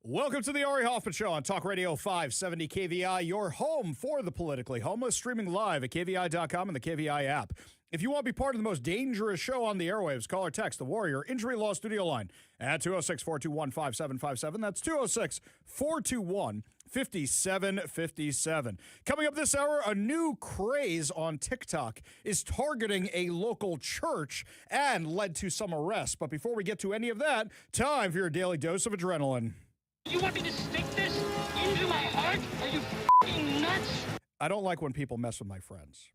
Welcome to the Ari Hoffman Show on Talk Radio 570 KVI, your home for the politically homeless, streaming live at KVI.com and the KVI app. If you want to be part of the most dangerous show on the airwaves, call or text the Warrior Injury Law Studio line at 206-421-5757. That's 206-421-5757. Coming up this hour, a new craze on TikTok is targeting a local church and led to some arrests. But before we get to any of that, time for your daily dose of adrenaline. You want me to stick this into my heart? Are you f***ing nuts? I don't like when people mess with my friends.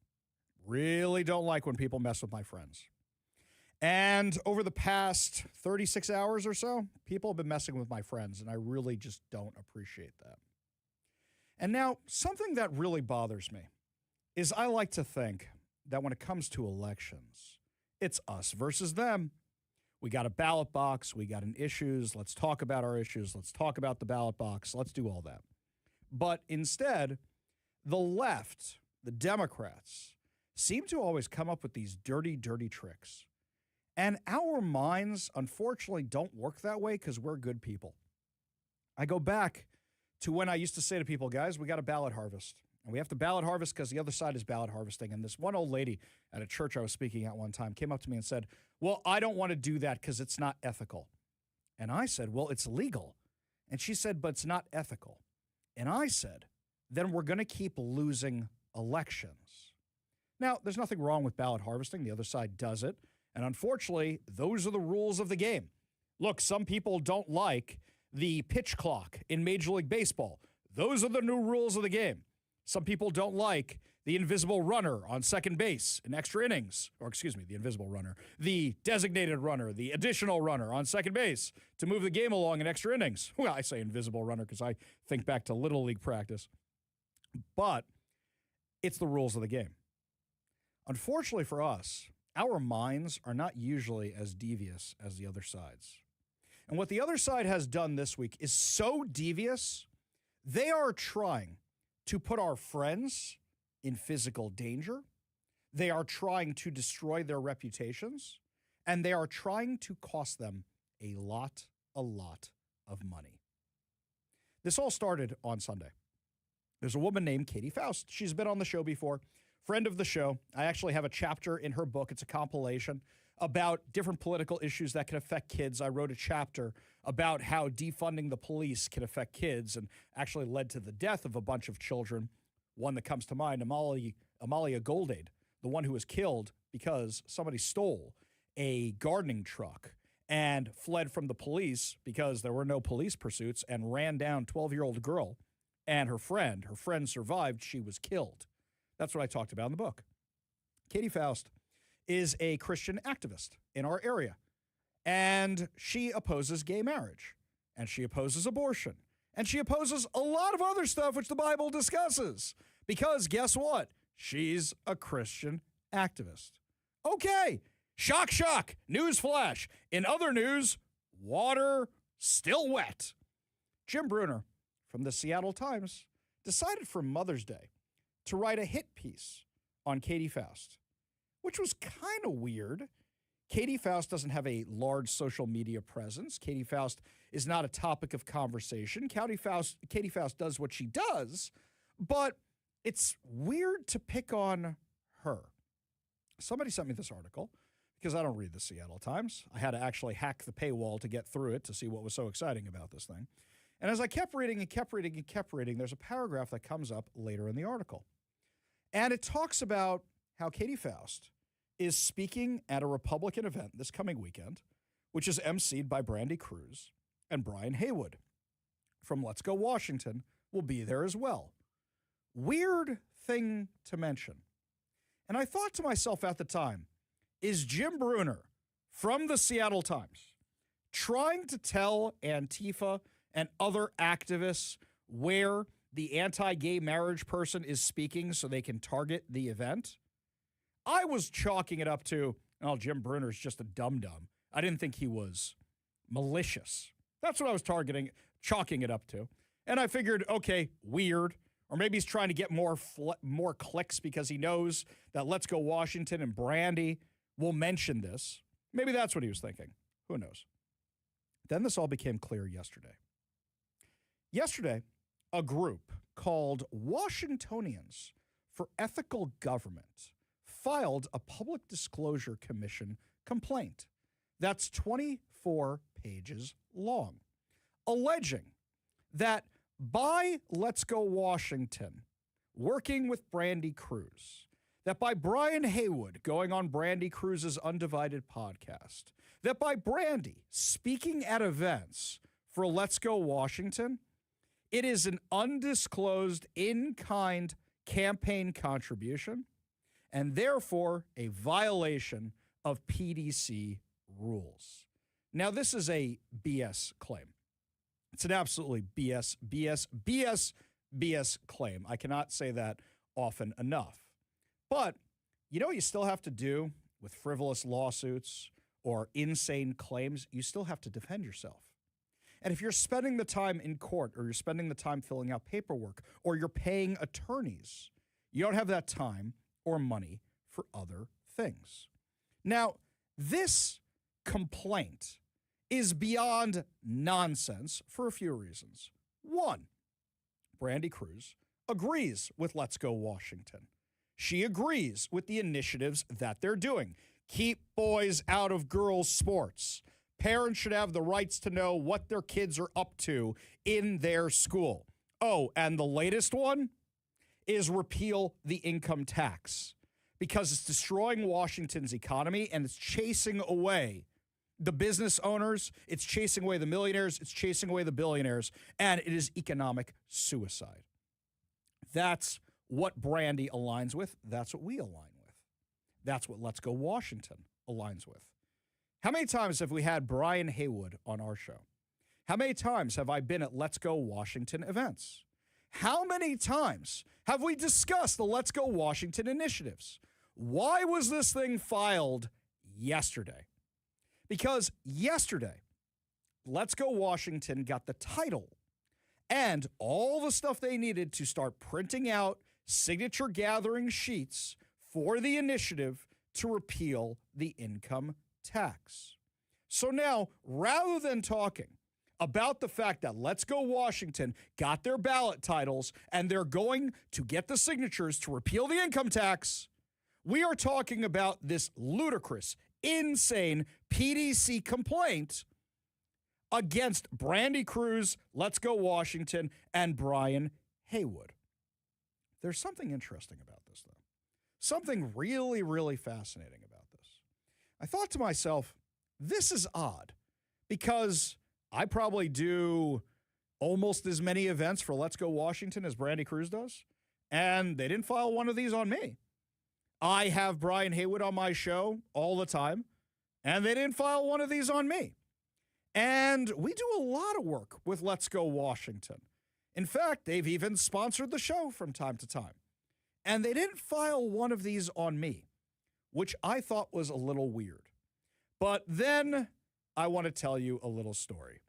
Really don't like when people mess with my friends. And over the past 36 hours or so, people have been messing with my friends, and I really just don't appreciate that. And now, something that really bothers me is I like to think that when it comes to elections, it's us versus them. We got a ballot box. We got an issues. Let's talk about our issues. Let's talk about the ballot box. Let's do all that. But instead, the left, the Democrats, seem to always come up with these dirty, dirty tricks. And our minds, unfortunately, don't work that way because we're good people. I go back to when I used to say to people, guys, we got a ballot harvest. And we have to ballot harvest because the other side is ballot harvesting. And this one old lady at a church I was speaking at one time came up to me and said, well, I don't want to do that because it's not ethical. And I said, well, it's legal. And she said, but it's not ethical. And I said, then we're going to keep losing elections. Now, there's nothing wrong with ballot harvesting. The other side does it. And unfortunately, those are the rules of the game. Look, some people don't like the pitch clock in Major League Baseball. Those are the new rules of the game. Some people don't like the invisible runner on second base in extra innings, or excuse me, the invisible runner, the designated runner, the additional runner on second base to move the game along in extra innings. Well, I say invisible runner because I think back to Little League practice. But it's the rules of the game. Unfortunately for us, our minds are not usually as devious as the other side's. And what the other side has done this week is so devious, they are trying to put our friends in physical danger. They are trying to destroy their reputations, and they are trying to cost them a lot of money. This all started on Sunday. There's a woman named Katie Faust. She's been on the show before, friend of the show. I actually have a chapter in her book. It's a compilation about different political issues that can affect kids. I wrote a chapter about how defunding the police can affect kids and actually led to the death of a bunch of children. One that comes to mind, Amalia Goldade, the one who was killed because somebody stole a gardening truck and fled from the police because there were no police pursuits and ran down 12-year-old girl and her friend. Her friend survived. She was killed. That's what I talked about in the book. Katie Faust is a Christian activist in our area, and she opposes gay marriage, and she opposes abortion, and she opposes a lot of other stuff which the Bible discusses, because guess what? She's a Christian activist. Okay, shock, shock, news flash. In other news, water still wet. Jim Brunner from the Seattle Times decided for Mother's Day to write a hit piece on Katie Faust, which was kind of weird. Katie Faust doesn't have a large social media presence. Katie Faust is not a topic of conversation. Katie Faust does what she does, but it's weird to pick on her. Somebody sent me this article because I don't read the Seattle Times. I had to actually hack the paywall to get through it to see what was so exciting about this thing. And as I kept reading, there's a paragraph that comes up later in the article. And it talks about how Katie Faust is speaking at a Republican event this coming weekend, which is emceed by Brandi Kruse, and Brian Heywood from Let's Go Washington will be there as well. Weird thing to mention. And I thought to myself at the time, is Jim Brunner from the Seattle Times trying to tell Antifa and other activists where the anti-gay marriage person is speaking so they can target the event? I was chalking it up to, oh, Jim Brunner's just a dum-dum. I didn't think he was malicious. That's what I was chalking it up to. And I figured, okay, weird. Or maybe he's trying to get more clicks because he knows that Let's Go Washington and Brandi will mention this. Maybe that's what he was thinking. Who knows? Then this all became clear yesterday. Yesterday, a group called Washingtonians for Ethical Government filed a Public Disclosure Commission complaint that's 24 pages long, alleging that by Let's Go Washington, working with Brandi Kruse, that by Brian Heywood going on Brandi Kruse's Undivided podcast, that by Brandi speaking at events for Let's Go Washington, it is an undisclosed in-kind campaign contribution and therefore a violation of PDC rules. Now, this is a BS claim. It's an absolutely BS claim. I cannot say that often enough. But you know what you still have to do with frivolous lawsuits or insane claims? You still have to defend yourself. And if you're spending the time in court or you're spending the time filling out paperwork or you're paying attorneys, you don't have that time or money for other things. Now, this complaint is beyond nonsense for a few reasons. One, Brandi Kruse agrees with Let's Go Washington. She agrees with the initiatives that they're doing. Keep boys out of girls' sports. Parents should have the rights to know what their kids are up to in their school. Oh, and the latest one is repeal the income tax because it's destroying Washington's economy and it's chasing away the business owners, it's chasing away the millionaires, it's chasing away the billionaires, and it is economic suicide. That's what Brandi aligns with. That's what we align with. That's what Let's Go Washington aligns with. How many times have we had Brian Heywood on our show? How many times have I been at Let's Go Washington events? How many times have we discussed the Let's Go Washington initiatives? Why was this thing filed yesterday? Because yesterday, Let's Go Washington got the title and all the stuff they needed to start printing out signature gathering sheets for the initiative to repeal the income tax. So now, rather than talking about the fact that Let's Go Washington got their ballot titles and they're going to get the signatures to repeal the income tax, we are talking about this ludicrous, insane PDC complaint against Brandi Kruse, Let's Go Washington, and Brian Heywood. There's something interesting about this, though. Something really, really fascinating about this. I thought to myself, this is odd because I probably do almost as many events for Let's Go Washington as Brandi Kruse does, and they didn't file one of these on me. I have Brian Heywood on my show all the time, and they didn't file one of these on me. And we do a lot of work with Let's Go Washington. In fact, they've even sponsored the show from time to time. And they didn't file one of these on me, which I thought was a little weird. But then I want to tell you a little story.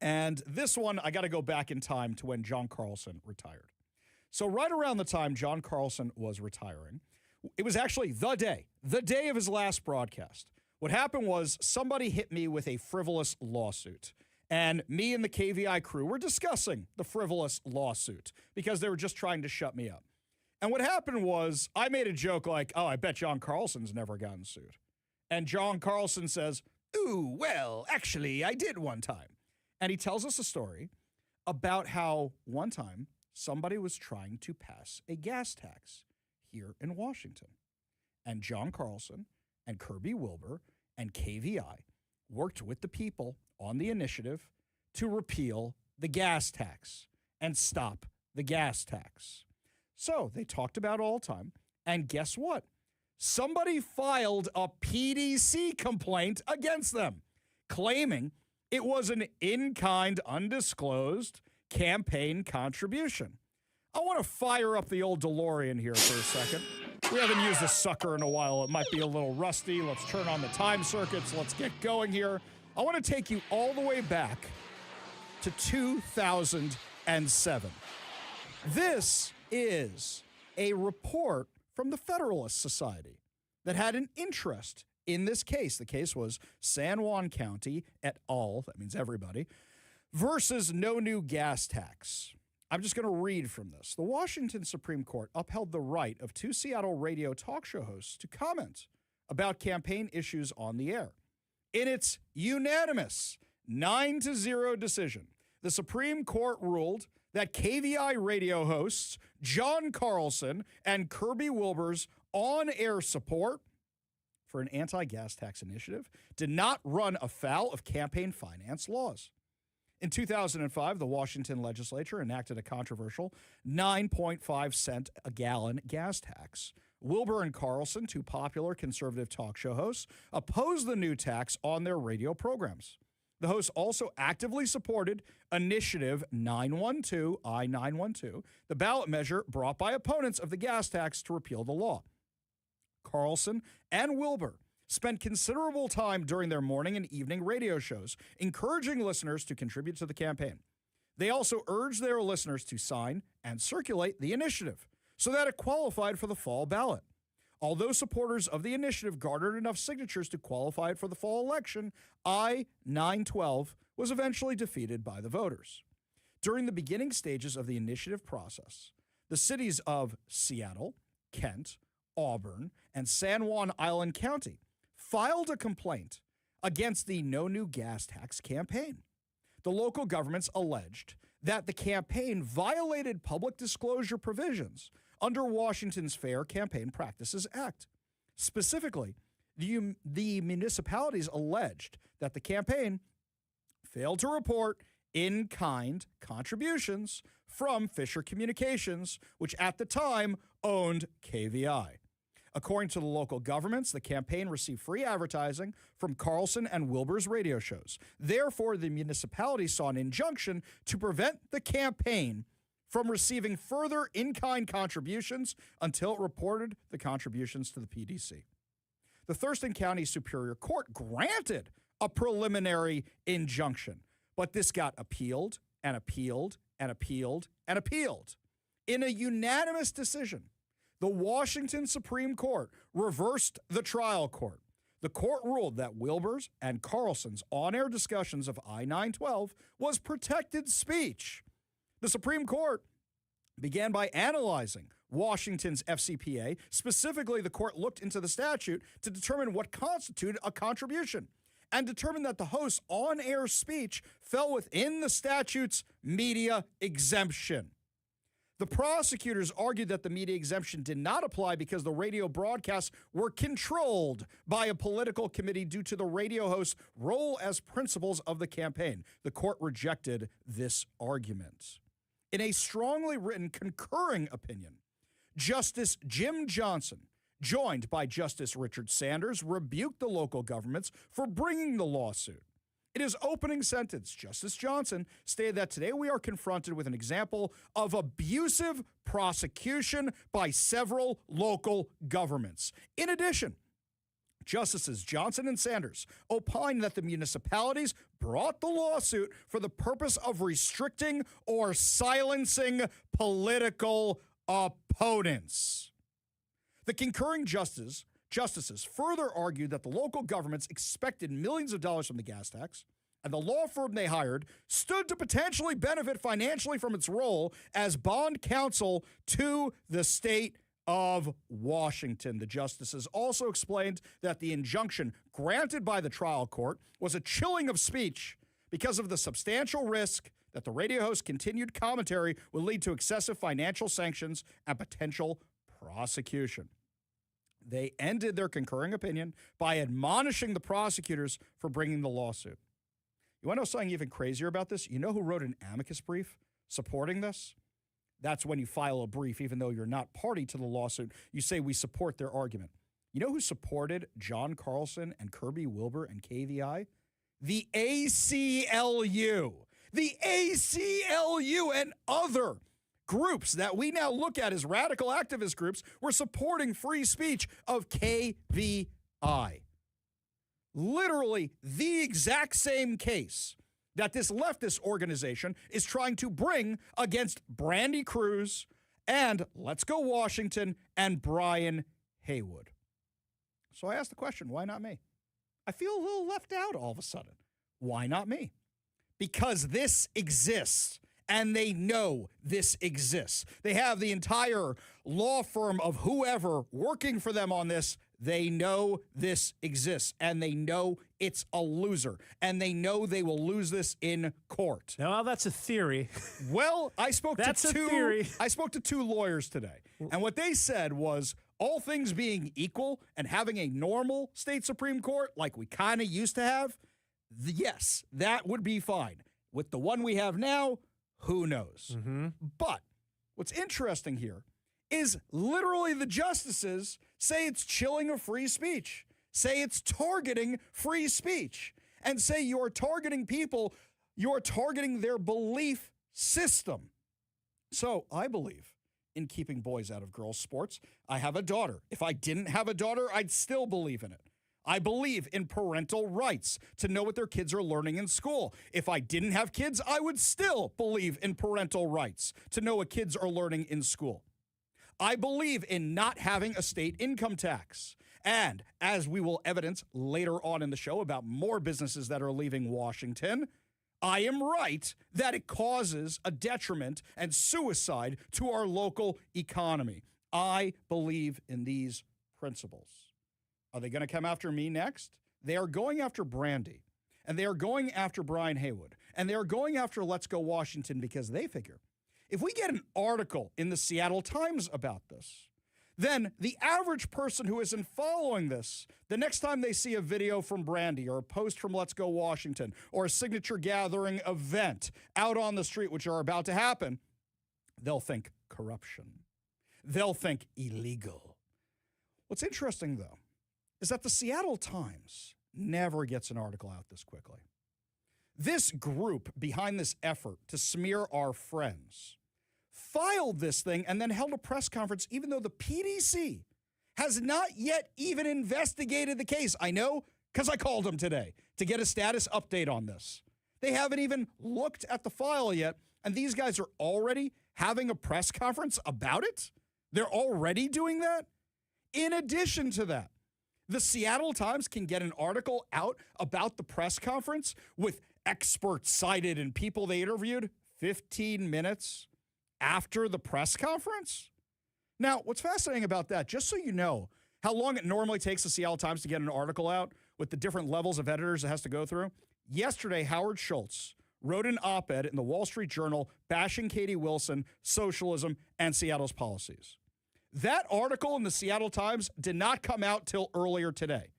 And this one, I got to go back in time to when John Carlson retired. So right around the time John Carlson was retiring, it was actually the day of his last broadcast. What happened was somebody hit me with a frivolous lawsuit. And me and the KVI crew were discussing the frivolous lawsuit because they were just trying to shut me up. And what happened was I made a joke like, oh, I bet John Carlson's never gotten sued. And John Carlson says, ooh, well, actually, I did one time. And he tells us a story about how one time somebody was trying to pass a gas tax here in Washington. And John Carlson and Kirby Wilbur and KVI worked with the people on the initiative to repeal the gas tax and stop the gas tax. So they talked about it all the time. And guess what? Somebody filed a PDC complaint against them, claiming it was an in-kind, undisclosed campaign contribution. I want to fire up the old DeLorean here for a second. We haven't used this sucker in a while. It might be a little rusty. Let's turn on the time circuits. Let's get going here. I want to take you all the way back to 2007. This is a report from the Federalist Society that had an interest in this case. The case was San Juan County et al., that means everybody, versus no new gas tax. I'm just going to read from this. The Washington Supreme Court upheld the right of two Seattle radio talk show hosts to comment about campaign issues on the air. In its unanimous 9-0 decision, the Supreme Court ruled that KVI radio hosts John Carlson and Kirby Wilbur's on-air support for an anti-gas tax initiative did not run afoul of campaign finance laws. In 2005, the Washington legislature enacted a controversial 9.5 cent a gallon gas tax. Wilbur and Carlson, two popular conservative talk show hosts, opposed the new tax on their radio programs. The hosts also actively supported Initiative 912, I-912, the ballot measure brought by opponents of the gas tax to repeal the law. Carlson and Wilbur spent considerable time during their morning and evening radio shows, encouraging listeners to contribute to the campaign. They also urged their listeners to sign and circulate the initiative so that it qualified for the fall ballot. Although supporters of the initiative garnered enough signatures to qualify it for the fall election, I-912 was eventually defeated by the voters. During the beginning stages of the initiative process, the cities of Seattle, Kent, Auburn, and San Juan Island County filed a complaint against the No New Gas Tax campaign. The local governments alleged that the campaign violated public disclosure provisions under Washington's Fair Campaign Practices Act. Specifically, the municipalities alleged that the campaign failed to report in-kind contributions from Fisher Communications, which at the time owned KVI. According to the local governments, the campaign received free advertising from Carlson and Wilbur's radio shows. Therefore, the municipality saw an injunction to prevent the campaign from receiving further in-kind contributions until it reported the contributions to the PDC. The Thurston County Superior Court granted a preliminary injunction, but this got appealed and appealed and appealed and appealed. In a unanimous decision, the Washington Supreme Court reversed the trial court. The court ruled that Wilbur's and Carlson's on-air discussions of I-912 was protected speech. The Supreme Court began by analyzing Washington's FCPA. Specifically, the court looked into the statute to determine what constituted a contribution and determined that the host's on-air speech fell within the statute's media exemption. The prosecutors argued that the media exemption did not apply because the radio broadcasts were controlled by a political committee due to the radio host's role as principals of the campaign. The court rejected this argument. In a strongly written concurring opinion, Justice Jim Johnson, joined by Justice Richard Sanders, rebuked the local governments for bringing the lawsuit. In his opening sentence, Justice Johnson stated that today we are confronted with an example of abusive prosecution by several local governments. In addition, Justices Johnson and Sanders opined that the municipalities brought the lawsuit for the purpose of restricting or silencing political opponents. The concurring justices further argued that the local governments expected millions of dollars from the gas tax, and the law firm they hired stood to potentially benefit financially from its role as bond counsel to the state of Washington. The justices also explained that the injunction granted by the trial court was a chilling of speech because of the substantial risk that the radio host's continued commentary would lead to excessive financial sanctions and potential prosecution. They ended their concurring opinion by admonishing the prosecutors for bringing the lawsuit. You want to know something even crazier about this? You know who wrote an amicus brief supporting this? That's when you file a brief, even though you're not party to the lawsuit. You say we support their argument. You know who supported John Carlson and Kirby Wilbur and KVI? The ACLU. The ACLU and other groups that we now look at as radical activist groups were supporting free speech of KVI. Literally the exact same case that this leftist organization is trying to bring against Brandi Kruse and Let's Go Washington and Brian Heywood. So I asked the question, why not me? I feel a little left out all of a sudden. Why not me? because this exists. And they know this exists. They have the entire law firm of whoever working for them on this. They know this exists, and they know it's a loser, and they know they will lose this in court. Well, that's a theory. Well, I spoke That's to a two. theory. I spoke to two lawyers today, and what they said was, all things being equal, and having a normal state Supreme Court like we kind of used to have, yes, that would be fine. With the one we have now, who knows? But what's interesting here is literally the justices say it's chilling of free speech, say it's targeting free speech, and say you're targeting people, you're targeting their belief system. So I believe in keeping boys out of girls' sports. I have a daughter. If I didn't have a daughter, I'd still believe in it. I believe in parental rights to know what their kids are learning in school. If I didn't have kids, I would still believe in parental rights to know what kids are learning in school. I believe in not having a state income tax. And as we will evidence later on in the show about more businesses that are leaving Washington, I am right that it causes a detriment and suicide to our local economy. I believe in these principles. Are they going to come after me next? They are going after Brandi, and they are going after Brian Heywood, and they are going after Let's Go Washington because they figure if we get an article in the Seattle Times about this, then the average person who isn't following this, the next time they see a video from Brandi or a post from Let's Go Washington or a signature gathering event out on the street, which are about to happen, they'll think corruption. They'll think illegal. What's interesting, though, is that the Seattle Times never gets an article out this quickly. This group behind this effort to smear our friends filed this thing and then held a press conference even though the PDC has not yet even investigated the case. I know because I called them today to get a status update on this. They haven't even looked at the file yet, and these guys are already having a press conference about it? They're already doing that? In addition to that, the Seattle Times can get an article out about the press conference with experts cited and people they interviewed 15 minutes after the press conference? Now, what's fascinating about that, just so you know how long it normally takes the Seattle Times to get an article out with the different levels of editors it has to go through, yesterday Howard Schultz wrote an op-ed in the Wall Street Journal bashing Katie Wilson, socialism, and Seattle's policies. That article in the Seattle Times did not come out till earlier today.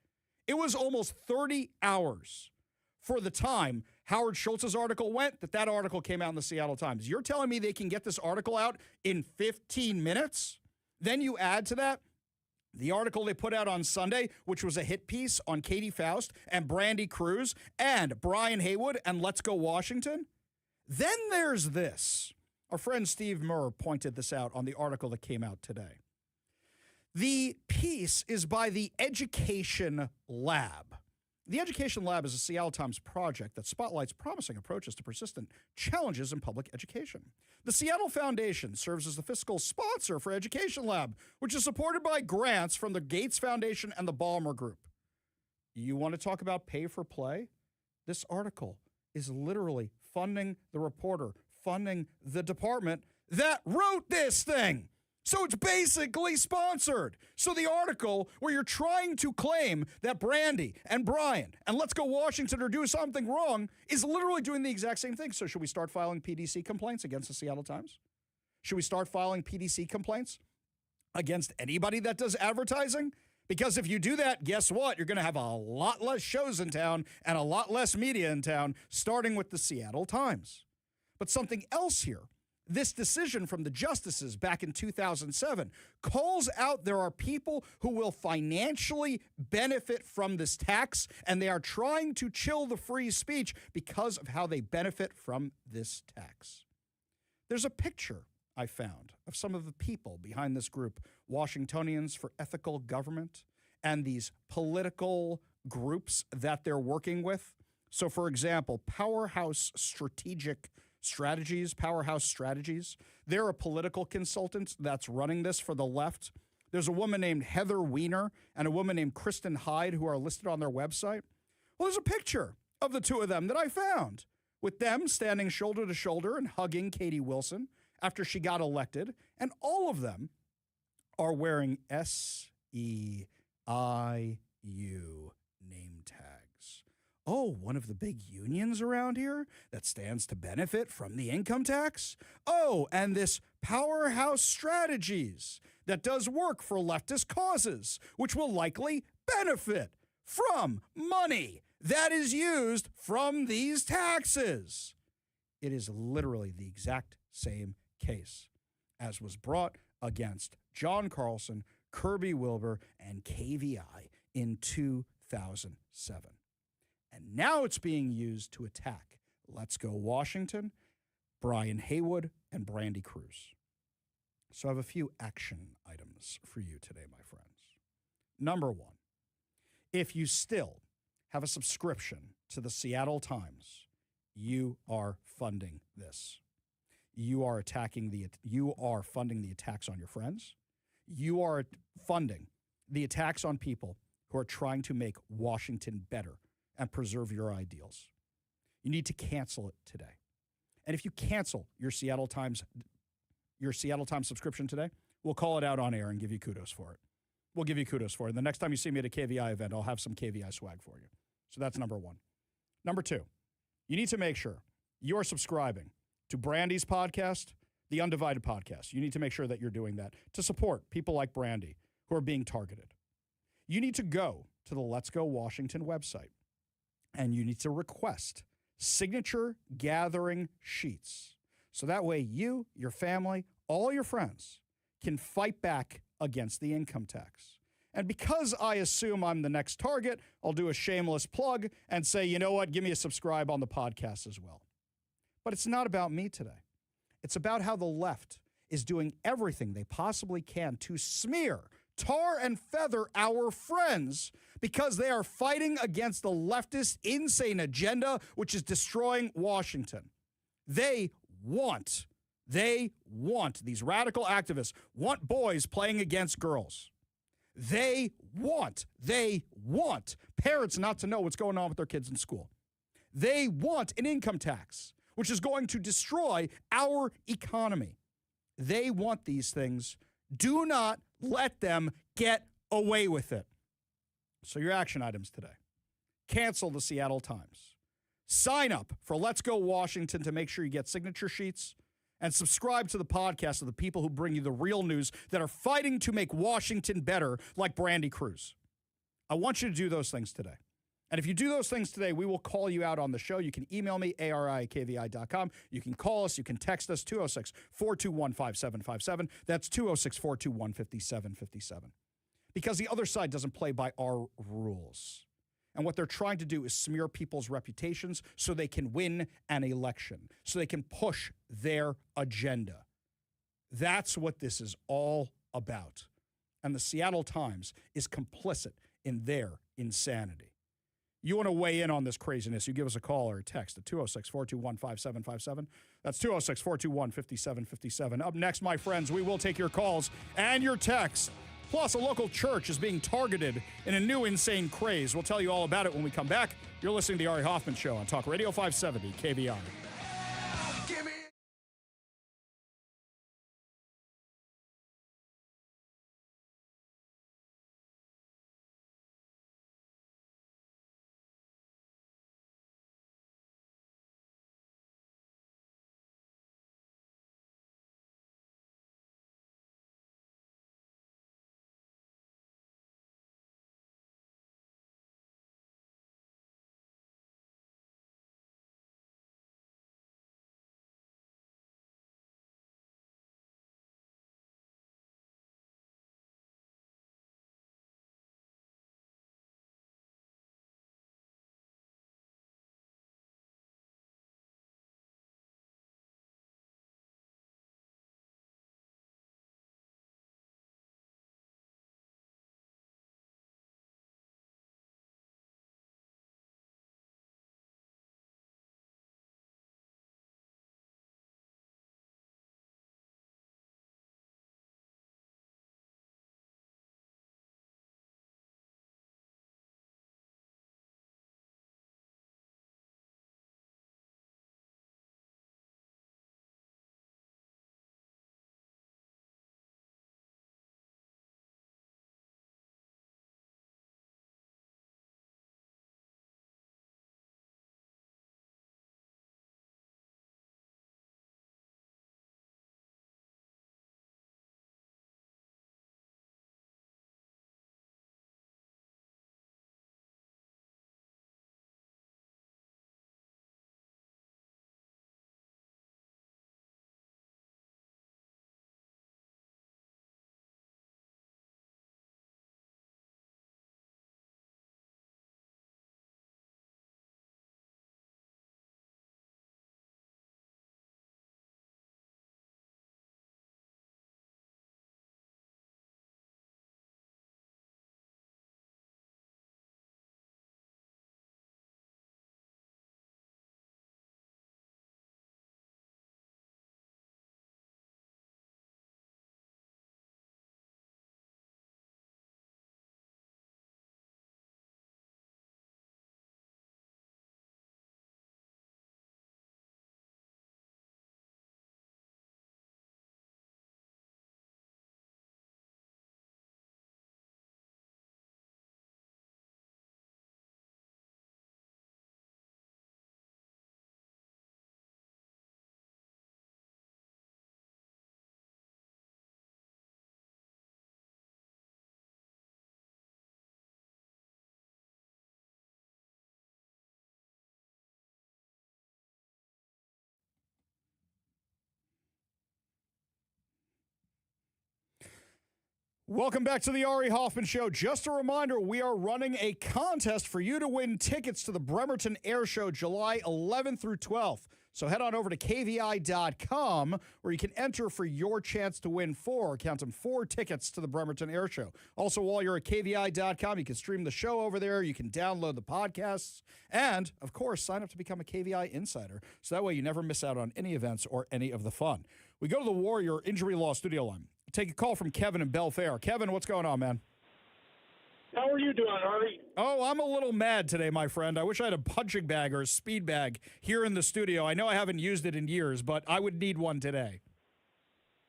It was almost 30 hours for the time Howard Schultz's article went that article came out in the Seattle Times. You're telling me they can get this article out in 15 minutes? Then you add to that the article they put out on Sunday, which was a hit piece on Katie Faust and Brandi Kruse and Brian Heywood and Let's Go Washington. Then there's this. Our friend Steve Murr pointed this out on the article that came out today. The piece is by the Education Lab. The Education Lab is a Seattle Times project that spotlights promising approaches to persistent challenges in public education. The Seattle Foundation serves as the fiscal sponsor for Education Lab, which is supported by grants from the Gates Foundation and the Ballmer Group. You want to talk about pay for play? This article is literally funding the reporter, funding the department that wrote this thing. So it's basically sponsored. So the article where you're trying to claim that Brandi and Brian and Let's Go Washington are doing something wrong is literally doing the exact same thing. So should we start filing PDC complaints against the Seattle Times? Should we start filing PDC complaints against anybody that does advertising? Because if you do that, guess what? You're going to have a lot less shows in town and a lot less media in town, starting with the Seattle Times. But something else here. This decision from the justices back in 2007 calls out there are people who will financially benefit from this tax, and they are trying to chill the free speech because of how they benefit from this tax. There's a picture I found of some of the people behind this group, Washingtonians for Ethical Government, and these political groups that they're working with. So, for example, Powerhouse Strategies. They're a political consultant that's running this for the left. There's a woman named Heather Weiner and a woman named Kristen Hyde who are listed on their website. Well, there's a picture of the two of them that I found with them standing shoulder to shoulder and hugging Katie Wilson after she got elected, and all of them are wearing SEIU name tags. Oh, one of the big unions around here that stands to benefit from the income tax? Oh, and this Powerhouse Strategies that does work for leftist causes, which will likely benefit from money that is used from these taxes. It is literally the exact same case as was brought against John Carlson, Kirby Wilbur, and KVI in 2007. And now it's being used to attack Let's Go Washington, Brian Heywood, and Brandi Kruse. So I have a few action items for you today, my friends. Number one, if you still have a subscription to the Seattle Times, you are funding this. You are funding the attacks on your friends. You are funding the attacks on people who are trying to make Washington better and preserve your ideals. You need to cancel it today. And if you cancel your Seattle Times subscription today, we'll call it out on air and give you kudos for it. We'll give you kudos for it. And the next time you see me at a KVI event, I'll have some KVI swag for you. So that's number one. Number two, you need to make sure you're subscribing to Brandi's podcast, the Undivided Podcast. You need to make sure that you're doing that to support people like Brandi who are being targeted. You need to go to the Let's Go Washington website and you need to request signature gathering sheets. So that way you, your family, all your friends can fight back against the income tax. And because I assume I'm the next target, I'll do a shameless plug and say, you know what, give me a subscribe on the podcast as well. But it's not about me today. It's about how the left is doing everything they possibly can to smear, tar and feather our friends because they are fighting against the leftist insane agenda, which is destroying Washington. They want, these radical activists want boys playing against girls. They want parents not to know what's going on with their kids in school. They want an income tax, which is going to destroy our economy. They want these things. Do not let them get away with it. So your action items today. Cancel the Seattle Times. Sign up for Let's Go Washington to make sure you get signature sheets. And subscribe to the podcast of the people who bring you the real news that are fighting to make Washington better, like Brandi Kruse. I want you to do those things today. And if you do those things today, we will call you out on the show. You can email me, ari@kvi.com. You can call us. You can text us, 206-421-5757. That's 206-421-5757. Because the other side doesn't play by our rules. And what they're trying to do is smear people's reputations so they can win an election, so they can push their agenda. That's what this is all about. And the Seattle Times is complicit in their insanity. You want to weigh in on this craziness, you give us a call or a text at 206-421-5757. That's 206-421-5757. Up next, my friends, we will take your calls and your texts. Plus, a local church is being targeted in a new insane craze. We'll tell you all about it when we come back. You're listening to The Ari Hoffman Show on Talk Radio 570 KVI. Welcome back to the Ari Hoffman Show. Just a reminder, we are running a contest for you to win tickets to the Bremerton Air Show July 11th through 12th. So head on over to kvi.com where you can enter for your chance to win four tickets to the Bremerton Air Show. Also, while you're at kvi.com, you can stream the show over there. You can download the podcasts. And, of course, sign up to become a KVI Insider. So that way you never miss out on any events or any of the fun. We go to the Warrior Injury Law Studio line. Take a call from Kevin in Belfair. Kevin, what's going on, man? How are you doing, Ari? Oh, I'm a little mad today, my friend. I wish I had a punching bag or a speed bag here in the studio. I know I haven't used it in years, but I would need one today.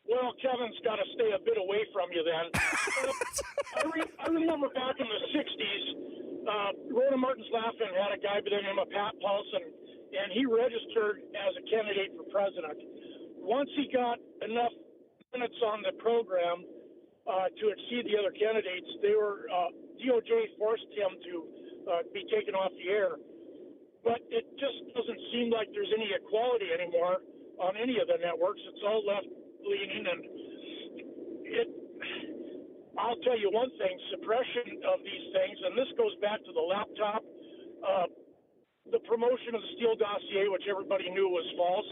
Well, Kevin's got to stay a bit away from you then. I remember back in the 60s, Rhoda Martin's Laughing had a guy by the name of Pat Paulson, and he registered as a candidate for president. Once he got enough minutes on the program to exceed the other candidates, DOJ forced him to be taken off the air. But it just doesn't seem like there's any equality anymore on any of the networks. It's all left-leaning, and I'll tell you one thing, suppression of these things, and this goes back to the laptop, the promotion of the Steele dossier, which everybody knew was false.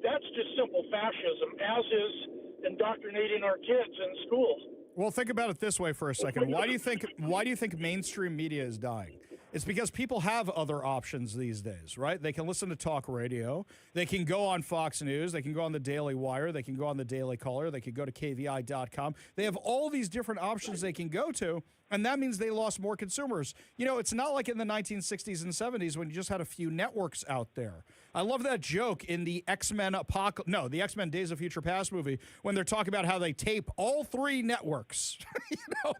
That's just simple fascism, as is indoctrinating our kids in school. Well, think about it this way for a second. Why do you think mainstream media is dying? It's because people have other options these days, right? They can listen to talk radio. They can go on Fox News. They can go on the Daily Wire. They can go on the Daily Caller. They can go to KVI.com. They have all these different options they can go to, and that means they lost more consumers. You know, it's not like in the 1960s and 70s when you just had a few networks out there. I love that joke in the X-Men the X-Men Days of Future Past movie when they're talking about how they tape all three networks. You know,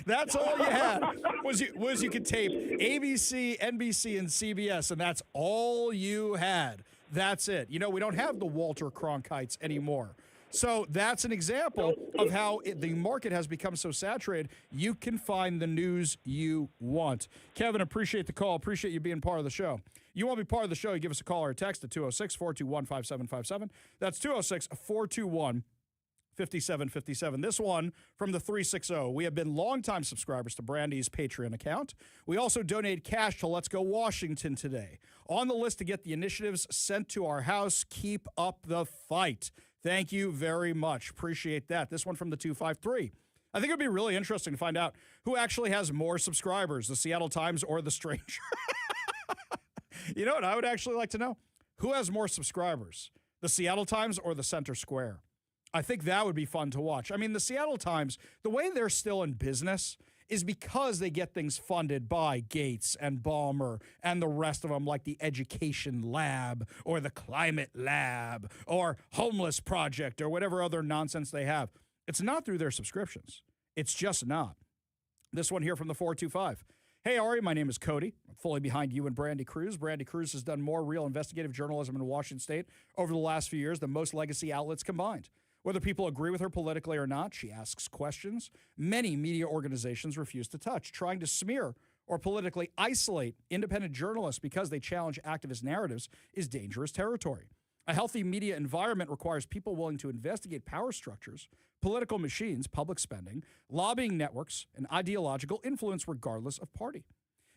that's all you had was you could tape ABC, NBC, and CBS, and that's all you had. That's it. You know, we don't have the Walter Cronkites anymore. So that's an example of how the market has become so saturated, you can find the news you want. Kevin, appreciate the call. Appreciate you being part of the show. You want to be part of the show, you give us a call or a text at 206-421-5757. That's 206-421-5757. This one from the 360. We have been longtime subscribers to Brandi's Patreon account. We also donated cash to Let's Go Washington today. On the list to get the initiatives sent to our house. Keep up the fight. Thank you very much. Appreciate that. This one from the 253. I think it would be really interesting to find out who actually has more subscribers, the Seattle Times or the Stranger. You know what I would actually like to know? Who has more subscribers, the Seattle Times or the Center Square? I think that would be fun to watch. I mean, the Seattle Times, the way they're still in business is because they get things funded by Gates and Ballmer and the rest of them, like the Education Lab or the Climate Lab or Homeless Project or whatever other nonsense they have. It's not through their subscriptions. It's just not. This one here from the 425. Hey, Ari, my name is Cody. I'm fully behind you and Brandi Kruse. Brandi Kruse has done more real investigative journalism in Washington State over the last few years than most legacy outlets combined. Whether people agree with her politically or not, she asks questions many media organizations refuse to touch. Trying to smear or politically isolate independent journalists because they challenge activist narratives is dangerous territory. A healthy media environment requires people willing to investigate power structures, political machines, public spending, lobbying networks, and ideological influence regardless of party.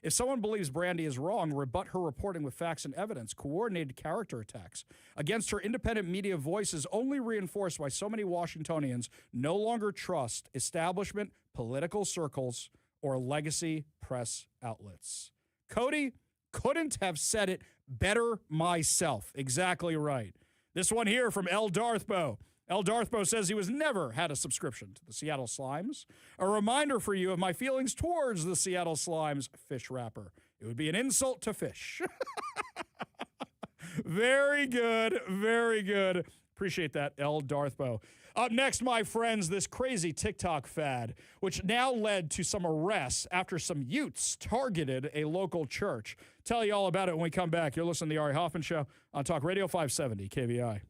If someone believes Brandi is wrong, rebut her reporting with facts and evidence. Coordinated character attacks against her independent media voice is only reinforced why so many Washingtonians no longer trust establishment, political circles, or legacy press outlets. Cody, couldn't have said it better myself. Exactly right. This one here from L. Darthbo. L. Darthbo says he was never had a subscription to the Seattle Slimes. A reminder for you of my feelings towards the Seattle Slimes fish wrapper. It would be an insult to fish. Very good. Very good. Appreciate that, L. Darthbo. Up next, my friends, this crazy TikTok fad, which now led to some arrests after some Utes targeted a local church. Tell you all about it when we come back. You're listening to The Ari Hoffman Show on Talk Radio 570 KVI.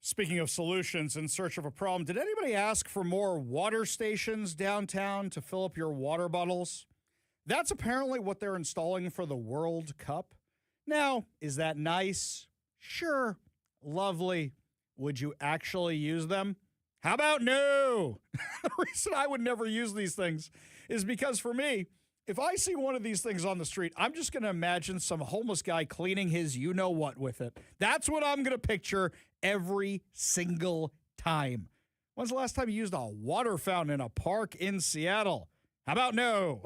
Speaking of solutions in search of a problem, did anybody ask for more water stations downtown to fill up your water bottles? That's apparently what they're installing for the World Cup. Now, is that nice? Sure. Lovely. Would you actually use them? How about no? The reason I would never use these things is because for me, if I see one of these things on the street, I'm just going to imagine some homeless guy cleaning his you-know-what with it. That's what I'm going to picture every single time. When's the last time you used a water fountain in a park in Seattle? How about no?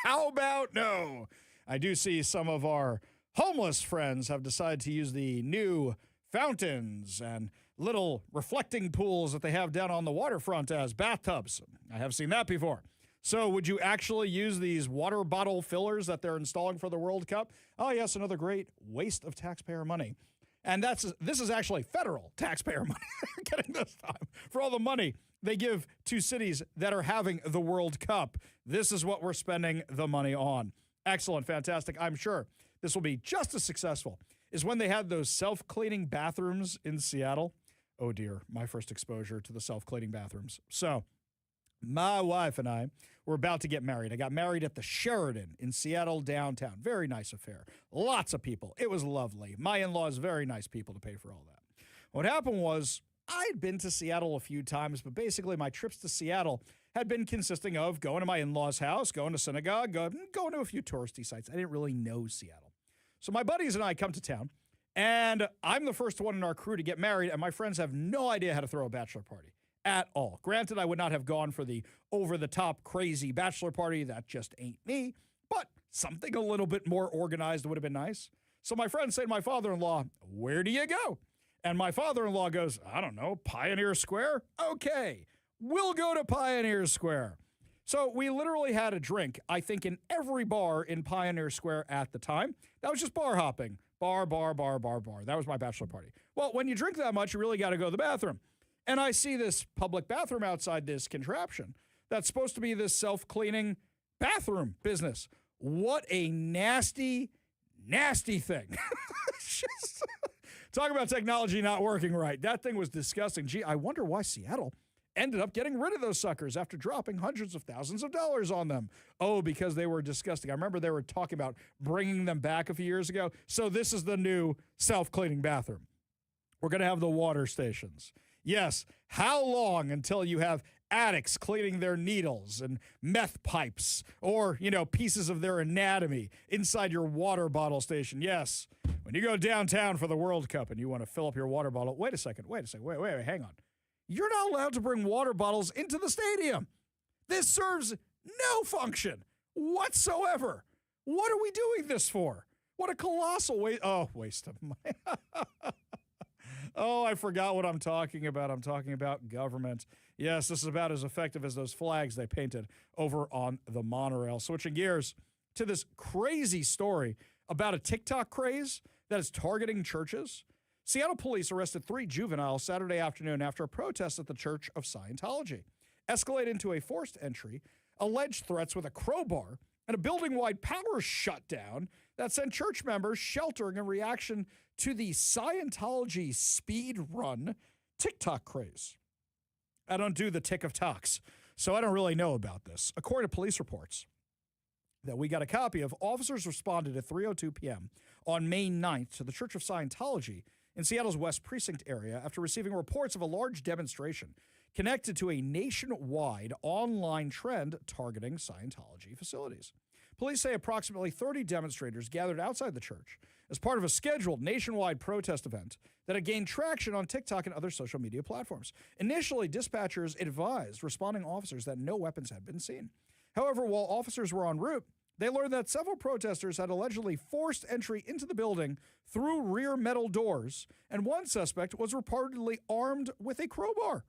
How about no? I do see some of our homeless friends have decided to use the new fountains and little reflecting pools that they have down on the waterfront as bathtubs. I have seen that before. So would you actually use these water bottle fillers that they're installing for the World Cup? Oh, yes, another great waste of taxpayer money. And this is actually federal taxpayer money they're getting this time. For all the money they give to cities that are having the World Cup, this is what we're spending the money on. Excellent, fantastic. I'm sure this will be just as successful as when they had those self-cleaning bathrooms in Seattle. Oh, dear, my first exposure to the self-cleaning bathrooms. So my wife and I were about to get married. I got married at the Sheraton in Seattle downtown. Very nice affair. Lots of people. It was lovely. My in-laws, very nice people to pay for all that. What happened was I'd been to Seattle a few times, but basically my trips to Seattle had been consisting of going to my in-laws' house, going to synagogue, going to a few touristy sites. I didn't really know Seattle. So my buddies and I come to town, and I'm the first one in our crew to get married, and my friends have no idea how to throw a bachelor party. At all. Granted, I would not have gone for the over-the-top crazy bachelor party. That just ain't me. But something a little bit more organized would have been nice. So my friends say to my father-in-law, "Where do you go?" And my father-in-law goes, "I don't know, Pioneer Square?" Okay, we'll go to Pioneer Square. So we literally had a drink, I think, in every bar in Pioneer Square at the time. That was just bar hopping. Bar. That was my bachelor party. Well, when you drink that much, you really got to go to the bathroom. And I see this public bathroom outside this contraption that's supposed to be this self-cleaning bathroom business. What a nasty, nasty thing. Just talk about technology not working right. That thing was disgusting. Gee, I wonder why Seattle ended up getting rid of those suckers after dropping hundreds of thousands of dollars on them. Oh, because they were disgusting. I remember they were talking about bringing them back a few years ago. So this is the new self-cleaning bathroom. We're going to have the water stations. Yes, how long until you have addicts cleaning their needles and meth pipes or, pieces of their anatomy inside your water bottle station? Yes, when you go downtown for the World Cup and you want to fill up your water bottle, wait a second, hang on. You're not allowed to bring water bottles into the stadium. This serves no function whatsoever. What are we doing this for? What a colossal waste of money. Oh, I forgot what I'm talking about. I'm talking about government. Yes, this is about as effective as those flags they painted over on the monorail. Switching gears to this crazy story about a TikTok craze that is targeting churches. Seattle police arrested 3 juveniles Saturday afternoon after a protest at the Church of Scientology. Escalated into a forced entry, alleged threats with a crowbar, and a building-wide power shutdown that sent church members sheltering in reaction to the Scientology speed run TikTok craze. I don't do the tick of talks, so I don't really know about this. According to police reports that we got a copy of, officers responded at 3:02 p.m. on May 9th to the Church of Scientology in Seattle's West Precinct area after receiving reports of a large demonstration connected to a nationwide online trend targeting Scientology facilities. Police say approximately 30 demonstrators gathered outside the church as part of a scheduled nationwide protest event that had gained traction on TikTok and other social media platforms. Initially, dispatchers advised responding officers that no weapons had been seen. However, while officers were en route, they learned that several protesters had allegedly forced entry into the building through rear metal doors, and one suspect was reportedly armed with a crowbar.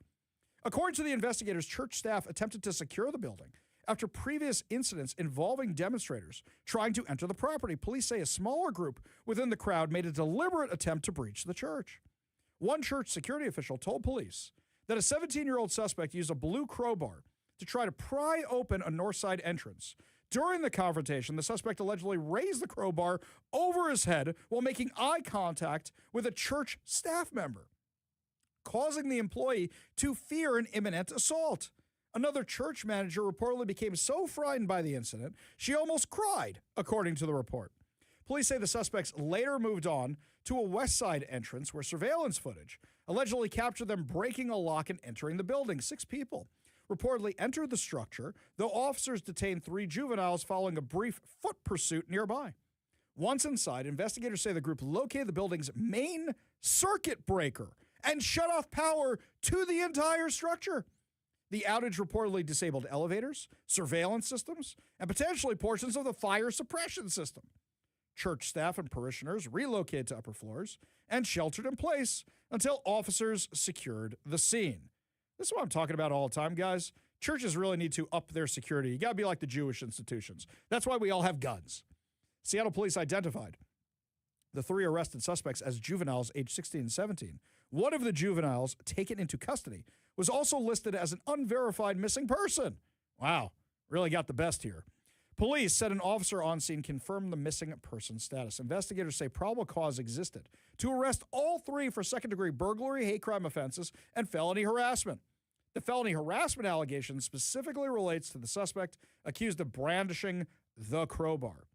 According to the investigators, church staff attempted to secure the building after previous incidents involving demonstrators trying to enter the property. Police say a smaller group within the crowd made a deliberate attempt to breach the church. One church security official told police that a 17-year-old suspect used a blue crowbar to try to pry open a north side entrance. During the confrontation, the suspect allegedly raised the crowbar over his head while making eye contact with a church staff member. causing the employee to fear an imminent assault. Another church manager reportedly became so frightened by the incident, she almost cried, according to the report. Police say the suspects later moved on to a west side entrance where surveillance footage allegedly captured them breaking a lock and entering the building. 6 people reportedly entered the structure, though officers detained 3 juveniles following a brief foot pursuit nearby. Once inside, investigators say the group located the building's main circuit breaker and shut off power to the entire structure. The outage reportedly disabled elevators, surveillance systems, and potentially portions of the fire suppression system. Church staff and parishioners relocated to upper floors and sheltered in place until officers secured the scene. This is what I'm talking about all the time, guys. Churches really need to up their security. You got to be like the Jewish institutions. That's why we all have guns. Seattle police identified the 3 arrested suspects as juveniles aged 16 and 17. One of the juveniles taken into custody was also listed as an unverified missing person. Wow, really got the best here. Police said an officer on scene confirmed the missing person status. Investigators say probable cause existed to arrest all 3 for second-degree burglary, hate crime offenses, and felony harassment. The felony harassment allegation specifically relates to the suspect accused of brandishing the crowbar.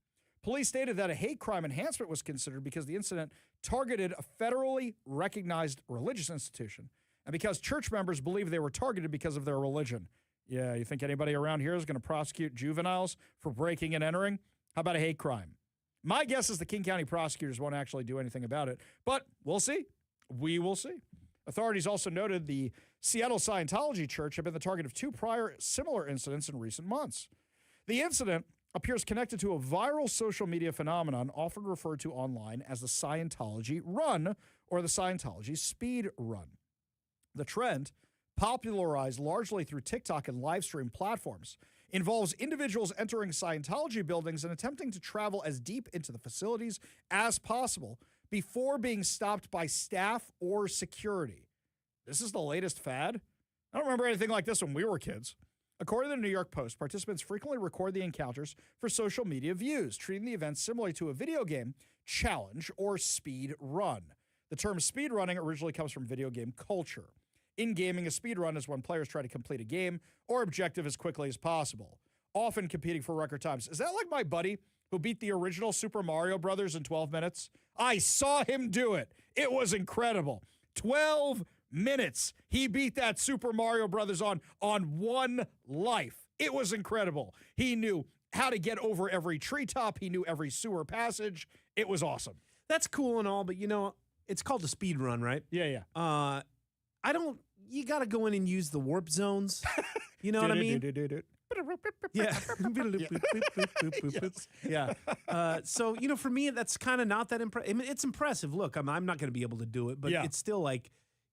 Police stated that a hate crime enhancement was considered because the incident targeted a federally recognized religious institution and because church members believed they were targeted because of their religion. Yeah, you think anybody around here is going to prosecute juveniles for breaking and entering? How about a hate crime? My guess is the King County prosecutors won't actually do anything about it, but we'll see. We will see. Authorities also noted the Seattle Scientology Church had been the target of 2 prior similar incidents in recent months. The incident appears connected to a viral social media phenomenon often referred to online as the Scientology Run or the Scientology Speed Run. The trend, popularized largely through TikTok and live stream platforms, involves individuals entering Scientology buildings and attempting to travel as deep into the facilities as possible before being stopped by staff or security. This is the latest fad? I don't remember anything like this when we were kids. According to the New York Post, participants frequently record the encounters for social media views, treating the event similarly to a video game challenge or speed run. The term speed running originally comes from video game culture. In gaming, a speed run is when players try to complete a game or objective as quickly as possible, often competing for record times. Is that like my buddy who beat the original Super Mario Brothers in 12 minutes? I saw him do it. It was incredible. 12 minutes. He beat that Super Mario Brothers on one life. It was incredible. He knew how to get over every treetop. He knew every sewer passage. It was awesome. That's cool and all, but it's called a speed run, right? Yeah. You got to go in and use the warp zones. You know what I mean? Yeah. Yeah. So, for me, that's kind of not that impressive. I mean, it's impressive. Look, I'm not going to be able to do it, but it's still like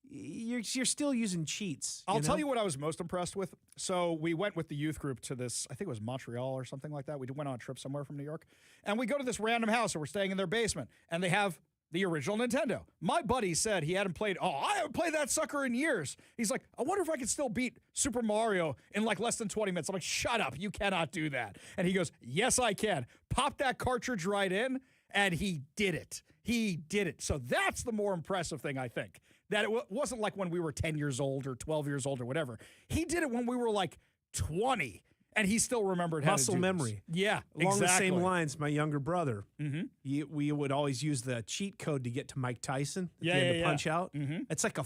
you're still using cheats. I'll tell you what I was most impressed with. So we went with the youth group to this, I think it was Montreal or something like that. We went on a trip somewhere from New York. And we go to this random house, and we're staying in their basement. And they have the original Nintendo. My buddy said he hadn't played, I haven't played that sucker in years. He's like, I wonder if I could still beat Super Mario in like less than 20 minutes. I'm like, shut up, you cannot do that. And he goes, yes, I can. Pop that cartridge right in, and he did it. He did it. So that's the more impressive thing, I think. That it wasn't like when we were 10 years old or 12 years old or whatever. He did it when we were like 20. And he still remembered how to do muscle memory. This. Yeah, Along the same lines, my younger brother, Mm-hmm. we would always use the cheat code to get to Mike Tyson. Yeah. Punch out. Mm-hmm. It's like a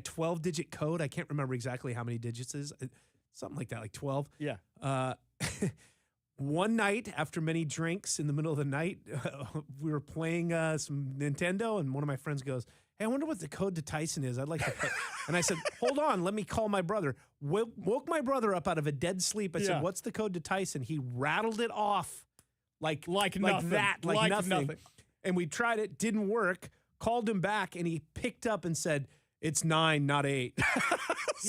12-digit code. I can't remember exactly how many digits it is. Something like that, like 12. Yeah. One night, after many drinks in the middle of the night, we were playing some Nintendo, and one of my friends goes, hey, I wonder what the code to Tyson is. I'd like to play. And I said, hold on, let me call my brother. Woke my brother up out of a dead sleep. I said, what's the code to Tyson? He rattled it off like nothing. Like nothing. And we tried it, didn't work, called him back, and he picked up and said, it's 9, not 8.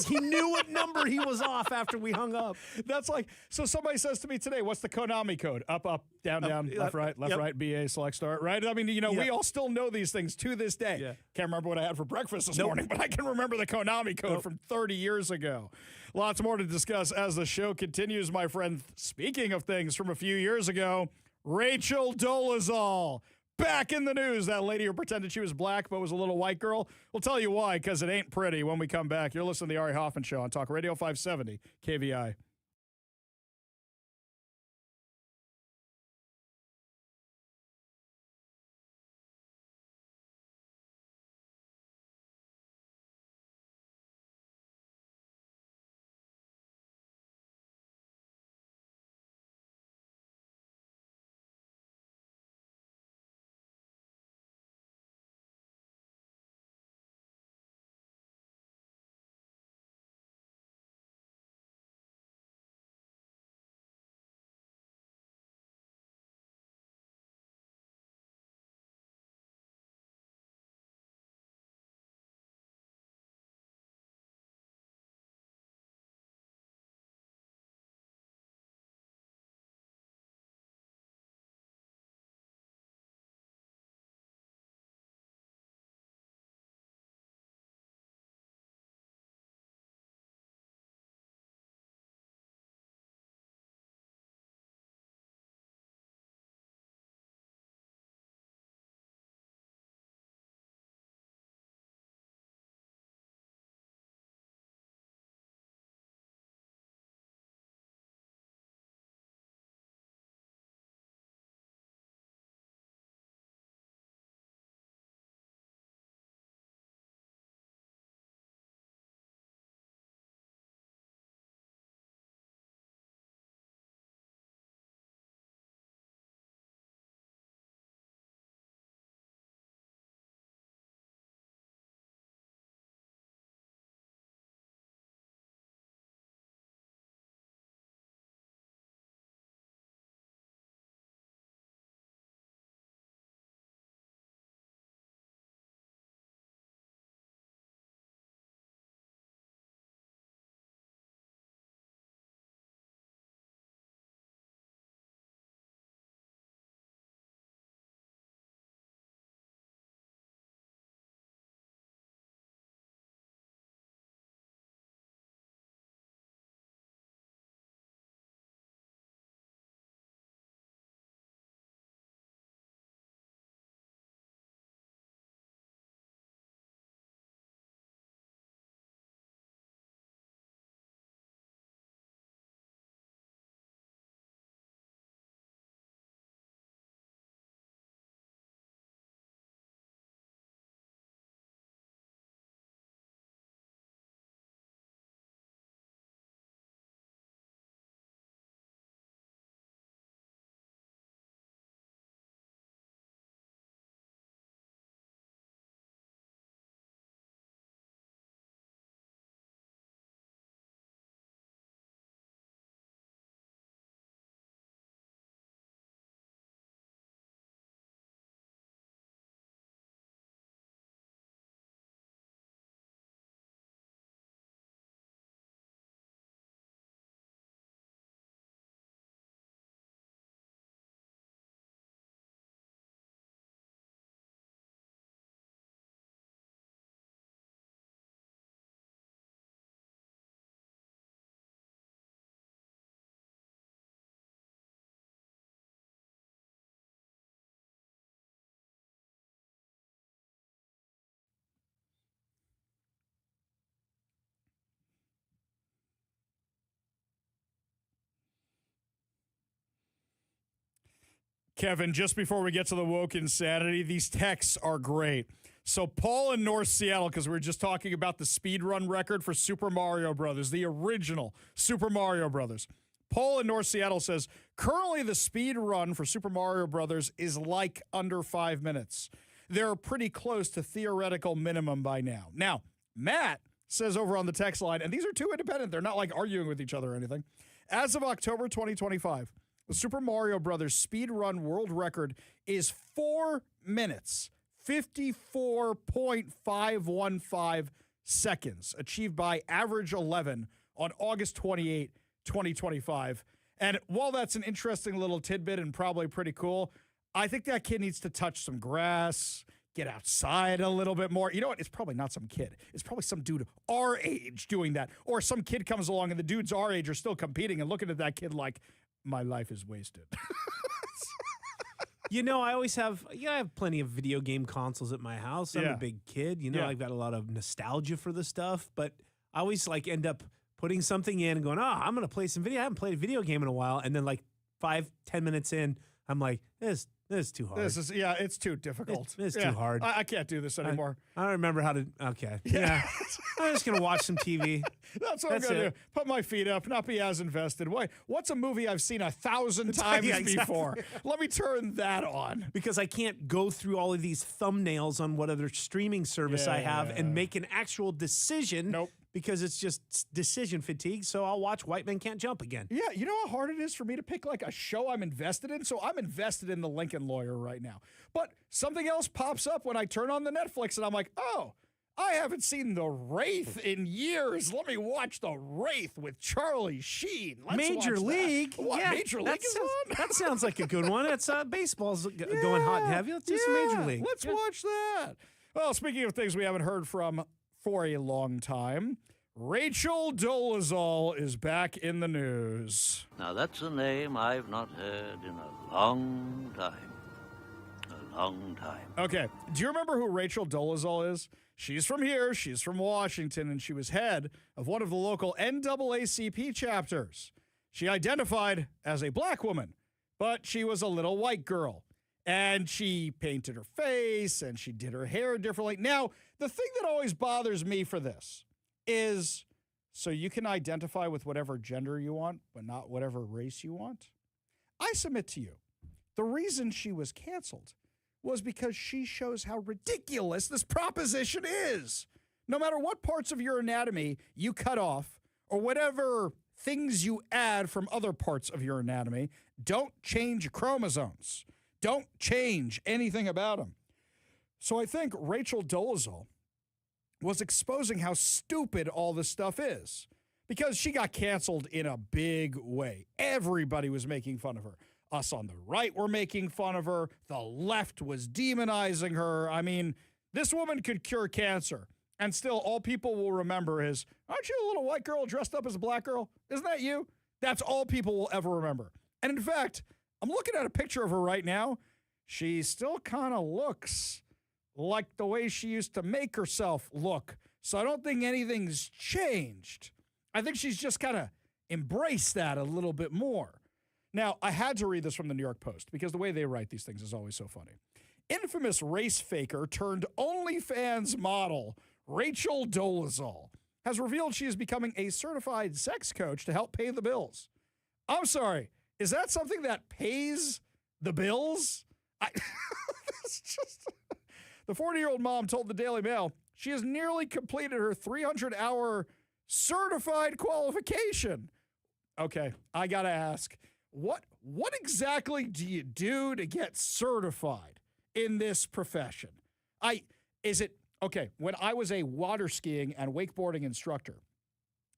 He knew what number he was off after we hung up. That's like, so somebody says to me today, what's the Konami code? Up, down, left, right, BA, select, start, right? I mean, we all still know these things to this day. Yeah. Can't remember what I had for breakfast this morning, but I can remember the Konami code from 30 years ago. Lots more to discuss as the show continues, my friend. Speaking of things from a few years ago, Rachel Dolezal Back in the news, that lady who pretended she was black but was a little white girl. We'll tell you why, because it ain't pretty when we come back. You're listening to the Ari Hoffman Show on Talk Radio 570 KVI. Kevin, just before we get to the woke insanity, these texts are great. So Paul in North Seattle, because we were just talking about the speed run record for Super Mario Brothers, the original Super Mario Brothers. Paul in North Seattle says, currently the speed run for Super Mario Brothers is like under 5 minutes. They're pretty close to theoretical minimum by now. Now, Matt says over on the text line, and these are two independent, they're not like arguing with each other or anything. As of October 2025, the Super Mario Brothers speed run world record is 4 minutes, 54.515 seconds, achieved by Average 11 on August 28, 2025. And while that's an interesting little tidbit and probably pretty cool, I think that kid needs to touch some grass, get outside a little bit more. You know what? It's probably not some kid. It's probably some dude our age doing that. Or some kid comes along and the dudes our age are still competing and looking at that kid like, my life is wasted. I always have, I have plenty of video game consoles at my house. I'm Yeah. a big kid. Yeah. I've got a lot of nostalgia for the stuff, but I always like end up putting something in and going, I'm going to play some video. I haven't played a video game in a while. And then like 5-10 minutes in, I'm like, this is too hard. It's too difficult. It's Yeah. too hard. I can't do this anymore. I don't remember how to, okay. Yeah. I'm just going to watch some TV. That's what I'm going to do. Put my feet up, not be as invested. What's a movie I've seen 1,000 times Yeah, exactly. before? Let me turn that on. Because I can't go through all of these thumbnails on what other streaming service I have and make an actual decision. Nope. Because it's just decision fatigue. So I'll watch White Men Can't Jump again. Yeah, you know how hard it is for me to pick like a show I'm invested in? So I'm invested in The Lincoln Lawyer right now. But something else pops up when I turn on the Netflix and I'm like, oh, I haven't seen The Wraith in years. Let me watch The Wraith with Charlie Sheen. Let's Major watch League. That. What, Yeah, Major League is on? That sounds like a good one. It's baseball's going hot and heavy. Let's do some Major League. Let's watch that. Well, speaking of things we haven't heard from for a long time, Rachel Dolezal is back in the news. Now that's a name I've not heard in a long time. A long time. Okay, do you remember who Rachel Dolezal is? She's from here, she's from Washington, and she was head of one of the local NAACP chapters. She identified as a black woman, but she was a little white girl. And she painted her face, and she did her hair differently. Now, the thing that always bothers me for this is, so you can identify with whatever gender you want, but not whatever race you want? I submit to you, the reason she was canceled was because she shows how ridiculous this proposition is. No matter what parts of your anatomy you cut off, or whatever things you add from other parts of your anatomy, don't change chromosomes. Don't change anything about them. So I think Rachel Dolezal was exposing how stupid all this stuff is, because she got canceled in a big way. Everybody was making fun of her. Us on the right were making fun of her. The left was demonizing her. I mean, this woman could cure cancer, and still all people will remember is, aren't you a little white girl dressed up as a black girl? Isn't that you? That's all people will ever remember. And in fact, I'm looking at a picture of her right now. She still kind of looks like the way she used to make herself look. So I don't think anything's changed. I think she's just kind of embraced that a little bit more. Now, I had to read this from the New York Post because the way they write these things is always so funny. Infamous race faker turned OnlyFans model Rachel Dolezal has revealed she is becoming a certified sex coach to help pay the bills. I'm sorry, is that something that pays the bills? It's just... The 40-year-old mom told the Daily Mail she has nearly completed her 300-hour certified qualification. Okay, I got to ask, what exactly do you do to get certified in this profession? When I was a water skiing and wakeboarding instructor,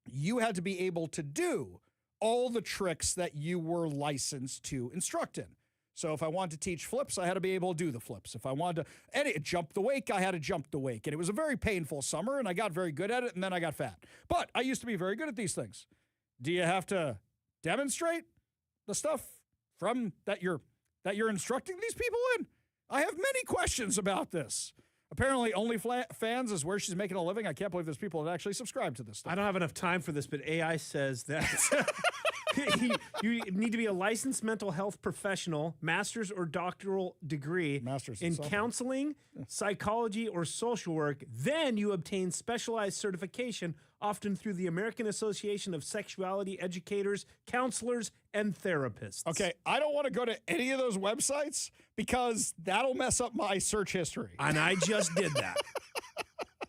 you had to be able to do all the tricks that you were licensed to instruct in. So if I wanted to teach flips, I had to be able to do the flips. If I wanted to jump the wake, I had to jump the wake. And it was a very painful summer, and I got very good at it, and then I got fat. But I used to be very good at these things. Do you have to demonstrate the stuff from that you're instructing these people in? I have many questions about this. Apparently, OnlyFans is where she's making a living. I can't believe there's people that actually subscribe to this stuff. I don't have enough time for this, but AI says that you need to be a licensed mental health professional, master's or doctoral degree in counseling, psychology, or social work. Then you obtain specialized certification, often through the American Association of Sexuality Educators, Counselors, and Therapists. Okay, I don't want to go to any of those websites because that'll mess up my search history. And I just did that.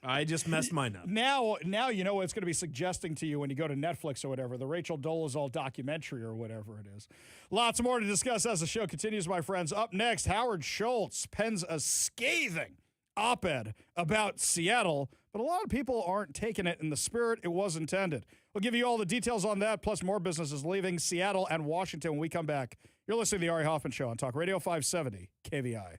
I just messed mine up. Now you know what it's going to be suggesting to you when you go to Netflix or whatever, the Rachel Dolezal documentary or whatever it is. Lots more to discuss as the show continues, my friends. Up next, Howard Schultz pens a scathing op-ed about Seattle, but a lot of people aren't taking it in the spirit it was intended. We'll give you all the details on that, plus more businesses leaving Seattle and Washington when we come back. You're listening to The Ari Hoffman Show on Talk Radio 570 KVI.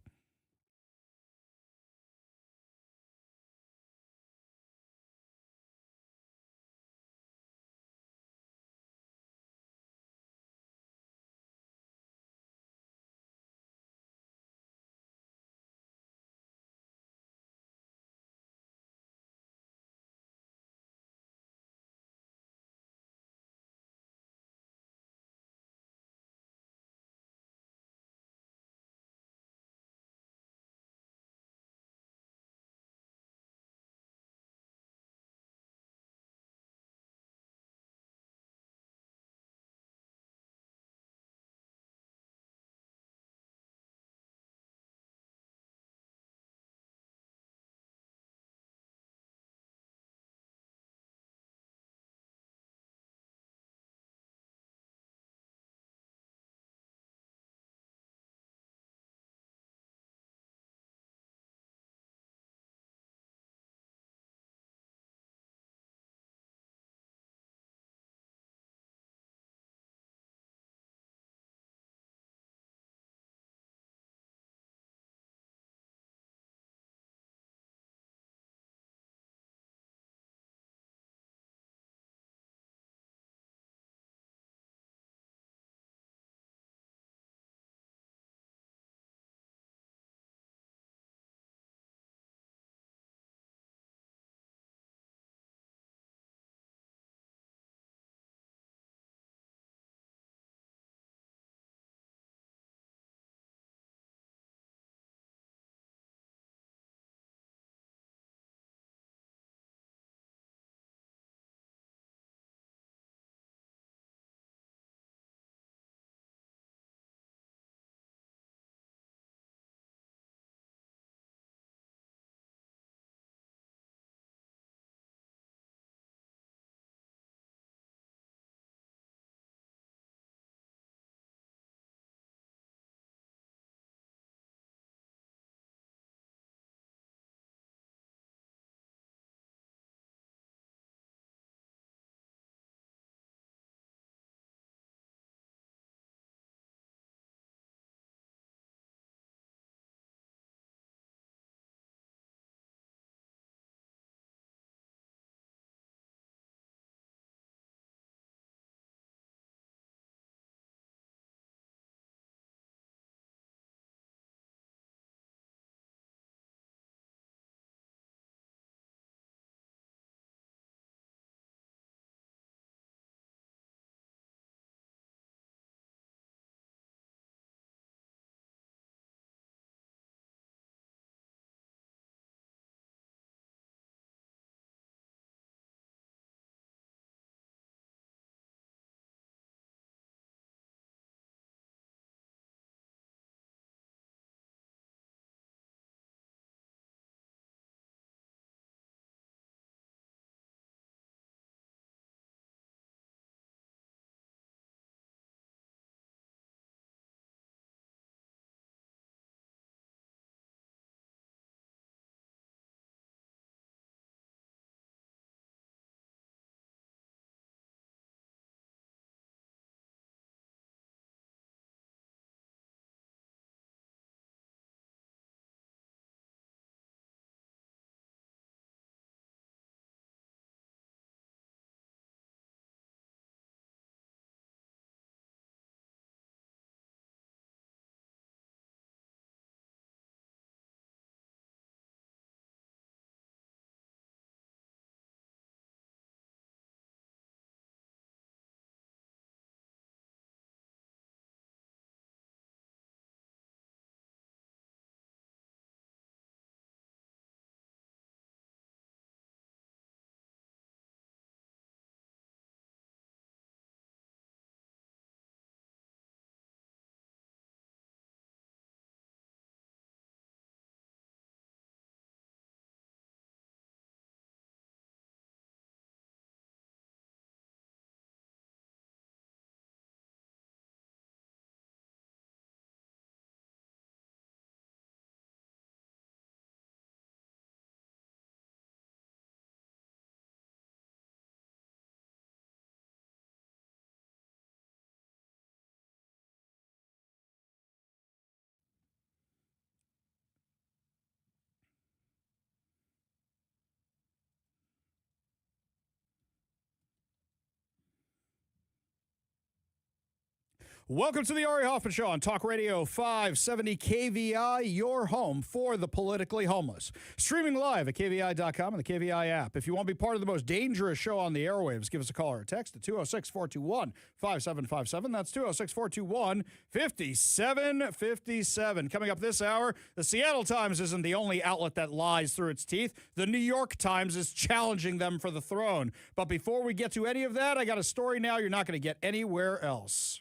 Welcome to the Ari Hoffman Show on Talk Radio 570 KVI, your home for the politically homeless. Streaming live at KVI.com and the KVI app. If you want to be part of the most dangerous show on the airwaves, give us a call or a text at 206-421-5757. That's 206-421-5757. Coming up this hour, the Seattle Times isn't the only outlet that lies through its teeth. The New York Times is challenging them for the throne. But before we get to any of that, I got a story now you're not going to get anywhere else.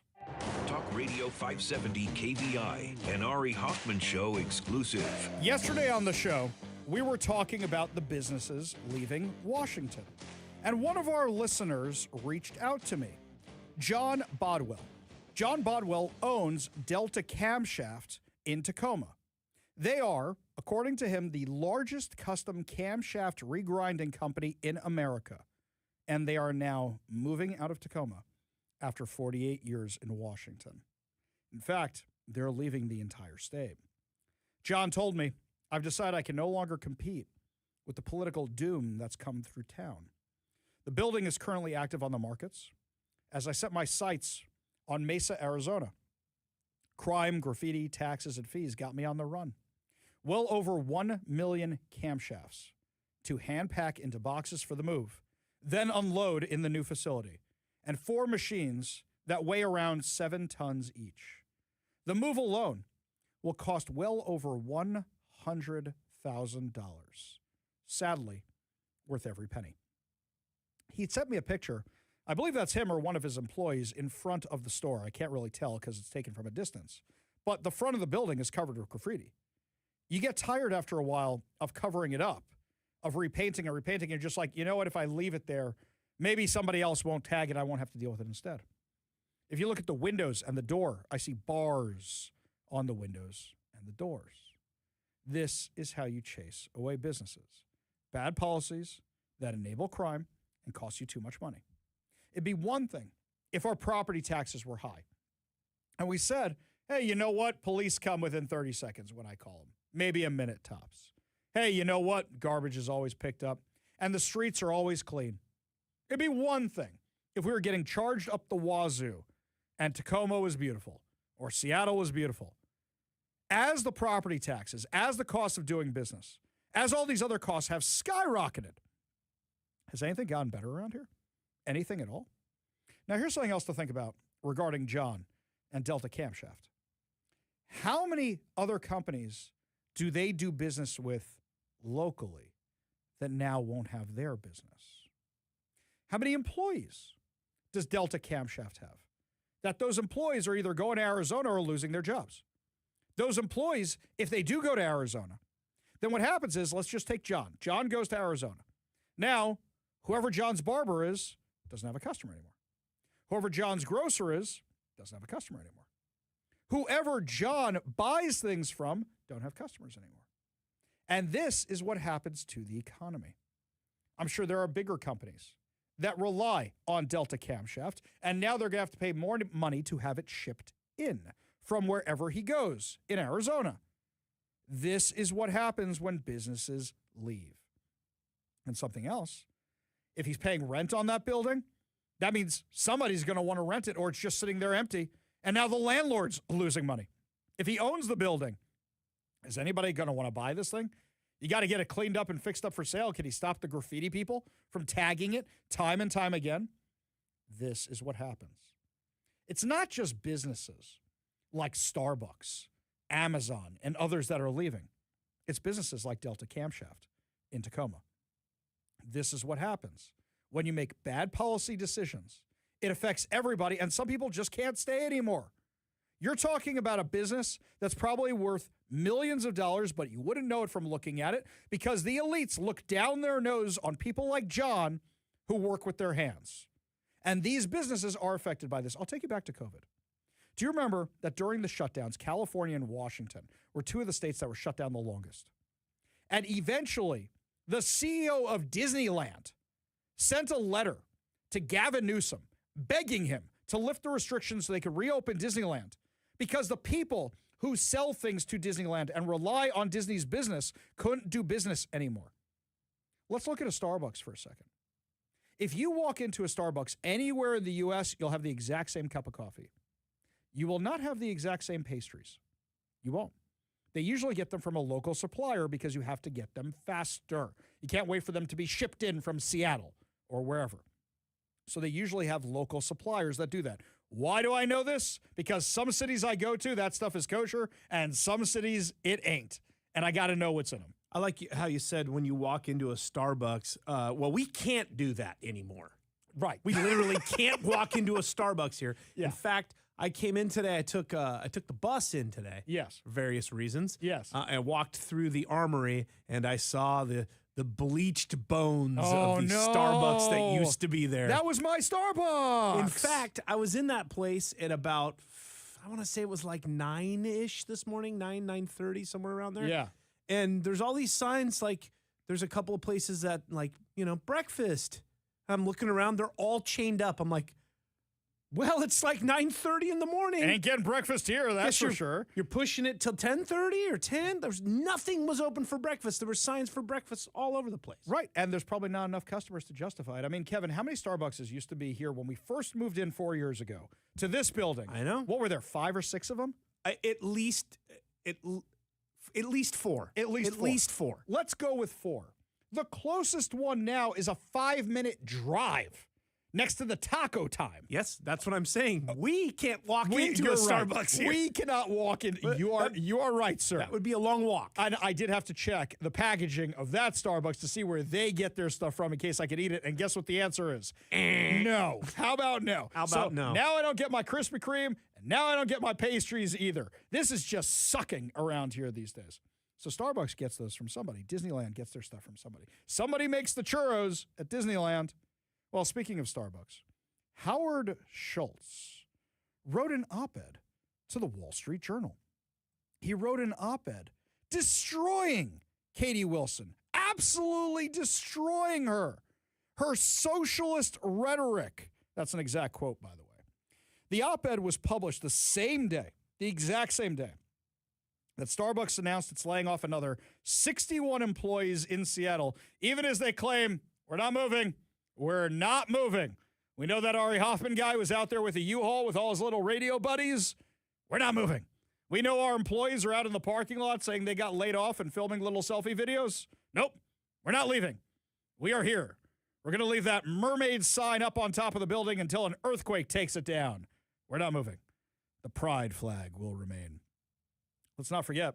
Talk Radio 570 KVI, an Ari Hoffman Show exclusive. Yesterday on the show, we were talking about the businesses leaving Washington. And one of our listeners reached out to me, John Bodwell. John Bodwell owns Delta Camshaft in Tacoma. They are, according to him, the largest custom camshaft regrinding company in America. And they are now moving out of Tacoma after 48 years in Washington. In fact, they're leaving the entire state. John told me, I've decided I can no longer compete with the political doom that's come through town. The building is currently active on the markets as I set my sights on Mesa, Arizona. Crime, graffiti, taxes, and fees got me on the run. Well over 1 million camshafts to hand pack into boxes for the move, then unload in the new facility, and 4 machines that weigh around 7 tons each. The move alone will cost well over $100,000. Sadly, worth every penny. He sent me a picture. I believe that's him or one of his employees in front of the store. I can't really tell because it's taken from a distance. But the front of the building is covered with graffiti. You get tired after a while of covering it up, of repainting and repainting. You're just like, you know what, if I leave it there, maybe somebody else won't tag it. I won't have to deal with it instead. If you look at the windows and the door, I see bars on the windows and the doors. This is how you chase away businesses. Bad policies that enable crime and cost you too much money. It'd be one thing if our property taxes were high and we said, hey, you know what? Police come within 30 seconds when I call them. Maybe a minute tops. Hey, you know what? Garbage is always picked up and the streets are always clean. It'd be one thing if we were getting charged up the wazoo and Tacoma was beautiful or Seattle was beautiful. As the property taxes, as the cost of doing business, as all these other costs have skyrocketed, has anything gotten better around here? Anything at all? Now, here's something else to think about regarding John and Delta Camshaft. How many other companies do they do business with locally that now won't have their business? How many employees does Delta Camshaft have? That those employees are either going to Arizona or losing their jobs. Those employees, if they do go to Arizona, then what happens is, let's just take John. John goes to Arizona. Now, whoever John's barber is doesn't have a customer anymore. Whoever John's grocer is doesn't have a customer anymore. Whoever John buys things from don't have customers anymore. And this is what happens to the economy. I'm sure there are bigger companies that rely on Delta Camshaft, and now they're going to have to pay more money to have it shipped in from wherever he goes in Arizona. This is what happens when businesses leave. And something else, if he's paying rent on that building, that means somebody's going to want to rent it or it's just sitting there empty, and now the landlord's losing money. If he owns the building, is anybody going to want to buy this thing? You got to get it cleaned up and fixed up for sale. Can he stop the graffiti people from tagging it time and time again? This is what happens. It's not just businesses like Starbucks, Amazon, and others that are leaving. It's businesses like Delta Camshaft in Tacoma. This is what happens when you make bad policy decisions. It affects everybody, and some people just can't stay anymore. You're talking about a business that's probably worth millions of dollars, but you wouldn't know it from looking at it because the elites look down their nose on people like John who work with their hands. And these businesses are affected by this. I'll take you back to COVID. Do you remember that during the shutdowns, California and Washington were two of the states that were shut down the longest? And eventually, the CEO of Disneyland sent a letter to Gavin Newsom begging him to lift the restrictions so they could reopen Disneyland because the people who sell things to Disneyland and rely on Disney's business couldn't do business anymore. Let's look at a Starbucks for a second. If you walk into a Starbucks anywhere in the U.S., you'll have the exact same cup of coffee. you will not have the exact same pastries. You won't. They usually get them from a local supplier because you have to get them faster. You can't wait for them to be shipped in from Seattle or wherever. So they usually have local suppliers that do that. Why do I know this? Because some cities I go to, that stuff is kosher, and some cities it ain't. And I got to know what's in them. I like how you said when you walk into a Starbucks, well, we can't do that anymore. Right. We literally can't walk into a Starbucks here. Yeah. In fact, I came in today. I took the bus in today. Yes. For various reasons. Yes. I walked through the Armory and I saw the bleached bones of the Starbucks that used to be there. That was my Starbucks. In fact, I was in that place at about, I want to say it was like 9-ish this morning, 9:30, somewhere around there. Yeah. And there's all these signs, like there's a couple of places that, like, breakfast. I'm looking around, they're all chained up. I'm like, well, it's like 9:30 in the morning. Ain't getting breakfast here, that's for sure. You're pushing it till 10:30 or 10. Nothing was open for breakfast. There were signs for breakfast all over the place. Right, and there's probably not enough customers to justify it. I mean, Kevin, how many Starbucks used to be here when we first moved in 4 years ago to this building? I know. What were there, 5 or 6 of them? At least 4. At least four. Let's go with 4. The closest one now is a 5-minute drive next to the Taco Time. Yes, that's what I'm saying. We can't walk into a Starbucks here. We cannot walk in. You are right, sir. That would be a long walk. I did have to check the packaging of that Starbucks to see where they get their stuff from in case I could eat it. And guess what the answer is? No. How about no? No? Now I don't get my Krispy Kreme, and now I don't get my pastries either. This is just sucking around here these days. So Starbucks gets those from somebody. Disneyland gets their stuff from somebody. Somebody makes the churros at Disneyland. Well, speaking of Starbucks, Howard Schultz wrote an op-ed to the Wall Street Journal. He wrote an op-ed destroying Katie Wilson, absolutely destroying her socialist rhetoric. That's an exact quote, by the way. The op-ed was published the exact same day, that Starbucks announced it's laying off another 61 employees in Seattle, even as they claim, we're not moving. We're not moving. We know that Ari Hoffman guy was out there with a U-Haul with all his little radio buddies. We're not moving. We know our employees are out in the parking lot saying they got laid off and filming little selfie videos. Nope. We're not leaving. We are here. We're going to leave that mermaid sign up on top of the building until an earthquake takes it down. We're not moving. The pride flag will remain. Let's not forget,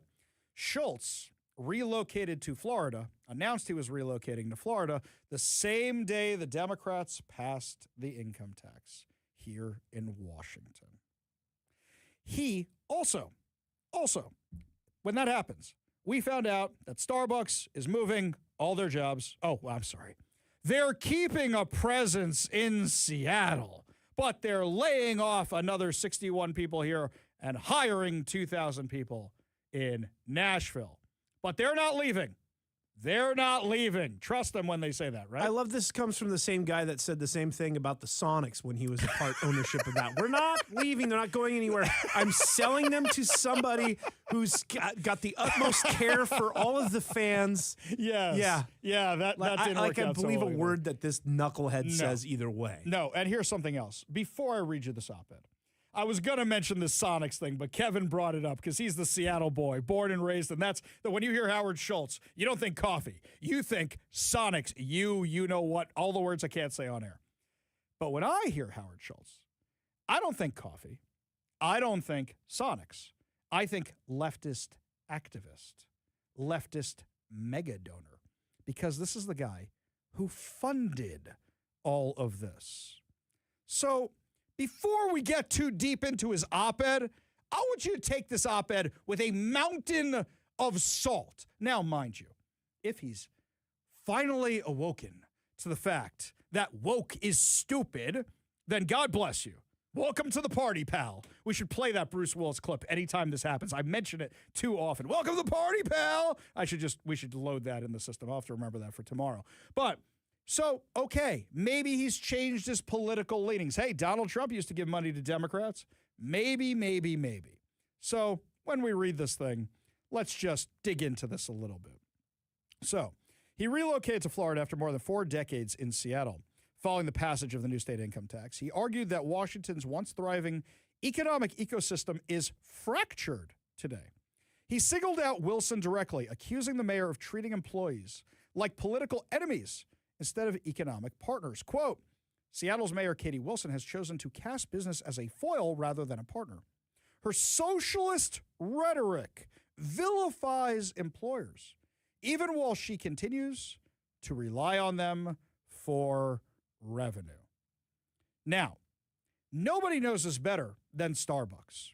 Schultz relocated to Florida, announced he was relocating to Florida the same day the Democrats passed the income tax here in Washington. He also, when that happens, we found out that Starbucks is moving all their jobs. Oh, well, I'm sorry. They're keeping a presence in Seattle, but they're laying off another 61 people here and hiring 2,000 people in Nashville. But they're not leaving. They're not leaving. Trust them when they say that, right? I love this comes from the same guy that said the same thing about the Sonics when he was a part ownership of that. We're not leaving. They're not going anywhere. I'm selling them to somebody who's got the utmost care for all of the fans. Yes. Yeah, that didn't work out I believe so a well word that this knucklehead says either way. No, and here's something else. Before I read you this op-ed, I was going to mention the Sonics thing, but Kevin brought it up because he's the Seattle boy, born and raised, and that's when you hear Howard Schultz, you don't think coffee. You think Sonics. You know what, all the words I can't say on air. But when I hear Howard Schultz, I don't think coffee. I don't think Sonics. I think leftist activist, leftist mega donor, because this is the guy who funded all of this. So before we get too deep into his op-ed, I want you to take this op-ed with a mountain of salt. Now, mind you, if he's finally awoken to the fact that woke is stupid, then God bless you. Welcome to the party, pal. We should play that Bruce Willis clip anytime this happens. I mention it too often. Welcome to the party, pal. We should load that in the system. I'll have to remember that for tomorrow. But so, okay, maybe he's changed his political leanings. Hey, Donald Trump used to give money to Democrats. Maybe. So when we read this thing, let's just dig into this a little bit. So he relocated to Florida after more than 4 decades in Seattle, following the passage of the new state income tax. He argued that Washington's once thriving economic ecosystem is fractured today. He singled out Wilson directly, accusing the mayor of treating employees like political enemies instead of economic partners. Quote, Seattle's Mayor Katie Wilson has chosen to cast business as a foil rather than a partner. Her socialist rhetoric vilifies employers, even while she continues to rely on them for revenue. Now, nobody knows this better than Starbucks.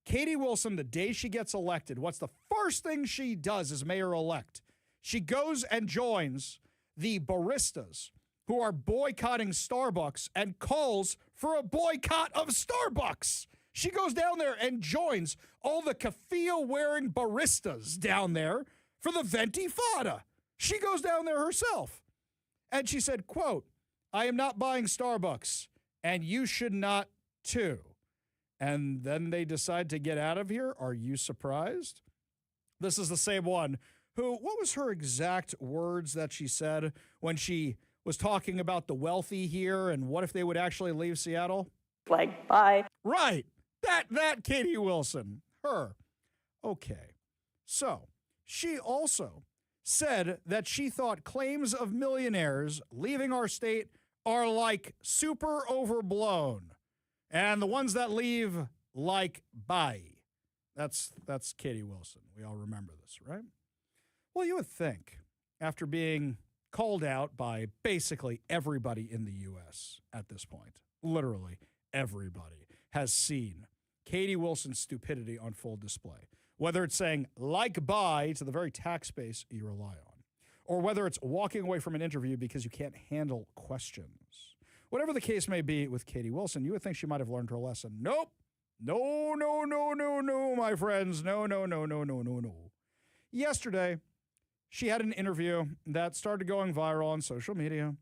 Katie Wilson, the day she gets elected, what's the first thing she does as mayor-elect? She goes and joins the baristas who are boycotting Starbucks and calls for a boycott of Starbucks. She goes down there and joins all the keffiyeh-wearing baristas down there for the Ventifada. She goes down there herself. And she said, quote, I am not buying Starbucks, and you should not too. And then they decide to get out of here. Are you surprised? This is the same one who, what was her exact words that she said when she was talking about the wealthy here and what if they would actually leave Seattle? Like, bye. Right. That Katie Wilson. Her. Okay. So she also said that she thought claims of millionaires leaving our state are like super overblown. And the ones that leave, like, bye. That's Katie Wilson. We all remember this, right? Well, you would think, after being called out by basically everybody in the U.S. at this point, literally everybody has seen Katie Wilson's stupidity on full display. Whether it's saying, like, bye to the very tax base you rely on, or whether it's walking away from an interview because you can't handle questions. Whatever the case may be with Katie Wilson, you would think she might have learned her lesson. Nope. No, my friends. No. Yesterday, she had an interview that started going viral on social media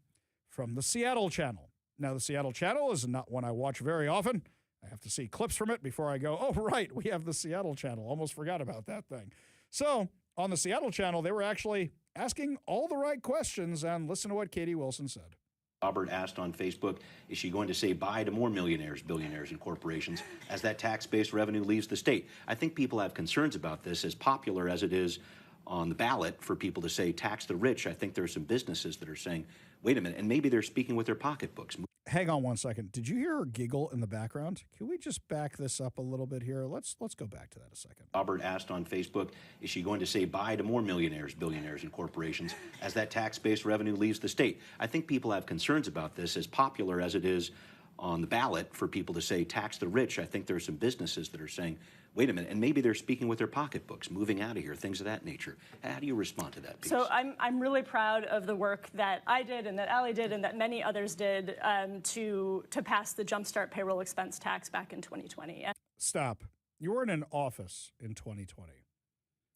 from the Seattle channel. Now, the Seattle channel is not one I watch very often. I have to see clips from it before I go, oh, right, we have the Seattle channel. Almost forgot about that thing. So on the Seattle channel, they were actually asking all the right questions, and listen to what Katie Wilson said. Robert asked on Facebook, is she going to say bye to more millionaires, billionaires, and corporations as that tax-based revenue leaves the state? I think people have concerns about this. As popular as it is on the ballot for people to say tax the rich, I think there are some businesses that are saying, wait a minute, and maybe they're speaking with their pocketbooks. Hang on one second. Did you hear her giggle in the background? Can we just back this up a little bit here? Let's go back to that a second. Robert asked on Facebook, is she going to say bye to more millionaires, billionaires, and corporations as that tax-based revenue leaves the state? I think people have concerns about this. As popular as it is on the ballot for people to say tax the rich, I think there are some businesses that are saying, wait a minute, and maybe they're speaking with their pocketbooks, moving out of here, things of that nature. How do you respond to that piece? So I'm really proud of the work that I did and that Allie did and that many others did to pass the Jumpstart payroll expense tax back in 2020. Stop. You weren't in office in 2020.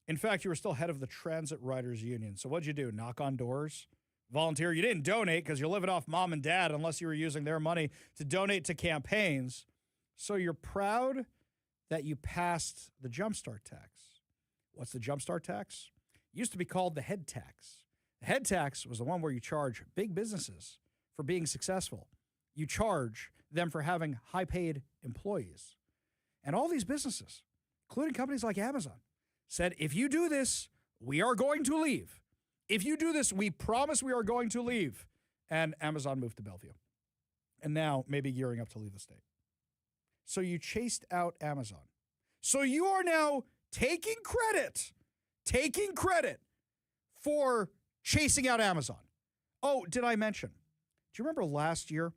In fact, you were still head of the Transit Riders Union. So what'd you do, knock on doors? Volunteer? You didn't donate because you're living off mom and dad unless you were using their money to donate to campaigns. So you're proud that you passed the Jumpstart tax. What's the Jumpstart tax? It used to be called the head tax. The head tax was the one where you charge big businesses for being successful. You charge them for having high-paid employees. And all these businesses, including companies like Amazon, said, if you do this, we are going to leave. If you do this, we promise we are going to leave. And Amazon moved to Bellevue. And now maybe gearing up to leave the state. So you chased out Amazon. So you are now taking credit for chasing out Amazon. Oh, did I mention? Do you remember last year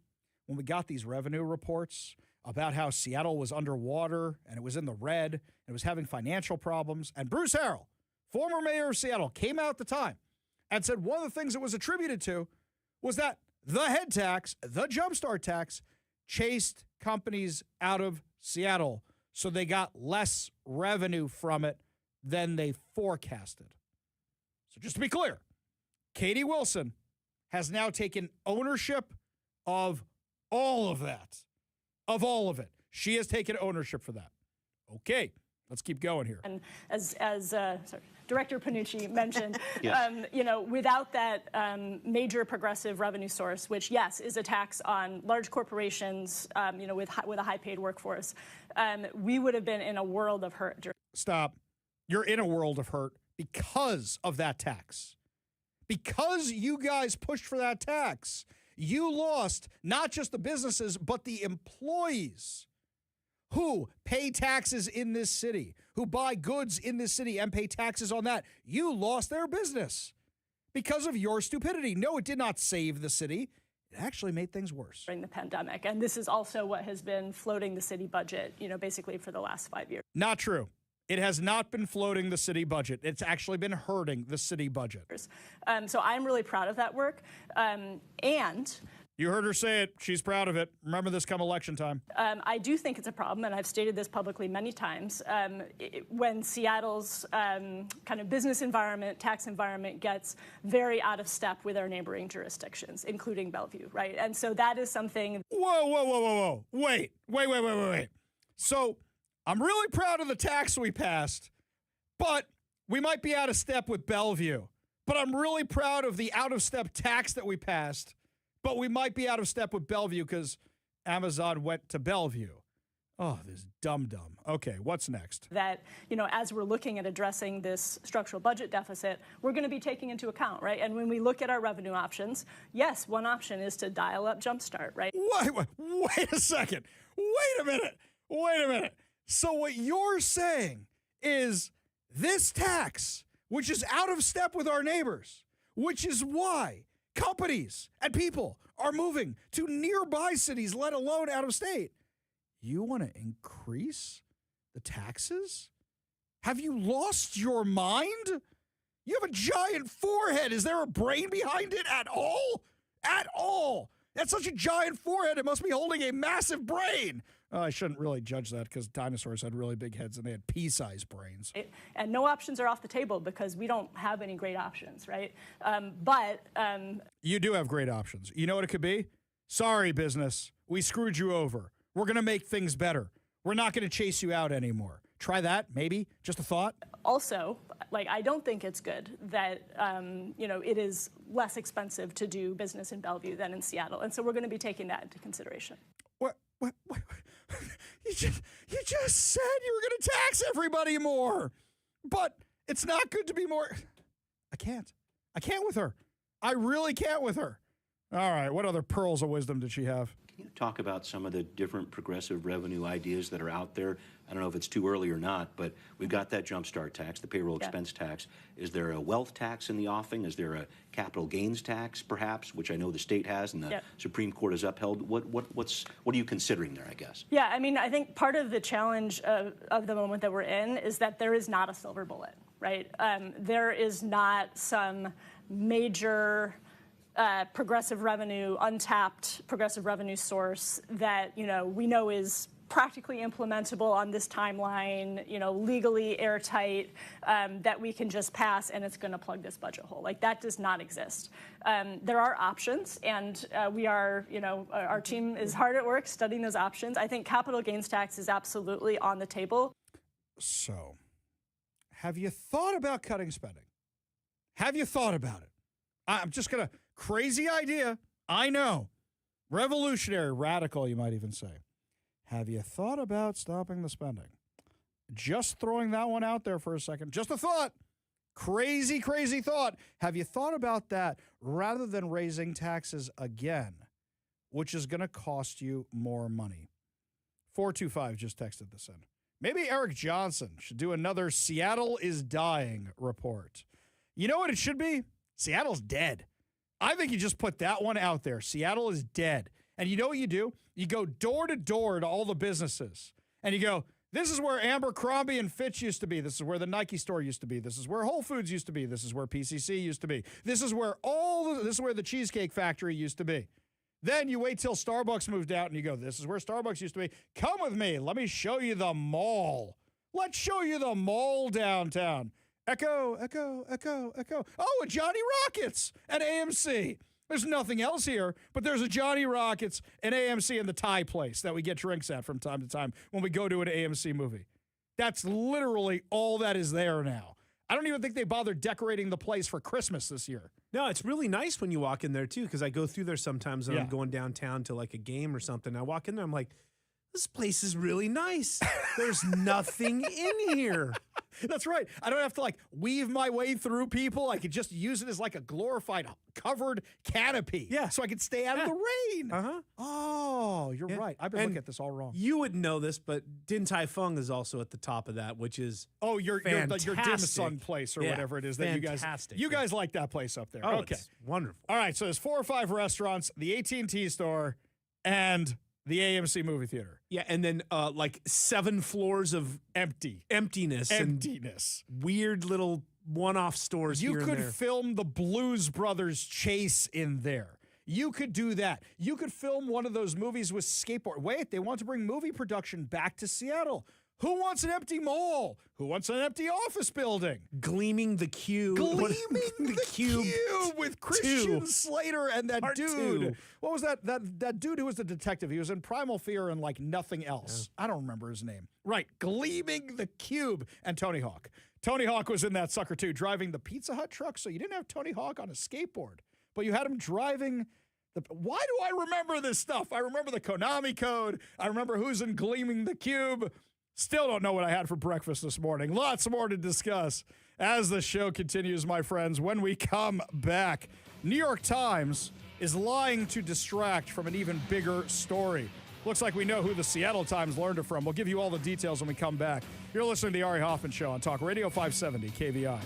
when we got these revenue reports about how Seattle was underwater and it was in the red and it was having financial problems? And Bruce Harrell, former mayor of Seattle, came out at the time and said one of the things it was attributed to was that the head tax, the Jumpstart tax, chased companies out of Seattle, so they got less revenue from it than they forecasted. So just to be clear, Katie Wilson has now taken ownership of all of that, of all of it. She has taken ownership for that. Okay, Let's keep going here. And as Director Panucci mentioned, Yes. Without that major progressive revenue source, which, yes, is a tax on large corporations, with a high-paid workforce, we would have been in a world of hurt. Stop. You're in a world of hurt because of that tax. Because you guys pushed for that tax, you lost not just the businesses, but the employees who pay taxes in this city, who buy goods in this city and pay taxes on that. You lost their business because of your stupidity. No, it did not save the city. It actually made things worse. During the pandemic. And this is also what has been floating the city budget, basically for the last 5 years. Not true. It has not been floating the city budget. It's actually been hurting the city budget. So I'm really proud of that work. And you heard her say it. She's proud of it. Remember this come election time. I do think it's a problem, and I've stated this publicly many times, when Seattle's kind of business environment, tax environment gets very out of step with our neighboring jurisdictions, including Bellevue, right? And so that is something. Whoa. Wait. So I'm really proud of the tax we passed, but we might be out of step with Bellevue. But I'm really proud of the out-of-step tax that we passed, but we might be out of step with Bellevue because Amazon went to Bellevue. Oh, this dum-dum. Okay, what's next? That, as we're looking at addressing this structural budget deficit, we're going to be taking into account, right? And when we look at our revenue options, yes, one option is to dial up Jumpstart, right? Wait a second. Wait a minute. So what you're saying is this tax, which is out of step with our neighbors, which is why companies and people are moving to nearby cities, let alone out of state. You want to increase the taxes? Have you lost your mind? You have a giant forehead. Is there a brain behind it at all? At all. That's such a giant forehead. It must be holding a massive brain. I shouldn't really judge that because dinosaurs had really big heads and they had pea-sized brains. And no options are off the table because we don't have any great options, right? You do have great options. You know what it could be? Sorry, business. We screwed you over. We're going to make things better. We're not going to chase you out anymore. Try that, maybe. Just a thought. Also, I don't think it's good that, it is less expensive to do business in Bellevue than in Seattle. And so we're going to be taking that into consideration. What? You just said you were going to tax everybody more. But it's not good to be more. I can't with her. I really can't with her. All right. What other pearls of wisdom did she have? Can you talk about some of the different progressive revenue ideas that are out there? I don't know if it's too early or not, but we've got that Jumpstart tax, the payroll expense tax. Is there a wealth tax in the offing? Is there a capital gains tax, perhaps, which I know the state has and the Supreme Court has upheld? What are you considering there, I guess? Yeah, I think part of the challenge of the moment that we're in is that there is not a silver bullet, right? There is not some major progressive revenue, untapped progressive revenue source that, we know is practically implementable on this timeline, legally airtight, that we can just pass and it's going to plug this budget hole. That does not exist. There are options, and we are, our team is hard at work studying those options. I think capital gains tax is absolutely on the table. So, have you thought about cutting spending? Have you thought about it? I'm just going to, crazy idea, I know. Revolutionary, radical, you might even say. Have you thought about stopping the spending? Just throwing that one out there for a second. Just a thought. Crazy thought. Have you thought about that rather than raising taxes again, which is going to cost you more money? 425 just texted this in. Maybe Eric Johnson should do another Seattle is dying report. You know what it should be? Seattle's dead. I think you just put that one out there. Seattle is dead. And you know what you do? You go door to door to all the businesses. And you go, this is where Abercrombie and Fitch used to be. This is where the Nike store used to be. This is where Whole Foods used to be. This is where PCC used to be. This is where the Cheesecake Factory used to be. Then you wait till Starbucks moved out and you go, this is where Starbucks used to be. Come with me. Let me show you the mall. Let's show you the mall downtown. Echo. Oh, a Johnny Rockets at AMC. There's nothing else here, but there's a Johnny Rockets, an AMC, and the Thai place that we get drinks at from time to time when we go to an AMC movie. That's literally all that is there now. I don't even think they bothered decorating the place for Christmas this year. No, it's really nice when you walk in there, too, because I go through there sometimes and I'm going downtown to like a game or something. I walk in there, I'm like, this place is really nice. There's nothing in here. That's right. I don't have to like weave my way through people. I could just use it as like a glorified covered canopy. Yeah. So I could stay out of the rain. Uh-huh. Oh, you're right. I've been looking at this all wrong. You would know this, but Din Tai Fung is also at the top of that, which is your dim sum place or Yeah, whatever it is that you guys like that place up there. Oh, okay. it's wonderful. All right. So there's 4 or 5 restaurants, the AT&T store, and the AMC movie theater. Yeah, and then like 7 floors of emptiness and weird little one-off stores You here could and there. film the Blues Brothers chase in there. You could do that. You could film one of those movies with skateboard. Wait, they want to bring movie production back to Seattle. Who wants an empty mall? Who wants an empty office building? Gleaming the Cube. Gleaming the Cube with Christian Slater and that Part dude. 2. What was that? That dude who was the detective. He was in Primal Fear and like nothing else. I don't remember his name. Right. Gleaming the Cube and Tony Hawk. Tony Hawk was in that sucker too, driving the Pizza Hut truck. So you didn't have Tony Hawk on a skateboard, but you had him driving. Why do I remember this stuff? I remember the Konami code. I remember who's in Gleaming the Cube. Still don't know what I had for breakfast this morning. Lots more to discuss as the show continues, my friends. When we come back, New York Times is lying to distract from an even bigger story. Looks like we know who the Seattle Times learned it from. We'll give you all the details when we come back. You're listening to the Ari Hoffman Show on Talk Radio 570 KVI.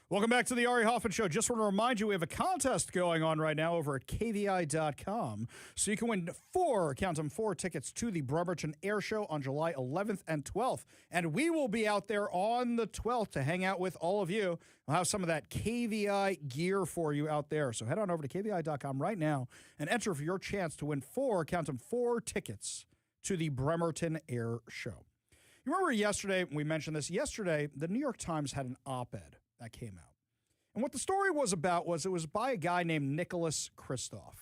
Welcome back to the Ari Hoffman Show. Just want to remind you, we have a contest going on right now over at KVI.com. So you can win four tickets to the Bremerton Air Show on July 11th and 12th. And we will be out there on the 12th to hang out with all of you. We'll have some of that KVI gear for you out there. So head on over to KVI.com right now and enter for your chance to win four tickets to the Bremerton Air Show. You remember yesterday, we mentioned this, yesterday, the New York Times had an op-ed that came out. And what the story was about was it was by a guy named Nicholas Kristof.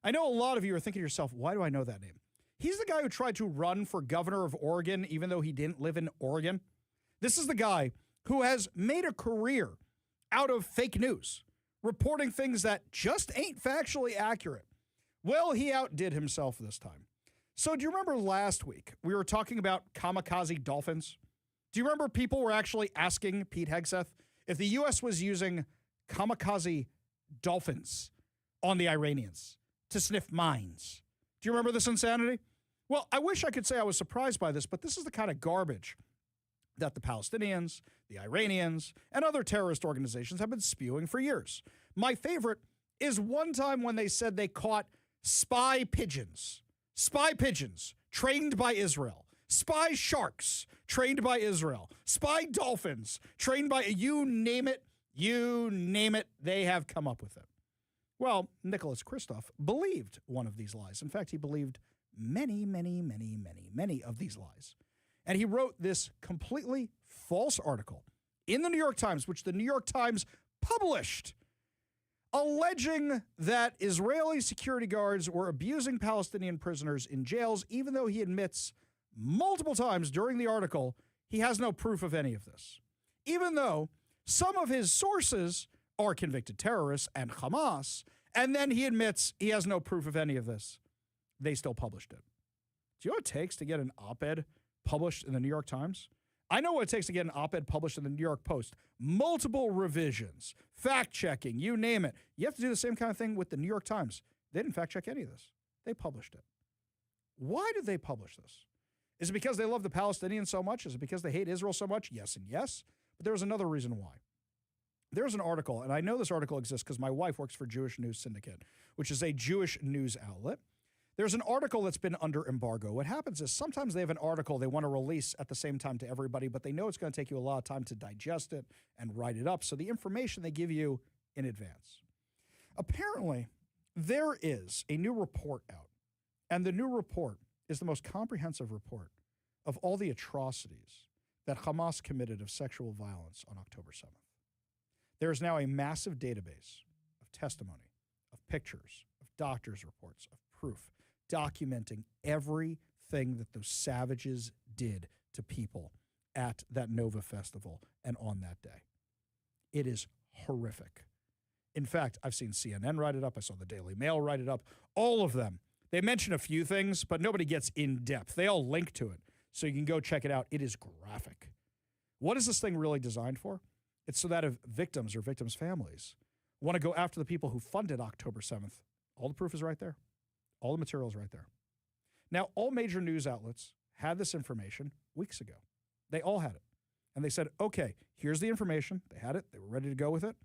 I know a lot of you are thinking to yourself, why do I know that name? He's the guy who tried to run for governor of Oregon, even though he didn't live in Oregon. This is the guy who has made a career out of fake news, reporting things that just ain't factually accurate. Well, he outdid himself this time. So do you remember last week we were talking about kamikaze dolphins? Do you remember people were actually asking Pete Hegseth if the U.S. was using kamikaze dolphins on the Iranians to sniff mines? Do you remember this insanity? Well, I wish I could say I was surprised by this, but this is the kind of garbage that the Palestinians, the Iranians, and other terrorist organizations have been spewing for years. My favorite is one time when they said they caught spy pigeons trained by Israel, spy sharks trained by Israel, spy dolphins trained by, you name it, they have come up with it. Well, Nicholas Kristof believed one of these lies. In fact, he believed many of these lies. And he wrote this completely false article in the New York Times, which the New York Times published, alleging that Israeli security guards were abusing Palestinian prisoners in jails, even though he admits multiple times during the article he has no proof of any of this. Even though some of his sources are convicted terrorists and Hamas, and then he admits he has no proof of any of this, they still published it. Do you know what it takes to get an op-ed published in the New York Times? I know what it takes to get an op-ed published in the New York Post. Multiple revisions, fact-checking, you name it. You have to do the same kind of thing with the New York Times. They didn't fact-check any of this. They published it. Why did they publish this? Is it because they love the Palestinians so much? Is it because they hate Israel so much? Yes and yes. But there was another reason why. There's an article, and I know this article exists because my wife works for Jewish News Syndicate, which is a Jewish news outlet. There's an article that's been under embargo. What happens is sometimes they have an article they want to release at the same time to everybody, but they know it's going to take you a lot of time to digest it and write it up. So the information they give you in advance. Apparently, there is a new report out, and the new report is the most comprehensive report of all the atrocities that Hamas committed of sexual violence on October 7th. There is now a massive database of testimony, of pictures, of doctors' reports, of proof, documenting everything that those savages did to people at that Nova Festival and on that day. It is horrific. In fact, I've seen CNN write it up. I saw the Daily Mail write it up. All of them. They mention a few things, but nobody gets in depth. They all link to it, so you can go check it out. It is graphic. What is this thing really designed for? It's so that if victims or victims' families want to go after the people who funded October 7th, all the proof is right there. All the material is right there. Now, all major news outlets had this information weeks ago. They all had it. And they said, okay, here's the information. They had it. They were ready to go with it.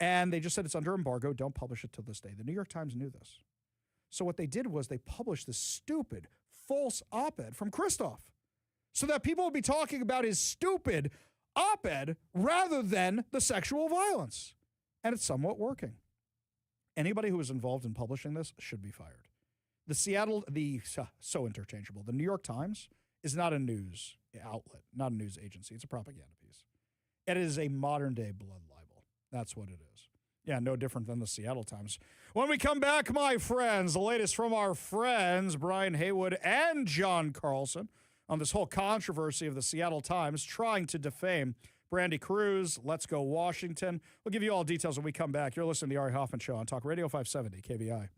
And they just said it's under embargo. Don't publish it till this day. The New York Times knew this. So what they did was they published this stupid, false op-ed from Kristof so that people would be talking about his stupid op-ed rather than the sexual violence. And it's somewhat working. Anybody who was involved in publishing this should be fired. So interchangeable. The New York Times is not a news outlet, not a news agency. It's a propaganda piece. It is a modern-day blood libel. That's what it is. Yeah, no different than the Seattle Times. When we come back, my friends, the latest from our friends, Brian Heywood and John Carlson, on this whole controversy of the Seattle Times trying to defame Brandi Kruse. Let's go Washington. We'll give you all details when we come back. You're listening to the Ari Hoffman Show on Talk Radio 570 KVI.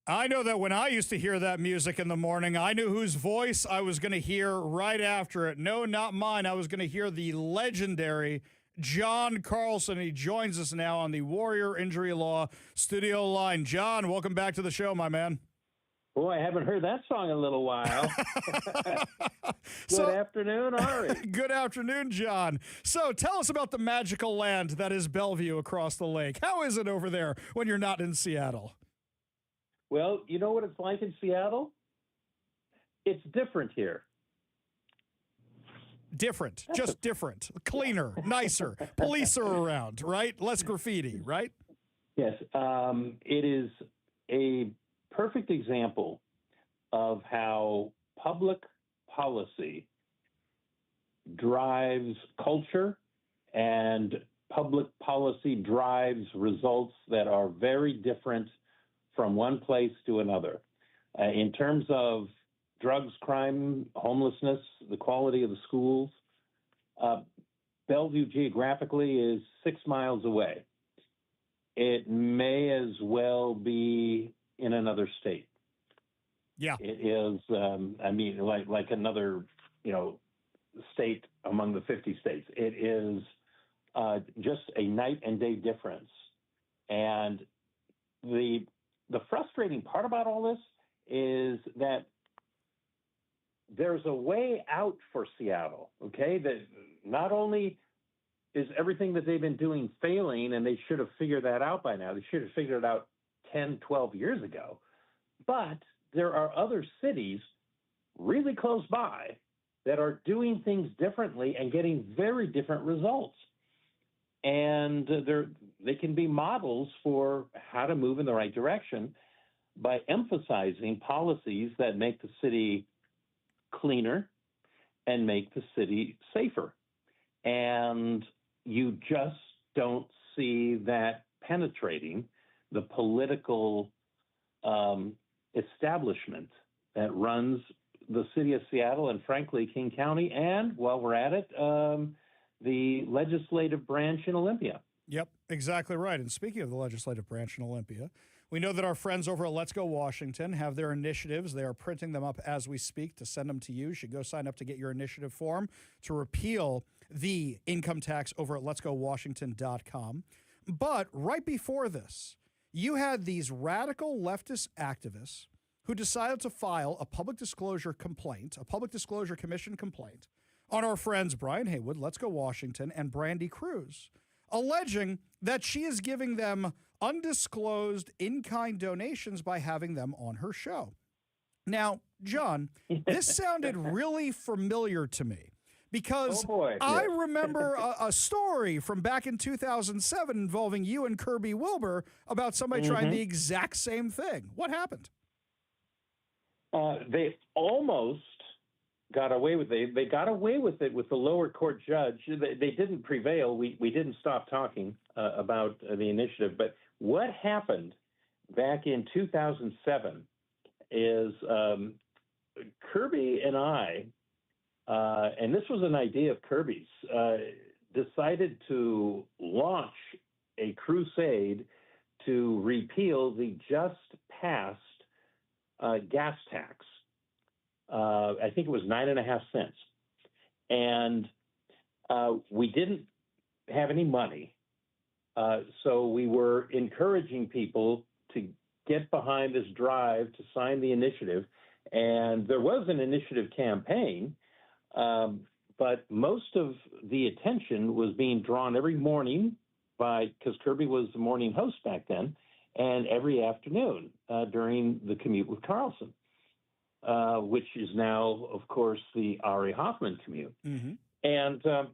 I know that when I used to hear that music in the morning, I knew whose voice I was going to hear right after it. No, not mine. I was going to hear the legendary John Carlson. He joins us now on the Warrior Injury Law studio line. John, welcome back to the show, my man. Boy, I haven't heard that song in a little while. Good afternoon, Ari. Good afternoon, John. So tell us about the magical land that is Bellevue across the lake. How is it over there when you're not in Seattle? Well, you know what it's like in Seattle? It's different here. Different, just different, cleaner, nicer. Police are around, right? Less graffiti, right? Yes. It is a perfect example of how public policy drives culture and public policy drives results that are very different from one place to another. In terms of drugs, crime, homelessness, the quality of the schools, Bellevue geographically is 6 miles away. It may as well be in another state. Yeah. It is, like another, state among the 50 states. It is just a night and day difference. And the frustrating part about all this is that there's a way out for Seattle, okay? That not only is everything that they've been doing failing, and they should have figured that out by now. They should have figured it out 10, 12 years ago. But there are other cities really close by that are doing things differently and getting very different results. And they can be models for how to move in the right direction by emphasizing policies that make the city cleaner and make the city safer. And you just don't see that penetrating the political establishment that runs the city of Seattle and, frankly, King County, and, while we're at it, the legislative branch in Olympia. Yep, exactly right. And speaking of the legislative branch in Olympia, we know that our friends over at Let's Go Washington have their initiatives. They are printing them up as we speak to send them to you. You should go sign up to get your initiative form to repeal the income tax over at letsgowashington.com. But right before this, you had these radical leftist activists who decided to file a public disclosure complaint, a public disclosure commission complaint, on our friends Brian Heywood, Let's Go Washington, and Brandi Kruse, alleging that she is giving them undisclosed in-kind donations by having them on her show. Now, John, this sounded really familiar to me because I remember a story from back in 2007 involving you and Kirby Wilbur about somebody trying the exact same thing. What happened? They almost got away with it. They got away with it with the lower court judge. They didn't prevail. We didn't stop talking about the initiative. But what happened back in 2007 is Kirby and I, and this was an idea of Kirby's, decided to launch a crusade to repeal the just passed gas tax. I think it was 9.5 cents. And we didn't have any money. So we were encouraging people to get behind this drive to sign the initiative. And there was an initiative campaign, but most of the attention was being drawn every morning because Kirby was the morning host back then, and every afternoon during the commute with Carlson. Which is now, of course, the Ari Hoffman commute. Mm-hmm. And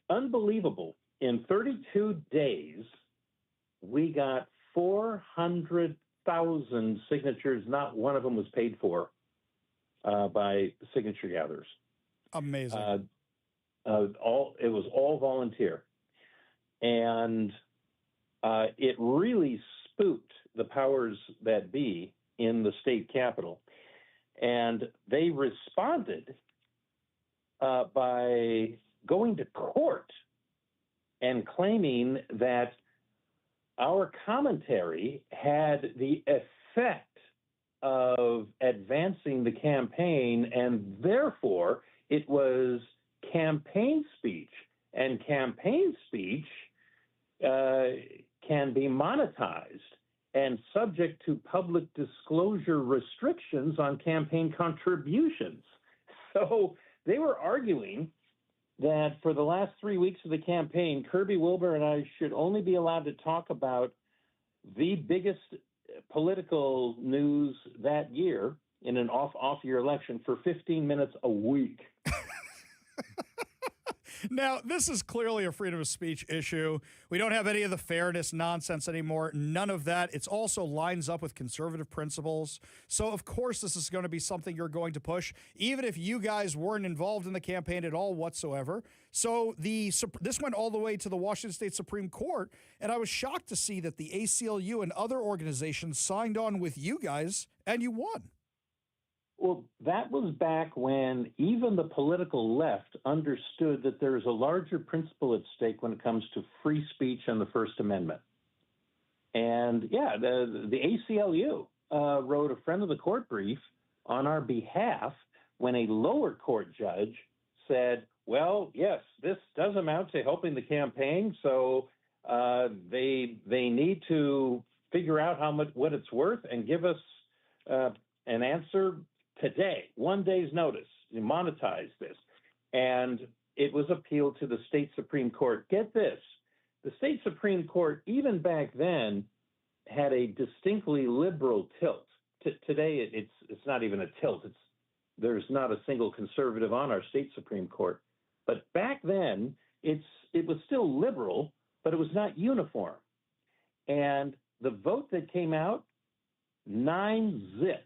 unbelievable, in 32 days, we got 400,000 signatures. Not one of them was paid for by signature gatherers. Amazing. It was all volunteer. And it really spooked the powers that be in the state capitol. And they responded by going to court and claiming that our commentary had the effect of advancing the campaign, and therefore it was campaign speech. And campaign speech can be monetized and subject to public disclosure restrictions on campaign contributions. So they were arguing that for the last 3 weeks of the campaign, Kirby Wilbur and I should only be allowed to talk about the biggest political news that year in an off-year election for 15 minutes a week. Now, this is clearly a freedom of speech issue. We don't have any of the fairness nonsense anymore. None of that. It also lines up with conservative principles. So, of course, this is going to be something you're going to push, even if you guys weren't involved in the campaign at all whatsoever. So this went all the way to the Washington State Supreme Court, and I was shocked to see that the ACLU and other organizations signed on with you guys, and you won. Well, that was back when even the political left understood that there is a larger principle at stake when it comes to free speech and the First Amendment. And yeah, the ACLU wrote a friend of the court brief on our behalf when a lower court judge said, well, yes, this does amount to helping the campaign, so they need to figure out what it's worth and give us an answer today, 1 day's notice, you monetize this. And it was appealed to the state Supreme Court. Get this, the state Supreme Court, even back then, had a distinctly liberal tilt. Today, it's not even a tilt. There's not a single conservative on our state Supreme Court. But back then, it was still liberal, but it was not uniform. And the vote that came out, 9-0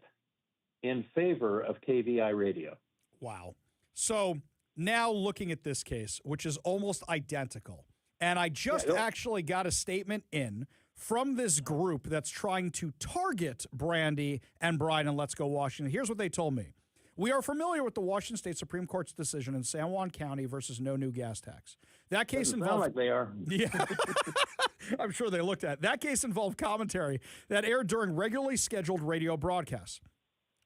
in favor of KVI radio. Wow. So now looking at this case, which is almost identical, and I just actually got a statement in from this group that's trying to target Brandi and Brian and Let's Go Washington. Here's what they told me. We are familiar with the Washington State Supreme Court's decision in San Juan County versus no new gas tax. That case involved... Sound like they are. Yeah. I'm sure they looked at it. That case involved commentary that aired during regularly scheduled radio broadcasts.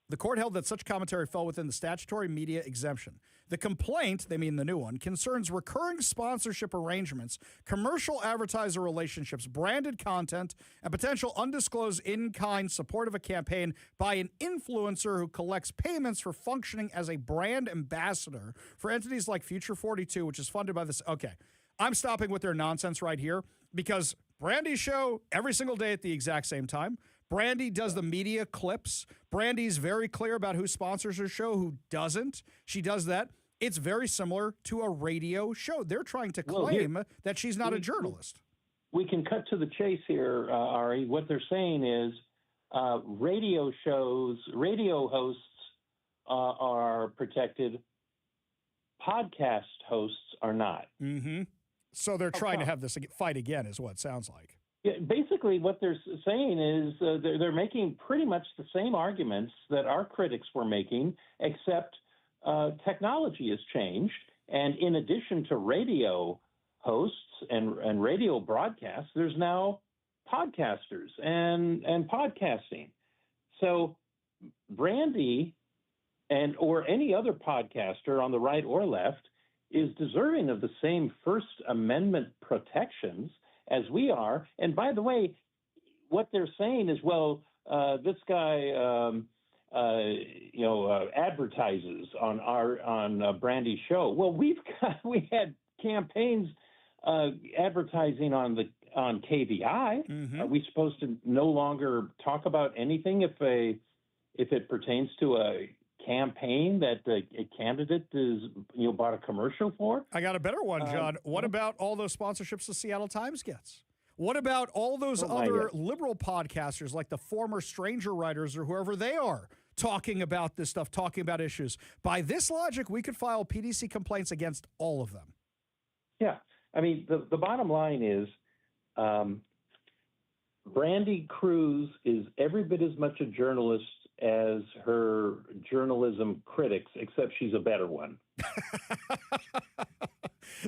The court held that such commentary fell within the statutory media exemption. The complaint, they mean the new one, concerns recurring sponsorship arrangements, commercial advertiser relationships, branded content, and potential undisclosed in-kind support of a campaign by an influencer who collects payments for functioning as a brand ambassador for entities like Future 42, which is funded by this. Okay, I'm stopping with their nonsense right here because Brandi's show every single day at the exact same time. Brandi does the media clips. Brandi's very clear about who sponsors her show, who doesn't. She does that. It's very similar to a radio show. They're trying to claim that she's not a journalist. We can cut to the chase here, Ari. What they're saying is radio hosts are protected. Podcast hosts are not. Mm-hmm. So they're trying to have this fight again is what it sounds like. Yeah, basically, what they're saying is they're making pretty much the same arguments that our critics were making, except technology has changed. And in addition to radio hosts and radio broadcasts, there's now podcasters and podcasting. So Brandi or any other podcaster on the right or left is deserving of the same First Amendment protections as we are. And by the way, what they're saying is, well, this guy, advertises on Brandi's show. Well, we had campaigns advertising on KVI. Mm-hmm. Are we supposed to no longer talk about anything if it pertains to a campaign that a candidate is bought a commercial for? I got a better one, John. What about all those sponsorships the Seattle Times gets? What about all those other liberal podcasters like the former Stranger Writers or whoever they are talking about this stuff, talking about issues? By this logic, we could file PDC complaints against all of them. Yeah. I mean, the bottom line is Brandi Kruse is every bit as much a journalist as her journalism critics, except she's a better one.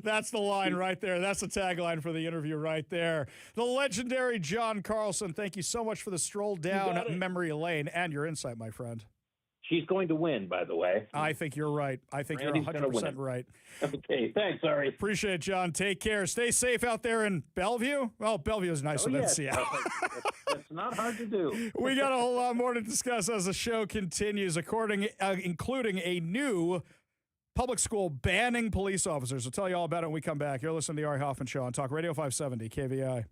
That's the line right there. That's the tagline for the interview right there. The legendary John Carlson, thank you so much for the stroll down memory lane and your insight, my friend. She's going to win, by the way. I think you're right. I think Randy's you're gonna 100% win. right. Okay, thanks, Ari. Appreciate it, John. Take care. Stay safe out there in Bellevue. Well, Bellevue is nicer than Seattle. That's not hard to do. We got a whole lot more to discuss as the show continues, including a new public school banning police officers. We'll tell you all about it when we come back. You're listening to the Ari Hoffman Show on Talk Radio 570 KVI.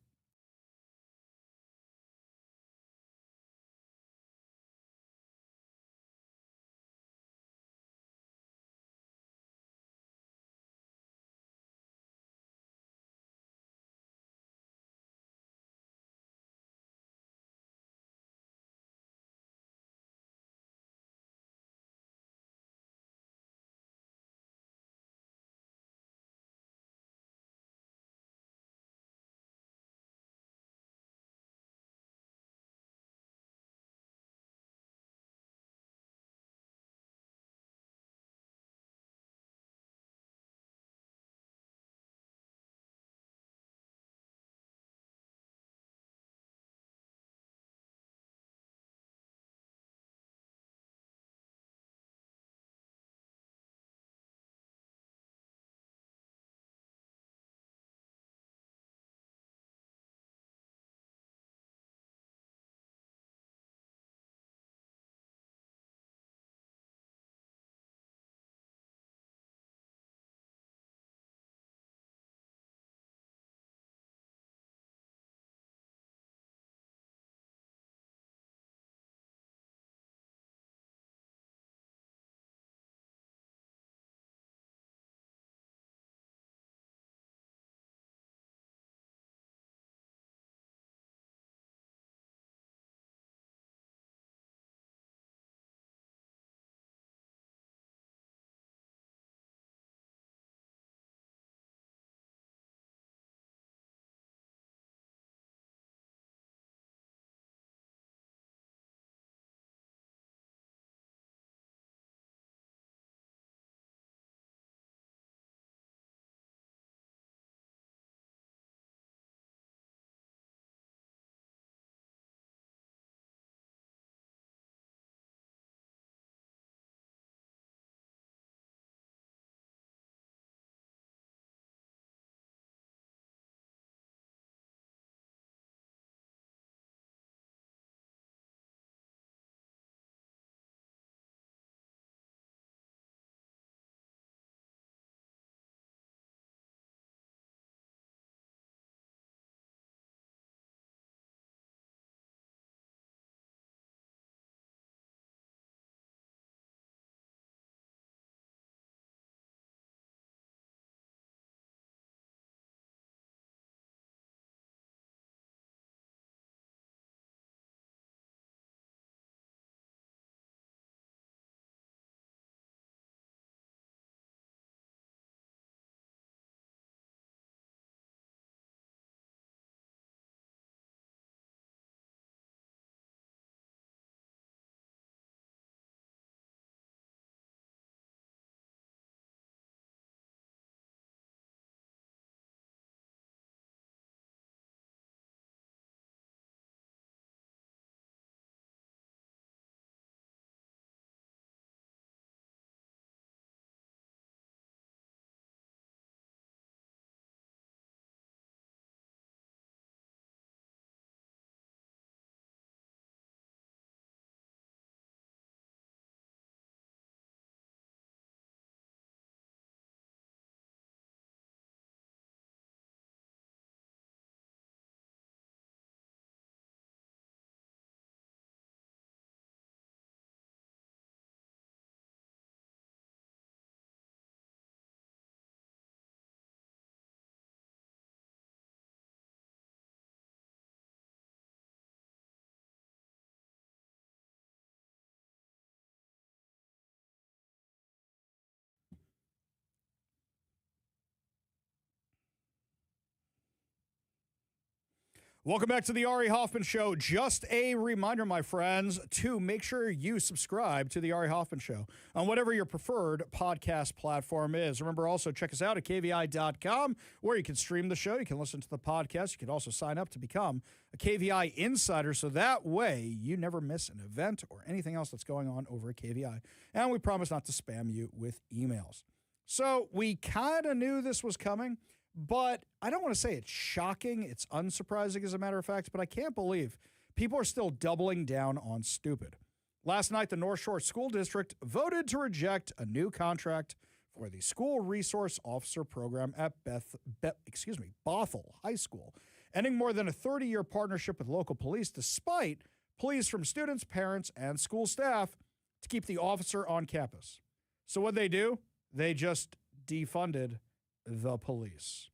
Welcome back to the Ari Hoffman Show. Just a reminder, my friends, to make sure you subscribe to the Ari Hoffman Show on whatever your preferred podcast platform is. Remember, also check us out at kvi.com, where you can stream the show. You can listen to the podcast. You can also sign up to become a KVI insider, so that way you never miss an event or anything else that's going on over at KVI. And we promise not to spam you with emails. So we kind of knew this was coming, but I don't want to say it's shocking. It's unsurprising, as a matter of fact, but I can't believe people are still doubling down on stupid. Last night, the North Shore School District voted to reject a new contract for the School Resource Officer Program at Bothell High School, ending more than a 30-year partnership with local police, despite pleas from students, parents, and school staff to keep the officer on campus. So what they do? They just defunded the police.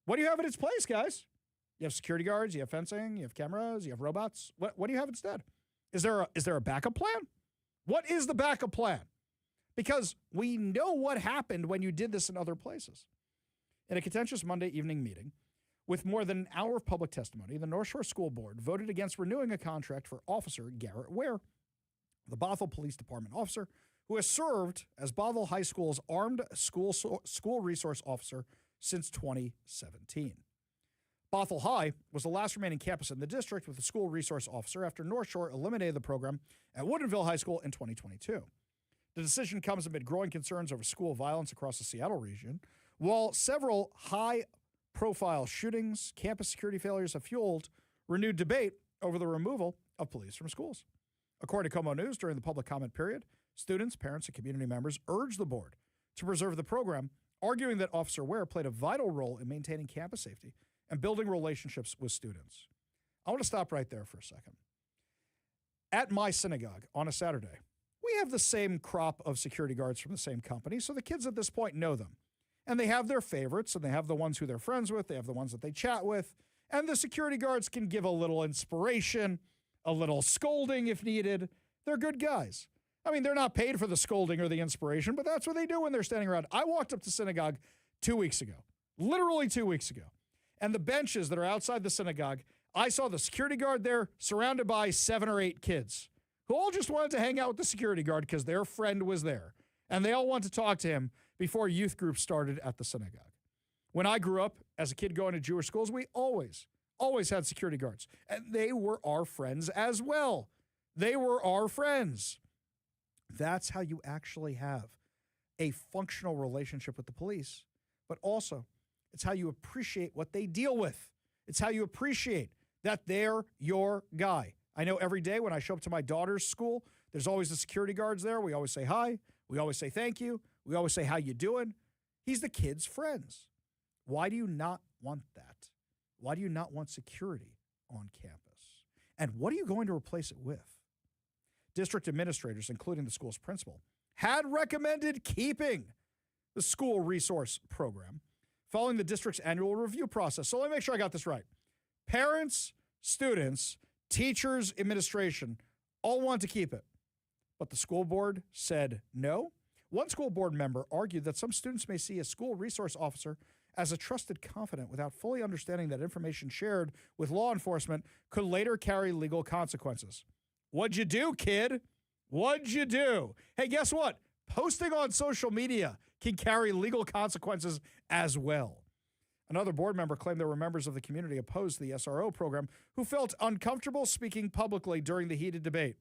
What do you have in its place, guys? You have security guards, you have fencing, you have cameras, you have robots. What do you have instead? Is there a backup plan? What is the backup plan? Because we know what happened when you did this in other places. In a contentious Monday evening meeting, with more than an hour of public testimony, the North Shore School Board voted against renewing a contract for Officer Garrett Ware, the Bothell Police Department officer who has served as Bothell High School's armed school resource officer since 2017. Bothell High was the last remaining campus in the district with a school resource officer after North Shore eliminated the program at Woodinville High School in 2022. The decision comes amid growing concerns over school violence across the Seattle region, while several high-profile shootings, campus security failures have fueled renewed debate over the removal of police from schools. According to Como News, during the public comment period, students, parents, and community members urged the board to preserve the program, arguing that Officer Ware played a vital role in maintaining campus safety and building relationships with students. I want to stop right there for a second. At my synagogue on a Saturday, we have the same crop of security guards from the same company, so the kids at this point know them. And they have their favorites, and they have the ones who they're friends with, they have the ones that they chat with, and the security guards can give a little inspiration, a little scolding if needed. They're good guys. I mean, they're not paid for the scolding or the inspiration, but that's what they do when they're standing around. I walked up to synagogue 2 weeks ago, literally 2 weeks ago, and the benches that are outside the synagogue, I saw the security guard there surrounded by 7 or 8 kids who all just wanted to hang out with the security guard because their friend was there, and they all wanted to talk to him before youth groups started at the synagogue. When I grew up as a kid going to Jewish schools, we always had security guards, and they were our friends as well. They were our friends. That's how you actually have a functional relationship with the police, but also it's how you appreciate what they deal with. It's how you appreciate that they're your guy. I know every day when I show up to my daughter's school, there's always the security guards there. We always say hi. We always say thank you. We always say, how you doing? He's the kid's friends. Why do you not want that? Why do you not want security on campus? And what are you going to replace it with? District administrators, including the school's principal, had recommended keeping the school resource program following the district's annual review process. So let me make sure I got this right. Parents, students, teachers, administration all want to keep it, but the school board said no. One school board member argued that some students may see a school resource officer as a trusted confidant without fully understanding that information shared with law enforcement could later carry legal consequences. What'd you do, kid? What'd you do? Hey, guess what? Posting on social media can carry legal consequences as well. Another board member claimed there were members of the community opposed to the SRO program who felt uncomfortable speaking publicly during the heated debate.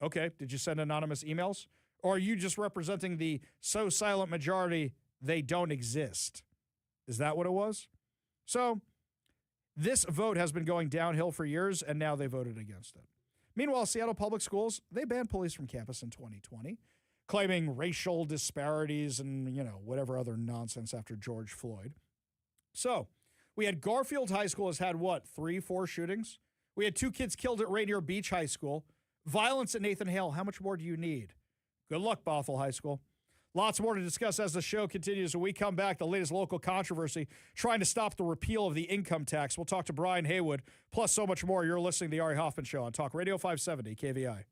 Okay, did you send anonymous emails? Or are you just representing the so silent majority they don't exist? Is that what it was? So this vote has been going downhill for years, and now they voted against it. Meanwhile, Seattle Public Schools, they banned police from campus in 2020, claiming racial disparities and, whatever other nonsense after George Floyd. So we had Garfield High School has had, 3-4 shootings? We had 2 kids killed at Rainier Beach High School. Violence at Nathan Hale. How much more do you need? Good luck, Bothell High School. Lots more to discuss as the show continues. When we come back, the latest local controversy trying to stop the repeal of the income tax. We'll talk to Brian Heywood, plus so much more. You're listening to the Ari Hoffman Show on Talk Radio 570 KVI.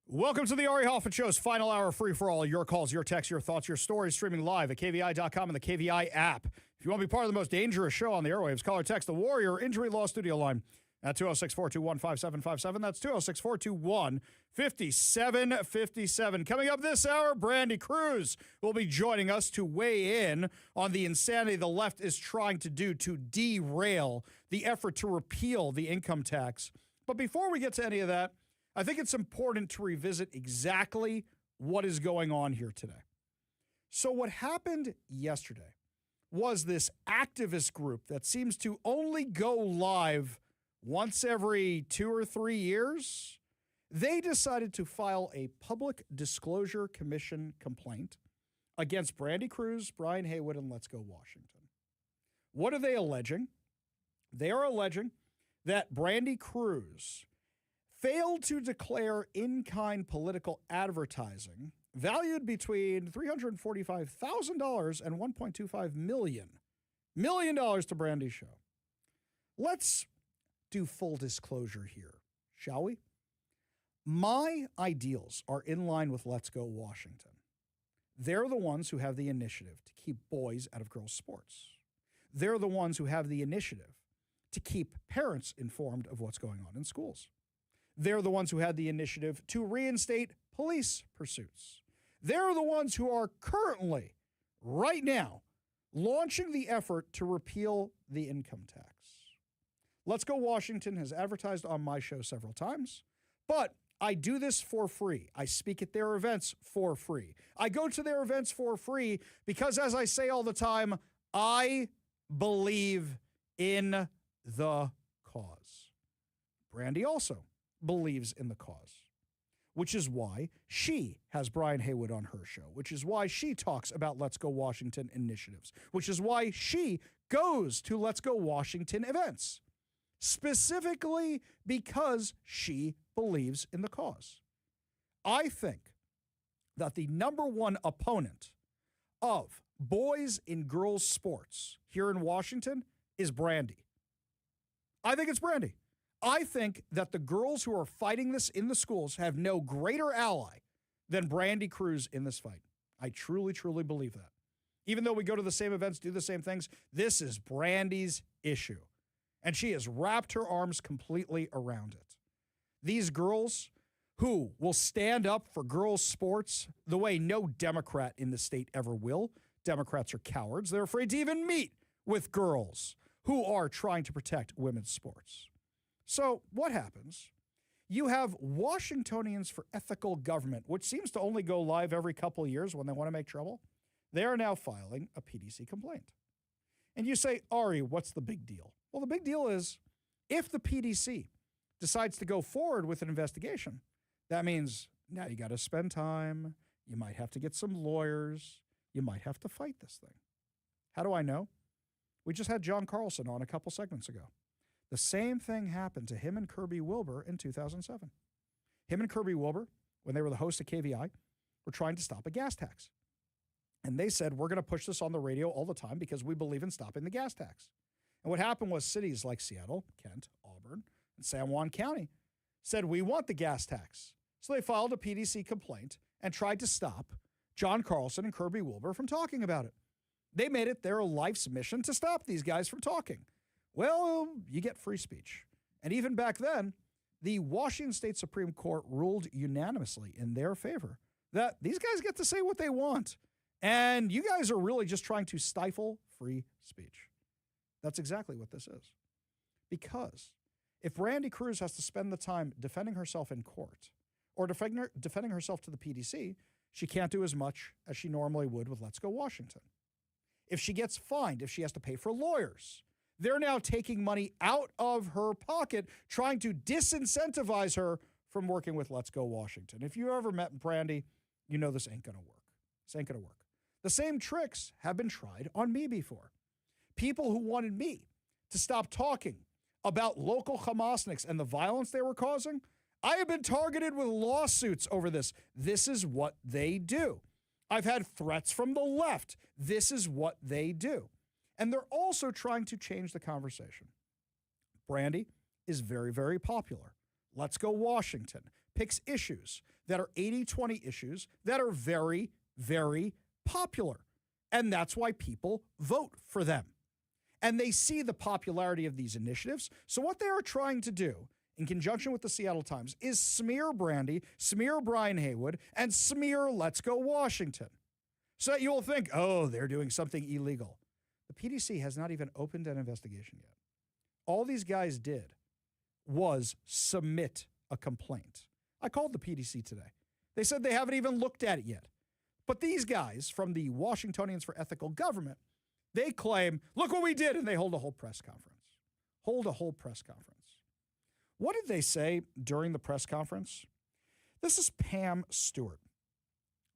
Welcome to the Ari Hoffman Show's final hour free for all. Your calls, your texts, your thoughts, your stories, streaming live at KVI.com and the KVI app. If you want to be part of the most dangerous show on the airwaves, call or text the Warrior Injury Law Studio line at 206-421-5757. That's 206-421-5757. Coming up this hour, Brandi Kruse will be joining us to weigh in on the insanity the left is trying to do to derail the effort to repeal the income tax. But before we get to any of that, I think it's important to revisit exactly what is going on here today. So what happened yesterday was this activist group that seems to only go live once every 2 or 3 years. They decided to file a Public Disclosure Commission complaint against Brandi Kruse, Brian Heywood, and Let's Go Washington. What are they alleging? They are alleging that Brandi Kruse failed to declare in-kind political advertising valued between $345,000 and $1.25 million to Brandi's show. Let's do full disclosure here, shall we? My ideals are in line with Let's Go Washington. They're the ones who have the initiative to keep boys out of girls' sports. They're the ones who have the initiative to keep parents informed of what's going on in schools. They're the ones who had the initiative to reinstate police pursuits. They're the ones who are currently, right now, launching the effort to repeal the income tax. Let's Go Washington has advertised on my show several times, but I do this for free. I speak at their events for free. I go to their events for free because, as I say all the time, I believe in the cause. Brandi also believes in the cause, which is why she has Brian Heywood on her show, which is why she talks about Let's Go Washington initiatives, which is why she goes to Let's Go Washington events, specifically because she believes in the cause. I think that the number one opponent of boys in girls sports here in Washington is Brandi. I think it's Brandi. I think that the girls who are fighting this in the schools have no greater ally than Brandi Kruse in this fight. I truly, truly believe that. Even though we go to the same events, do the same things, this is Brandi's issue. And she has wrapped her arms completely around it. These girls who will stand up for girls' sports the way no Democrat in the state ever will. Democrats are cowards. They're afraid to even meet with girls who are trying to protect women's sports. So what happens? You have Washingtonians for Ethical Government, which seems to only go live every couple of years when they want to make trouble. They are now filing a PDC complaint. And you say, Ari, what's the big deal? Well, the big deal is if the PDC decides to go forward with an investigation, that means now you got to spend time. You might have to get some lawyers. You might have to fight this thing. How do I know? We just had John Carlson on a couple segments ago. The same thing happened to him and Kirby Wilbur in 2007. Him and Kirby Wilbur, when they were the host of KVI, were trying to stop a gas tax. And they said, we're going to push this on the radio all the time because we believe in stopping the gas tax. And what happened was cities like Seattle, Kent, Auburn, and San Juan County said, we want the gas tax. So they filed a PDC complaint and tried to stop John Carlson and Kirby Wilbur from talking about it. They made it their life's mission to stop these guys from talking. Well, you get free speech. And even back then, the Washington State Supreme Court ruled unanimously in their favor that these guys get to say what they want. And you guys are really just trying to stifle free speech. That's exactly what this is. Because if Brandi Kruse has to spend the time defending herself in court or defending herself to the PDC, she can't do as much as she normally would with Let's Go Washington. If she gets fined, if she has to pay for lawyers, they're now taking money out of her pocket, trying to disincentivize her from working with Let's Go Washington. If you ever met Brandi, you know this ain't going to work. This ain't going to work. The same tricks have been tried on me before. People who wanted me to stop talking about local Hamasniks and the violence they were causing, I have been targeted with lawsuits over this. This is what they do. I've had threats from the left. This is what they do. And they're also trying to change the conversation. Brandi is very, very popular. Let's Go Washington, picks issues that are 80-20 issues that are very, very popular. And that's why people vote for them. And they see the popularity of these initiatives. So what they are trying to do, in conjunction with the Seattle Times, is smear Brandi, smear Brian Heywood, and smear Let's Go Washington. So that you will think, oh, they're doing something illegal. The PDC has not even opened an investigation yet. All these guys did was submit a complaint. I called the PDC today. They said they haven't even looked at it yet. But these guys from the Washingtonians for Ethical Government, they claim, look what we did, and they hold a whole press conference. What did they say during the press conference? This is Pam Stewart.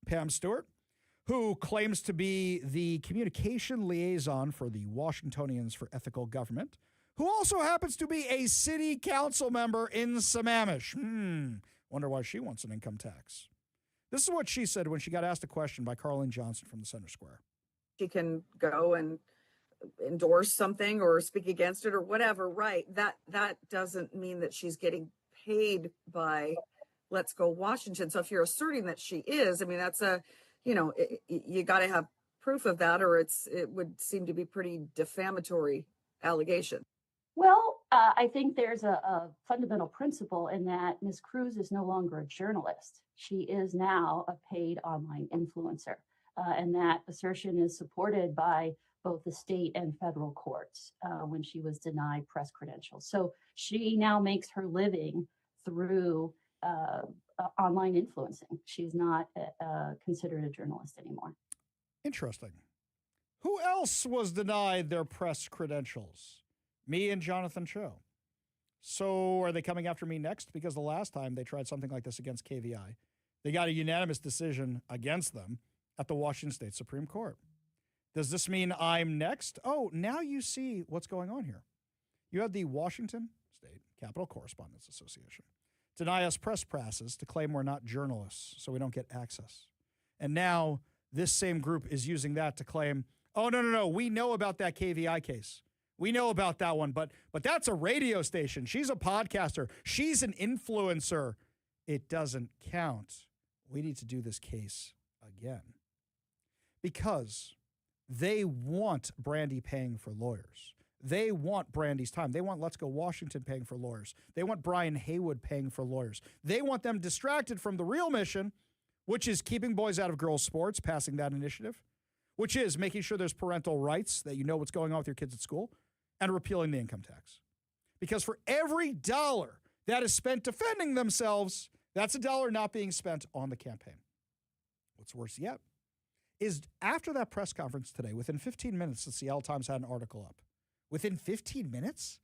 Pam Stewart, who claims to be the communication liaison for the Washingtonians for Ethical Government, who also happens to be a city council member in Sammamish. Wonder why she wants an income tax. This is what she said when she got asked a question by Carlene Johnson from the Center Square. She can go and endorse something or speak against it or whatever, right? That doesn't mean that she's getting paid by Let's Go Washington. So if you're asserting that she is, I mean, that's you got to have proof of that, or it would seem to be pretty defamatory allegation. Well, I think there's a fundamental principle in that Ms. Kruse is no longer a journalist. She is now a paid online influencer. And that assertion is supported by both the state and federal courts when she was denied press credentials. So she now makes her living through online influencing. She's not considered a journalist anymore. Interesting. Who else was denied their press credentials? Me and Jonathan Cho. So are they coming after me next? Because the last time they tried something like this against KVI, they got a unanimous decision against them at the Washington State Supreme Court. Does this mean I'm next? Oh, now you see what's going on here. You had the Washington State Capitol Correspondents Association deny us press passes to claim we're not journalists, so we don't get access. And now this same group is using that to claim, oh, no, we know about that KVI case. We know about that one, but that's a radio station. She's a podcaster. She's an influencer. It doesn't count. We need to do this case again. Because they want Brandi paying for lawyers. They want Brandi's time. They want Let's Go Washington paying for lawyers. They want Brian Heywood paying for lawyers. They want them distracted from the real mission, which is keeping boys out of girls' sports, passing that initiative, which is making sure there's parental rights, that you know what's going on with your kids at school, and repealing the income tax. Because for every dollar that is spent defending themselves, that's a dollar not being spent on the campaign. What's worse yet is after that press conference today, within 15 minutes, the Seattle Times had an article up. Within 15 minutes?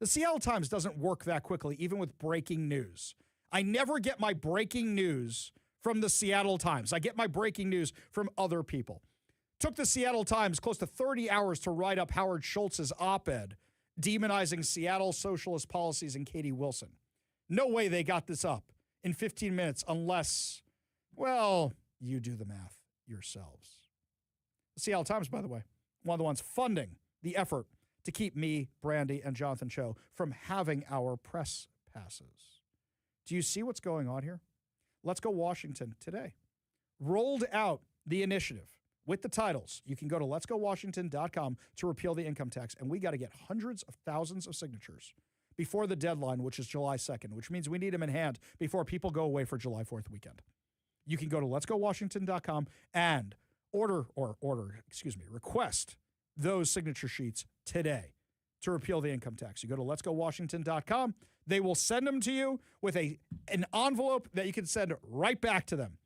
The Seattle Times doesn't work that quickly, even with breaking news. I never get my breaking news from the Seattle Times. I get my breaking news from other people. Took the Seattle Times close to 30 hours to write up Howard Schultz's op-ed demonizing Seattle socialist policies and Katie Wilson. No way they got this up in 15 minutes unless, well, you do the math yourselves. The Seattle Times, by the way, one of the ones funding the effort to keep me, Brandi, and Jonathan Cho from having our press passes. Do you see what's going on here? Let's Go Washington today rolled out the initiative with the titles. You can go to letsgowashington.com to repeal the income tax, and we got to get hundreds of thousands of signatures before the deadline, which is July 2nd, which means we need them in hand before people go away for July 4th weekend. You can go to letsgowashington.com and request those signature sheets today to repeal the income tax. You go to letsgowashington.com. They will send them to you with an envelope that you can send right back to them.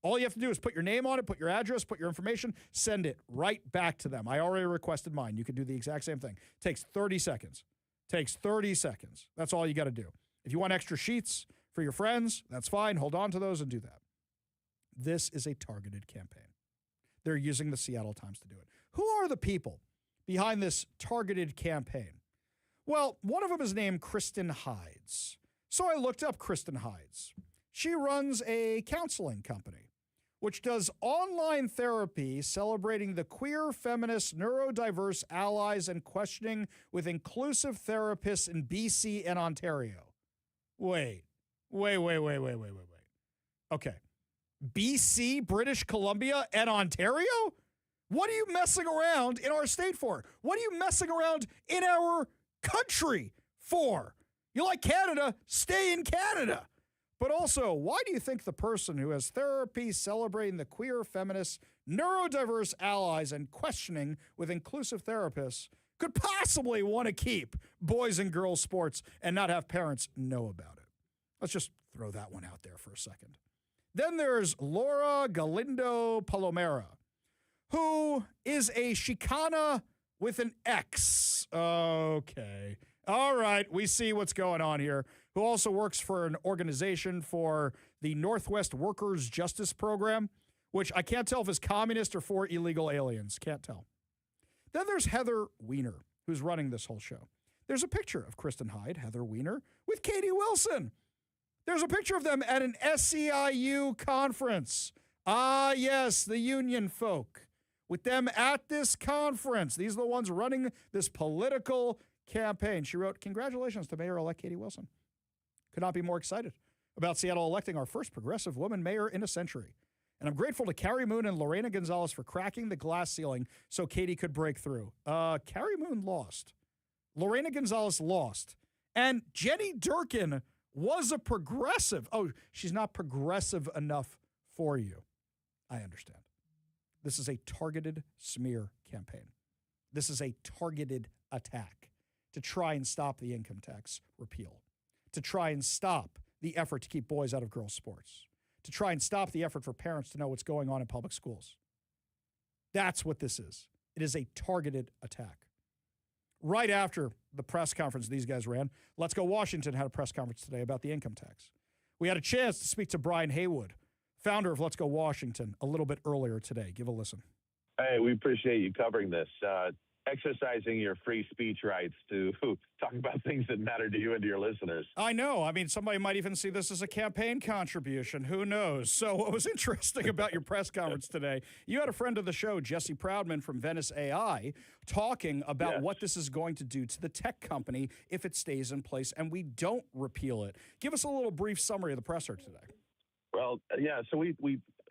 All you have to do is put your name on it, put your address, put your information, send it right back to them. I already requested mine. You can do the exact same thing. Takes 30 seconds. That's all you got to do. If you want extra sheets for your friends, that's fine. Hold on to those and do that. This is a targeted campaign. They're using the Seattle Times to do it. Who are the people behind this targeted campaign? Well, one of them is named Kristen Hides. So I looked up Kristen Hides. She runs a counseling company which does online therapy celebrating the queer, feminist, neurodiverse allies and questioning with inclusive therapists in BC and Ontario. Wait, Wait. Okay. BC, British Columbia, and Ontario? What are you messing around in our state for? What are you messing around in our country for? You like Canada? Stay in Canada. But also, why do you think the person who has therapy celebrating the queer, feminist, neurodiverse allies and questioning with inclusive therapists could possibly want to keep boys and girls sports and not have parents know about it? Let's just throw that one out there for a second. Then there's Laura Galindo Palomera, who is a Chicana with an X. Okay. All right, we see what's going on here. Who also works for an organization for the Northwest Workers Justice Program, which I can't tell if is communist or for illegal aliens. Can't tell. Then there's Heather Weiner, who's running this whole show. There's a picture of Kristen Hyde, Heather Weiner, with Katie Wilson. There's a picture of them at an SEIU conference. Ah, yes, the union folk. With them at this conference. These are the ones running this political campaign. She wrote, "Congratulations to Mayor-elect Katie Wilson. Could not be more excited about Seattle electing our first progressive woman mayor in a century. And I'm grateful to Carrie Moon and Lorena Gonzalez for cracking the glass ceiling so Katie could break through." Carrie Moon lost. Lorena Gonzalez lost. And Jenny Durkin was a progressive. Oh, she's not progressive enough for you. I understand. This is a targeted smear campaign. This is a targeted attack to try and stop the income tax repeal, to try and stop the effort to keep boys out of girls' sports, to try and stop the effort for parents to know what's going on in public schools. That's what this is. It is a targeted attack. Right after the press conference these guys ran, Let's Go Washington had a press conference today about the income tax. We had a chance to speak to Brian Heywood, founder of Let's Go Washington, a little bit earlier today. Give a listen. Hey, we appreciate you covering this. Exercising your free speech rights to talk about things that matter to you and to your listeners. I know. I mean, somebody might even see this as a campaign contribution. Who knows? So what was interesting about your press conference today, you had a friend of the show, Jesse Proudman from Venice AI, talking about what this is going to do to the tech company if it stays in place and we don't repeal it. Give us a little brief summary of the presser today. Well, yeah, so we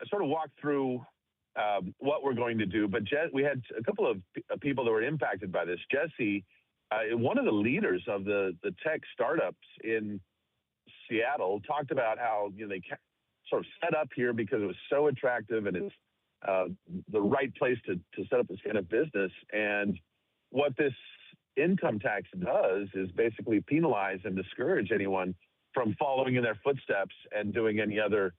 sort of walked through what we're going to do. But we had a couple of people that were impacted by this. Jesse, one of the leaders of the tech startups in Seattle, talked about how they sort of set up here because it was so attractive and it's the right place to set up this kind of business. And what this income tax does is basically penalize and discourage anyone from following in their footsteps and doing any other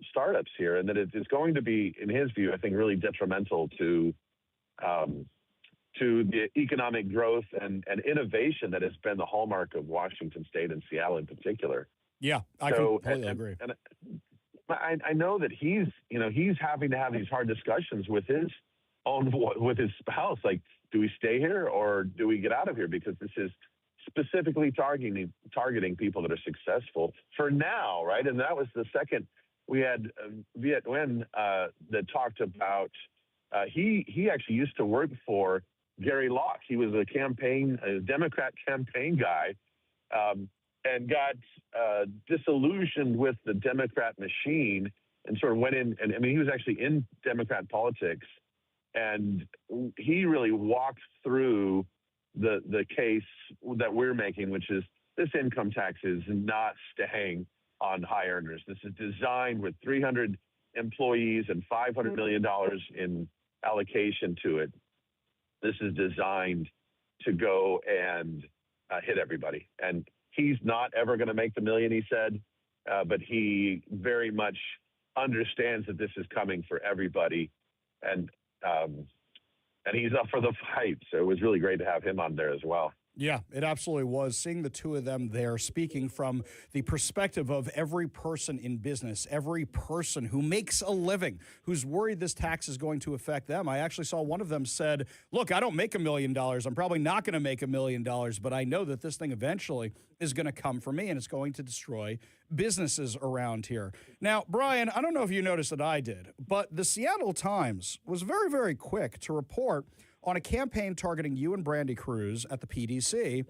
startups here, and that it is going to be, in his view, I think, really detrimental to the economic growth and innovation that has been the hallmark of Washington State and Seattle in particular. Yeah, I completely agree. And I know that he's having to have these hard discussions with his spouse. Like, do we stay here or do we get out of here? Because this is specifically targeting people that are successful for now, right? And that was the second. We had Viet Nguyen that talked about, he actually used to work for Gary Locke. He was a Democrat campaign guy, and got disillusioned with the Democrat machine and sort of went in. And I mean, he was actually in Democrat politics, and he really walked through the case that we're making, which is this income tax is not staying on high earners. This is designed with 300 employees and $500 million in allocation to it. This is designed to go and hit everybody. And he's not ever going to make the million, he said, but he very much understands that this is coming for everybody. And he's up for the fight. So it was really great to have him on there as well. Yeah, it absolutely was. Seeing the two of them there speaking from the perspective of every person in business, every person who makes a living, who's worried this tax is going to affect them. I actually saw one of them said, look, I don't make $1 million. I'm probably not going to make $1 million, but I know that this thing eventually is going to come for me and it's going to destroy businesses around here. Now, Brian, I don't know if you noticed that I did, but the Seattle Times was very, very quick to report on a campaign targeting you and Brandi Kruse at the PDC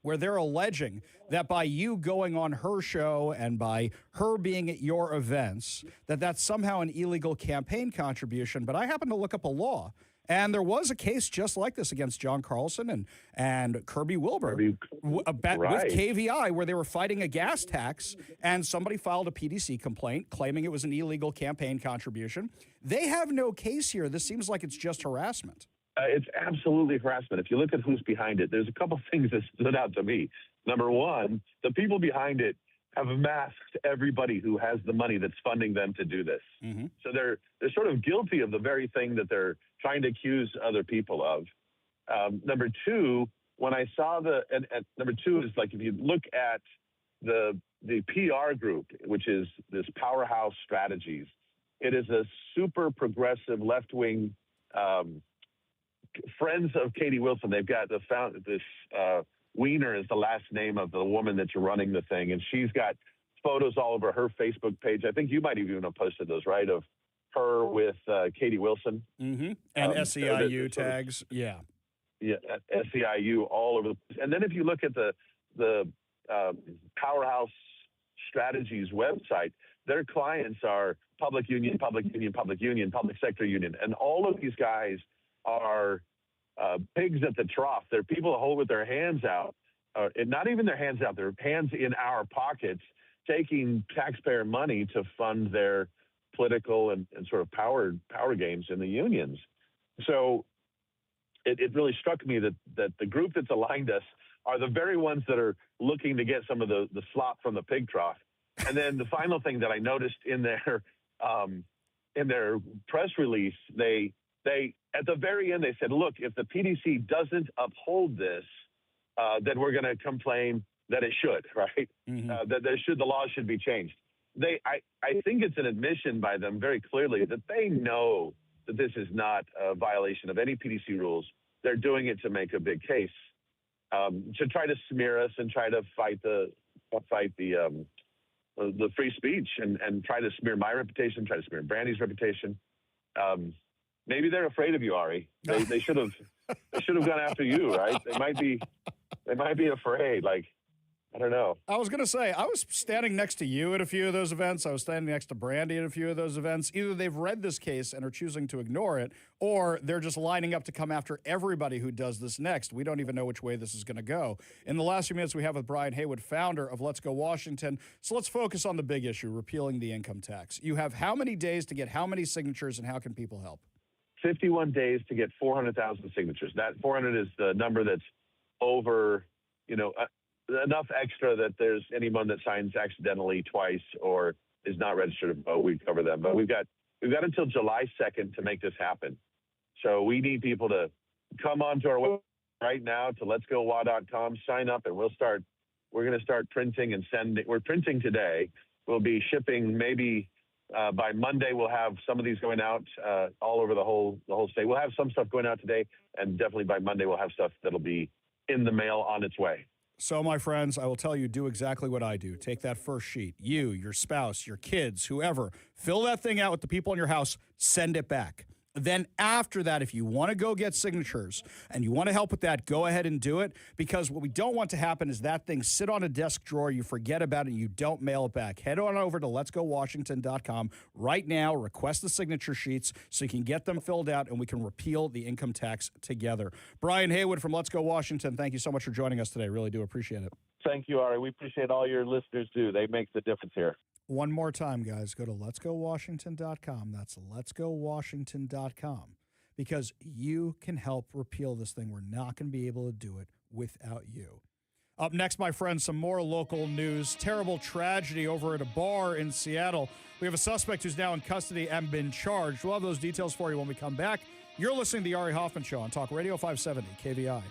where they're alleging that by you going on her show and by her being at your events, that that's somehow an illegal campaign contribution. But I happened to look up a law, and there was a case just like this against John Carlson and Kirby Wilbur with KVI, where they were fighting a gas tax, and somebody filed a PDC complaint claiming it was an illegal campaign contribution. They have no case here. This seems like it's just harassment. It's absolutely harassment. If you look at who's behind it, there's a couple things that stood out to me. Number one, the people behind it have masked everybody who has the money that's funding them to do this. Mm-hmm. So they're sort of guilty of the very thing that they're trying to accuse other people of. Number two, when I saw number two is like if you look at the PR group, which is this Powerhouse Strategies, it is a super progressive left-wing friends of Katie Wilson. They've got Wiener is the last name of the woman that's running the thing, and she's got photos all over her Facebook page. I think you might even have posted those, right, of her with Katie Wilson. Mm-hmm. And SEIU tags. Yeah, SEIU all over the place. And then if you look at the Powerhouse Strategies website, their clients are public union, public sector union. And all of these guys are pigs at the trough. They're people who hold with their hands out, and not even their hands out, their hands in our pockets, taking taxpayer money to fund their political and sort of power games in the unions. So it really struck me that the group that's aligned us are the very ones that are looking to get some of the slop from the pig trough. And then the final thing that I noticed in their press release, they at the very end, they said, look, if the PDC doesn't uphold this, then we're going to complain that it should, right? Mm-hmm. That the law should be changed. I think it's an admission by them very clearly that they know that this is not a violation of any PDC rules. They're doing it to make a big case, to try to smear us and try to fight the free speech and try to smear my reputation, try to smear Brandi's reputation. Maybe they're afraid of you, Ari. They should have gone after you, right? They might be afraid. Like, I don't know. I was going to say, I was standing next to you at a few of those events. I was standing next to Brandi at a few of those events. Either they've read this case and are choosing to ignore it, or they're just lining up to come after everybody who does this next. We don't even know which way this is going to go. In the last few minutes, we have with Brian Heywood, founder of Let's Go Washington. So let's focus on the big issue, repealing the income tax. You have how many days to get how many signatures, and how can people help? 51 days to get 400,000 signatures. That 400 is the number that's over, enough extra that there's anyone that signs accidentally twice or is not registered to vote. We cover them. But we've got until July 2nd to make this happen. So we need people to come onto our website right now to letsgowa.com, sign up, and we're going to start printing and sending. We're printing today. We'll be shipping maybe by Monday. We'll have some of these going out all over the whole state. We'll have some stuff going out today, and definitely by Monday we'll have stuff that'll be in the mail on its way. So, my friends, I will tell you, do exactly what I do. Take that first sheet. You, your spouse, your kids, whoever, fill that thing out with the people in your house, send it back. Then after that, if you want to go get signatures and you want to help with that, go ahead and do it, because what we don't want to happen is that thing sit on a desk drawer, you forget about it, and you don't mail it back. Head on over to letsgowashington.com right now, request the signature sheets so you can get them filled out and we can repeal the income tax together. Brian Heywood from Let's Go Washington, thank you so much for joining us today. Really do appreciate it. Thank you, Ari. We appreciate all your listeners do. They make the difference here. One more time, guys, go to letsgowashington.com. That's letsgowashington.com, because you can help repeal this thing. We're not going to be able to do it without you. Up next, my friends, some more local news. Terrible tragedy over at a bar in Seattle. We have a suspect who's now in custody and been charged. We'll have those details for you when we come back. You're listening to The Ari Hoffman Show on Talk Radio 570 KVI.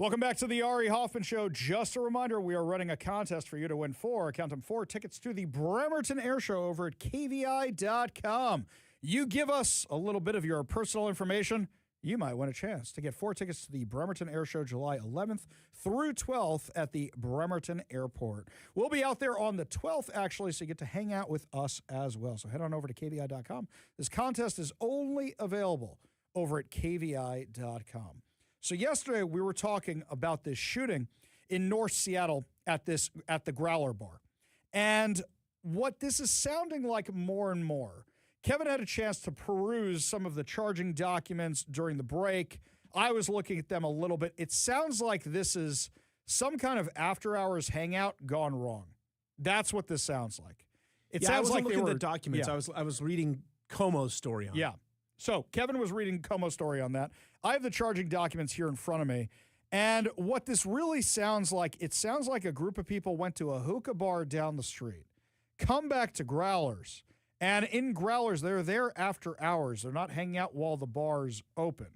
Welcome back to the Ari Hoffman Show. Just a reminder, we are running a contest for you to win count them 4 tickets to the Bremerton Air Show over at KVI.com. You give us a little bit of your personal information, you might win a chance to get 4 tickets to the Bremerton Air Show July 11th through 12th at the Bremerton Airport. We'll be out there on the 12th, actually, so you get to hang out with us as well. So head on over to KVI.com. This contest is only available over at KVI.com. So yesterday we were talking about this shooting in North Seattle at the Growler Bar. And what this is sounding like more and more. Kevin had a chance to peruse some of the charging documents during the break. I was looking at them a little bit. It sounds like this is some kind of after-hours hangout gone wrong. That's what this sounds like. It sounds like looking at the documents. Yeah. I was reading Como's story on it. Yeah. So Kevin was reading Como's story on that. I have the charging documents here in front of me. And what this really sounds like, it sounds like a group of people went to a hookah bar down the street, come back to Growlers, and in Growlers, they're there after hours. They're not hanging out while the bar's open.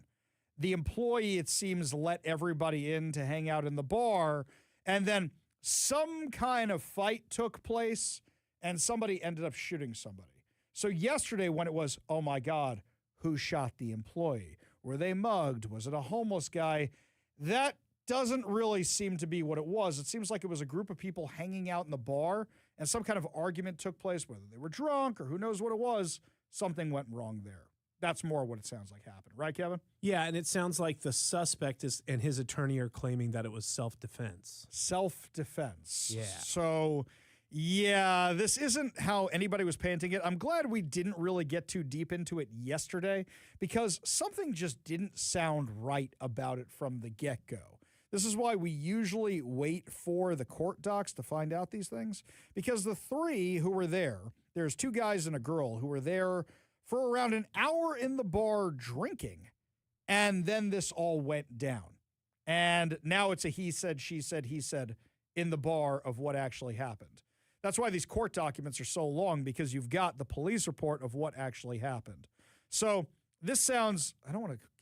The employee, it seems, let everybody in to hang out in the bar, and then some kind of fight took place, and somebody ended up shooting somebody. So yesterday when it was, oh my God, who shot the employee? Were they mugged? Was it a homeless guy? That doesn't really seem to be what it was. It seems like it was a group of people hanging out in the bar and some kind of argument took place, whether they were drunk or who knows what it was. Something went wrong there. That's more what it sounds like happened. Right, Kevin? Yeah, and it sounds like the suspect and his attorney are claiming that it was self-defense. Self-defense. Yeah. So, yeah, this isn't how anybody was painting it. I'm glad we didn't really get too deep into it yesterday because something just didn't sound right about it from the get-go. This is why we usually wait for the court docs to find out these things, because the 3 who were there's 2 guys and a girl who were there for around an hour in the bar drinking, and then this all went down. And now it's a he said, she said, he said in the bar of what actually happened. That's why these court documents are so long, because you've got the police report of what actually happened. So this sounds,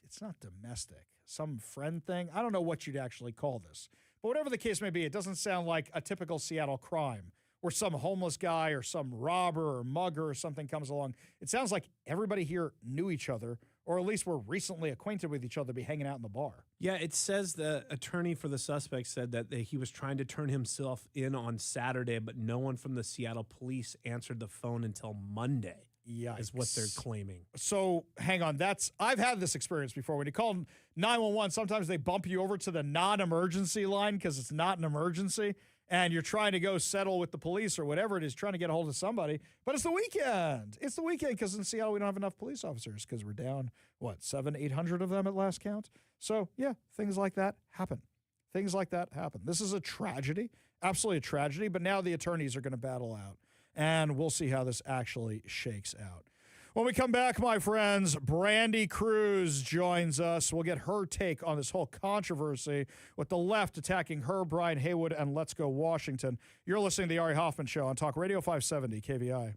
it's not domestic. Some friend thing. I don't know what you'd actually call this. But whatever the case may be, it doesn't sound like a typical Seattle crime where some homeless guy or some robber or mugger or something comes along. It sounds like everybody here knew each other, or at least were recently acquainted with each other, be hanging out in the bar. Yeah, it says the attorney for the suspect said that he was trying to turn himself in on Saturday, but no one from the Seattle police answered the phone until Monday. Yikes. Is what they're claiming. So hang on. I've had this experience before. When you call 911, sometimes they bump you over to the non-emergency line because it's not an emergency, and you're trying to go settle with the police or whatever it is, trying to get a hold of somebody. But it's the weekend. It's the weekend because in Seattle we don't have enough police officers because we're down, 700-800 of them at last count. So yeah, things like that happen. Things like that happen. This is a tragedy, absolutely a tragedy, but now the attorneys are going to battle out. And we'll see how this actually shakes out. When we come back, my friends, Brandi Kruse joins us. We'll get her take on this whole controversy with the left attacking her, Brian Heywood, and Let's Go Washington. You're listening to the Ari Hoffman Show on Talk Radio 570 KVI.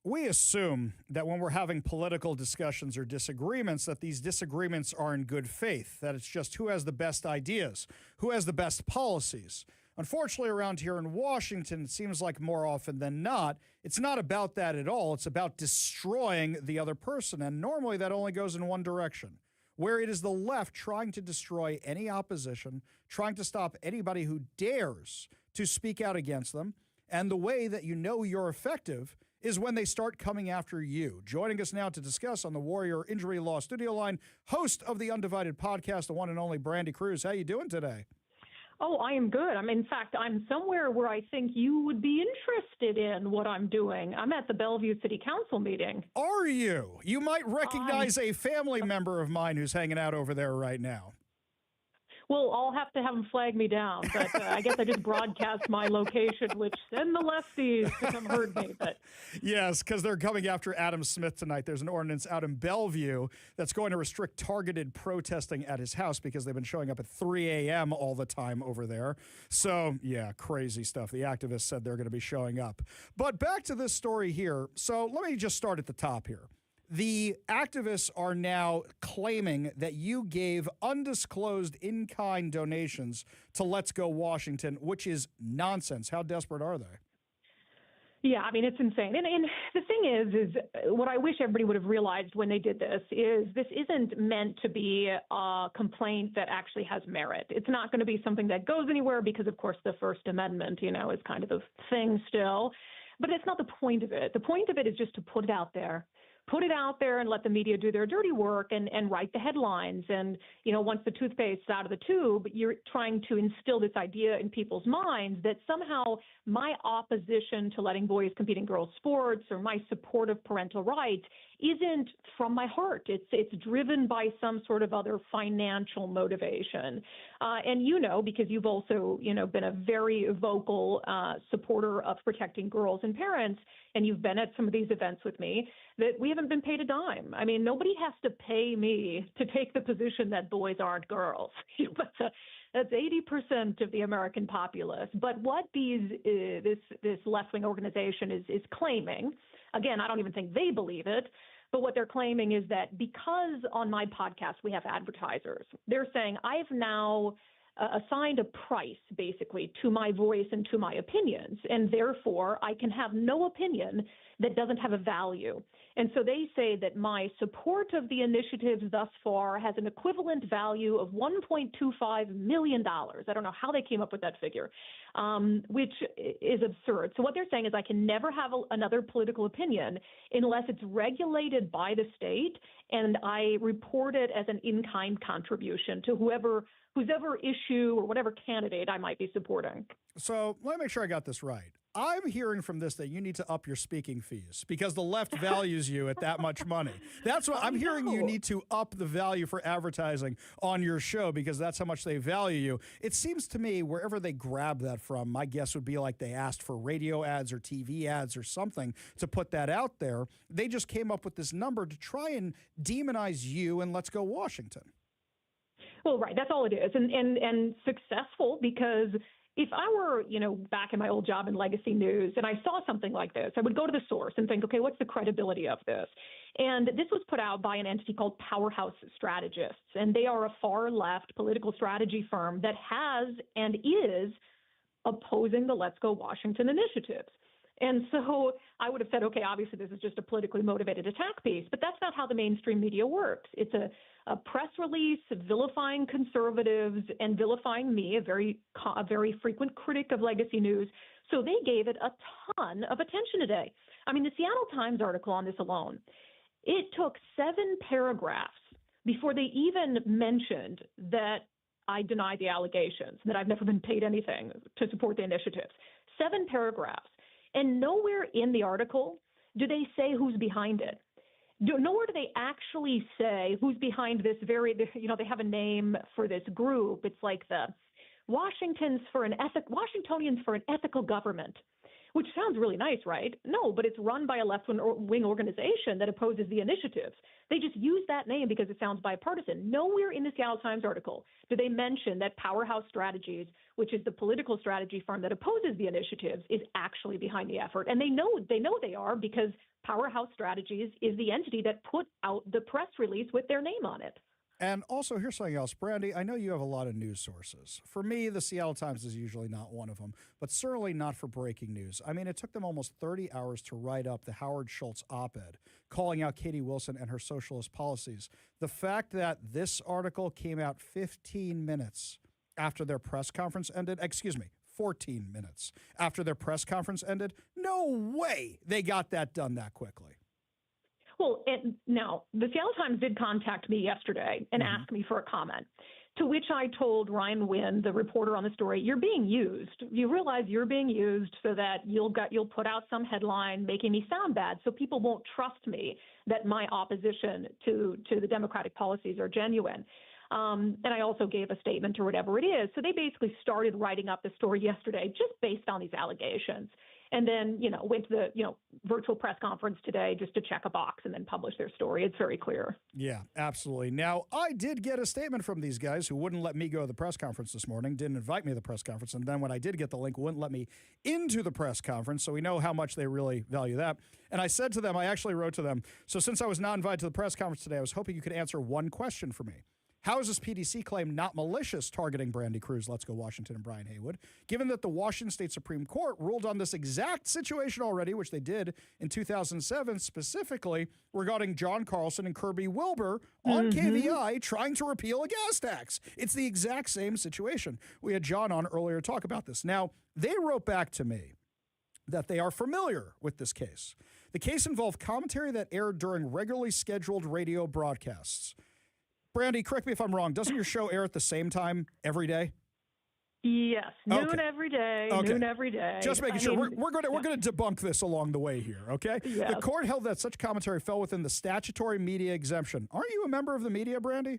we assume that when we're having political discussions or disagreements, that these disagreements are in good faith, that it's just who has the best ideas, who has the best policies. Unfortunately, around here in Washington, it seems like more often than not, it's not about that at all. It's about destroying the other person. And normally that only goes in one direction, where it is the left trying to destroy any opposition, trying to stop anybody who dares to speak out against them. And the way that you know you're effective is when they start coming after you. Joining us now to discuss on the Warrior Injury Law Studio Line, host of the Undivided Podcast, the one and only Brandi Kruse. How you doing today? Oh, I am good. In fact, I'm somewhere where I think you would be interested in what I'm doing. I'm at the Bellevue City Council meeting. Are you? You might recognize a family member of mine who's hanging out over there right now. Well, I'll have to have them flag me down, but I guess I just broadcast my location, which send the lefties to come hurt me. But yes, because they're coming after Adam Smith tonight. There's an ordinance out in Bellevue that's going to restrict targeted protesting at his house because they've been showing up at 3 a.m. all the time over there. So, yeah, crazy stuff. The activists said they're going to be showing up. But back to this story here. So let me just start at the top here. The activists are now claiming that you gave undisclosed in-kind donations to Let's Go Washington, which is nonsense. How desperate are they? yeah, it's insane. And the thing is what I wish everybody would have realized when they did this isn't meant to be a complaint that actually has merit. It's not going to be something that goes anywhere because, of course, the First Amendment, is kind of the thing still. But it's not the point of it. The point of it is just to put it out there. Put it out there and let the media do their dirty work and write the headlines. And, once the toothpaste's out of the tube, you're trying to instill this idea in people's minds that somehow my opposition to letting boys compete in girls' sports or my support of parental rights isn't from my heart. It's driven by some sort of other financial motivation. And because you've also, been a very vocal supporter of protecting girls and parents, and you've been at some of these events with me, that we haven't been paid a dime. Nobody has to pay me to take the position that boys aren't girls. That's 80% of the American populace. But what this left-wing organization is claiming, again, I don't even think they believe it, but what they're claiming is that because on my podcast we have advertisers, they're saying I've now assigned a price, basically, to my voice and to my opinions, and therefore I can have no opinion that doesn't have a value. And so they say that my support of the initiatives thus far has an equivalent value of $1.25 million. I don't know how they came up with that figure, which is absurd. So what they're saying is I can never have another political opinion unless it's regulated by the state and I report it as an in-kind contribution to whosever issue or whatever candidate I might be supporting. So let me make sure I got this right. I'm hearing from this that you need to up your speaking fees because the left values you at that much money. That's what I'm hearing. You need to up the value for advertising on your show because that's how much they value you. It seems to me wherever they grab that from, my guess would be like they asked for radio ads or TV ads or something to put that out there. They just came up with this number to try and demonize you and Let's Go Washington. Well, right. That's all it is. And successful because if I were, back in my old job in legacy news and I saw something like this, I would go to the source and think, okay, what's the credibility of this? And this was put out by an entity called Powerhouse Strategists. And they are a far left political strategy firm that has and is opposing the Let's Go Washington initiatives. And so I would have said, okay, obviously this is just a politically motivated attack piece, but that's not how the mainstream media works. It's a press release vilifying conservatives and vilifying me, a very frequent critic of legacy news. So they gave it a ton of attention today. The Seattle Times article on this alone, it took 7 paragraphs before they even mentioned that I deny the allegations, that I've never been paid anything to support the initiatives. 7 paragraphs. And nowhere in the article do they say who's behind it. Nowhere do they actually say who's behind this they have a name for this group. It's like the Washingtonians for an Ethical Government. which sounds really nice, right? No, but it's run by a left-wing organization that opposes the initiatives. They just use that name because it sounds bipartisan. Nowhere in the Seattle Times article do they mention that Powerhouse Strategies, which is the political strategy firm that opposes the initiatives, is actually behind the effort. And they know they are, because Powerhouse Strategies is the entity that put out the press release with their name on it. And also, here's something else. Brandi, I know you have a lot of news sources. For me, the Seattle Times is usually not one of them, but certainly not for breaking news. I mean, it took them almost 30 hours to write up the Howard Schultz op-ed calling out Katie Wilson and her socialist policies. The fact that this article came out 15 minutes after their press conference ended, 14 minutes after their press conference ended, no way they got that done that quickly. Well, and now, the Seattle Times did contact me yesterday and ask me for a comment, to which I told Ryan Wynn, the reporter on the story, you're being used. You realize you're being used so that you'll put out some headline making me sound bad, so people won't trust me that my opposition to the Democratic policies are genuine. And I also gave a statement or whatever it is. So they basically started writing up the story yesterday just based on these allegations. And then, went to the, virtual press conference today just to check a box and then publish their story. It's very clear. Yeah, absolutely. Now, I did get a statement from these guys who wouldn't let me go to the press conference this morning, didn't invite me to the press conference, and then when I did get the link, wouldn't let me into the press conference, so we know how much they really value that. And I said to them, I actually wrote to them, so since I was not invited to the press conference today, I was hoping you could answer one question for me. How is this PDC claim not malicious targeting Brandi Kruse, Let's Go Washington, and Brian Heywood, given that the Washington State Supreme Court ruled on this exact situation already, which they did in 2007, specifically regarding John Carlson and Kirby Wilbur on KVI trying to repeal a gas tax? It's the exact same situation. We had John on earlier to talk about this. Now, they wrote back to me that they are familiar with this case. The case involved commentary that aired during regularly scheduled radio broadcasts. Brandi, correct me if I'm wrong. Doesn't your show air at the same time every day? Yes, noon every day, noon every day. Just making sure. We're going to debunk this along the way here, okay? Yes. The court held that such commentary fell within the statutory media exemption. Aren't you a member of the media, Brandi?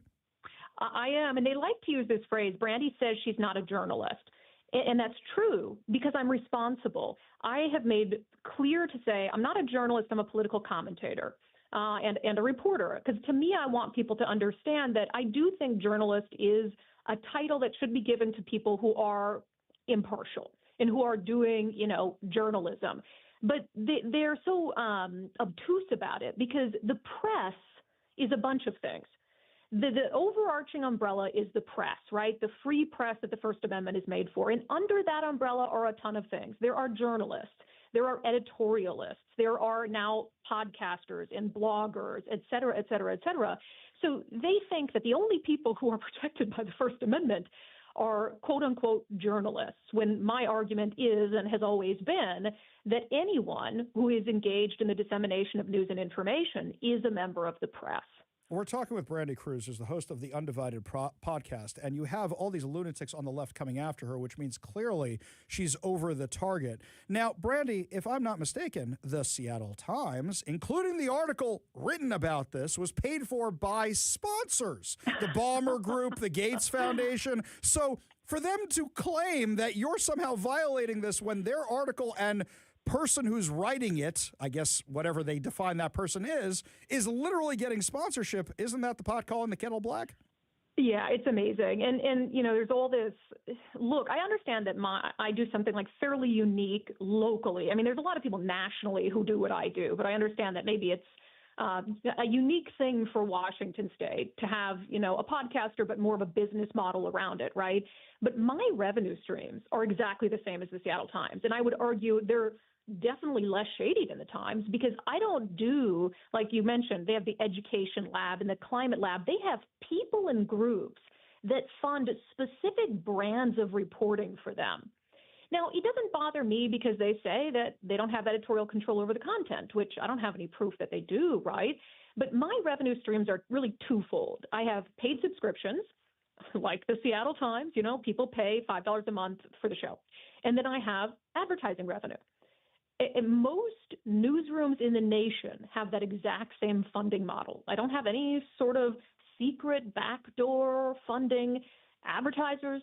I am, and they like to use this phrase. Brandi says she's not a journalist. And that's true because I'm responsible. I have made clear to say I'm not a journalist, I'm a political commentator. And a reporter, because to me, I want people to understand that I do think journalist is a title that should be given to people who are impartial and who are doing, journalism. But they're so obtuse about it because the press is a bunch of things. The overarching umbrella is the press, right? The free press that the First Amendment is made for. And under that umbrella are a ton of things. There are journalists. There are editorialists. There are now podcasters and bloggers, et cetera, et cetera, et cetera. So they think that the only people who are protected by the First Amendment are quote unquote journalists, when my argument is and has always been that anyone who is engaged in the dissemination of news and information is a member of the press. We're talking with Brandi Kruse, who's the host of the Undivided podcast, and you have all these lunatics on the left coming after her, which means clearly she's over the target. Now, Brandi, if I'm not mistaken, the Seattle Times, including the article written about this, was paid for by sponsors, the Ballmer Group, the Gates Foundation. So for them to claim that you're somehow violating this when their article and person who's writing it, I guess whatever they define that person is literally getting sponsorship. Isn't that the pot calling the kettle black? Yeah, it's amazing. And there's all this. Look, I understand that I do something like fairly unique locally. I mean, there's a lot of people nationally who do what I do, but I understand that maybe it's a unique thing for Washington State to have, a podcaster, but more of a business model around it, right? But my revenue streams are exactly the same as the Seattle Times. And I would argue they're definitely less shady than the Times because I don't do, like you mentioned, they have the education lab and the climate lab. They have people and groups that fund specific brands of reporting for them. Now, it doesn't bother me because they say that they don't have editorial control over the content, which I don't have any proof that they do, right? But my revenue streams are really twofold. I have paid subscriptions, like the Seattle Times, people pay $5 a month for the show. And then I have advertising revenue. And most newsrooms in the nation have that exact same funding model. I don't have any sort of secret backdoor funding. Advertisers,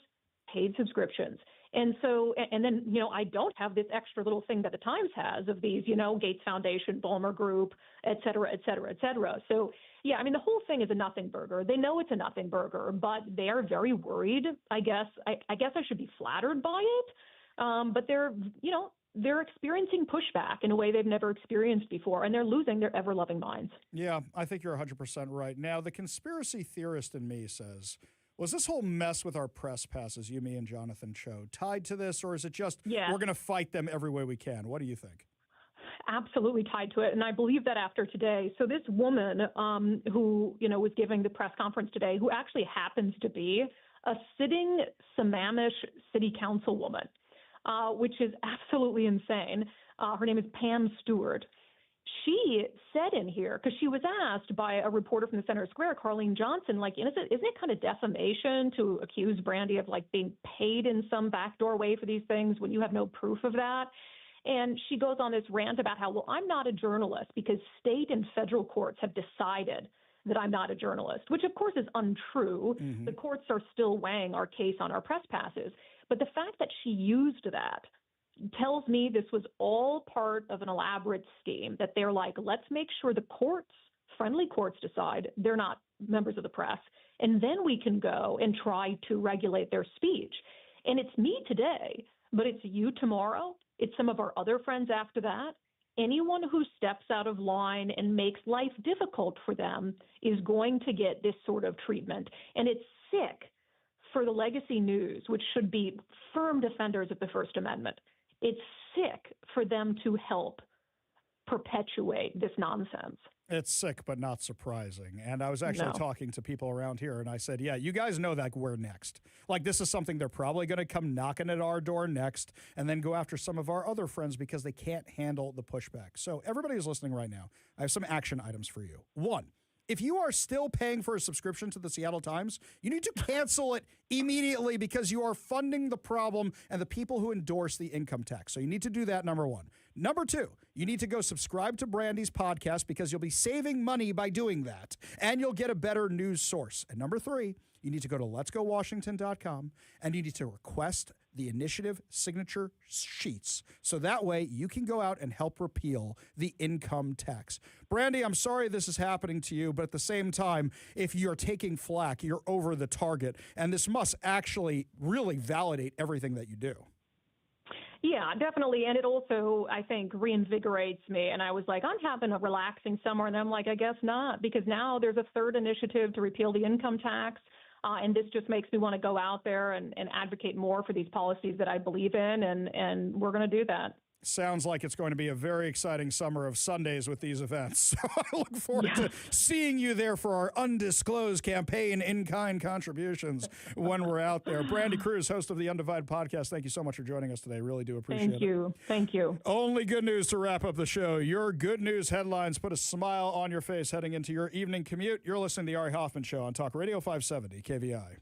paid subscriptions. And so, and then, I don't have this extra little thing that the Times has of these, Gates Foundation, Ballmer Group, et cetera, et cetera, et cetera. So, yeah, I mean, the whole thing is a nothing burger. They know it's a nothing burger, but they are very worried, I guess. I guess I should be flattered by it. But they're experiencing pushback in a way they've never experienced before, and they're losing their ever-loving minds. Yeah, I think you're 100% right. Now, the conspiracy theorist in me says, was this whole mess with our press passes, you, me, and Jonathan Cho, tied to this, or is it just we're going to fight them every way we can? What do you think? Absolutely tied to it, and I believe that after today. So this woman who, was giving the press conference today, who actually happens to be a sitting Sammamish city councilwoman, which is absolutely insane. Her name is Pam Stewart. She said in here, because she was asked by a reporter from the Center Square, Carlene Johnson, isn't it kind of defamation to accuse Brandi of being paid in some backdoor way for these things when you have no proof of that? And she goes on this rant about how, well, I'm not a journalist because state and federal courts have decided that I'm not a journalist, which of course is untrue. Mm-hmm. The courts are still weighing our case on our press passes. But the fact that she used that tells me this was all part of an elaborate scheme, that they're like, let's make sure the courts, friendly courts, decide they're not members of the press, and then we can go and try to regulate their speech. And it's me today, but it's you tomorrow. It's some of our other friends after that. Anyone who steps out of line and makes life difficult for them is going to get this sort of treatment. And it's sick for the legacy news, which should be firm defenders of the First Amendment. It's sick for them to help perpetuate this nonsense. It's sick, but not surprising. And I was actually talking to people around here, and I said, yeah, you guys know that we're next. This is something they're probably going to come knocking at our door next and then go after some of our other friends because they can't handle the pushback. So everybody who's listening right now, I have some action items for you. 1, if you are still paying for a subscription to the Seattle Times, you need to cancel it immediately because you are funding the problem and the people who endorse the income tax. So you need to do that, number 1. Number 2, you need to go subscribe to Brandi's podcast because you'll be saving money by doing that, and you'll get a better news source. And number 3, you need to go to letsgowashington.com, and you need to request the initiative signature sheets. So that way you can go out and help repeal the income tax. Brandi, I'm sorry this is happening to you, but at the same time, if you're taking flack, you're over the target. And this must actually really validate everything that you do. Yeah, definitely. And it also, I think, reinvigorates me. And I was like, I'm having a relaxing summer. And I'm like, I guess not, because now there's a third initiative to repeal the income tax. And this just makes me want to go out there and advocate more for these policies that I believe in. And we're going to do that. Sounds like it's going to be a very exciting summer of Sundays with these events. So I look forward to seeing you there for our undisclosed campaign in-kind contributions when we're out there. Brandi Kruse, host of the Undivided Podcast, thank you so much for joining us today. Really do appreciate it. Thank you. Thank you. Only good news to wrap up the show. Your good news headlines put a smile on your face heading into your evening commute. You're listening to the Ari Hoffman Show on Talk Radio 570 KVI.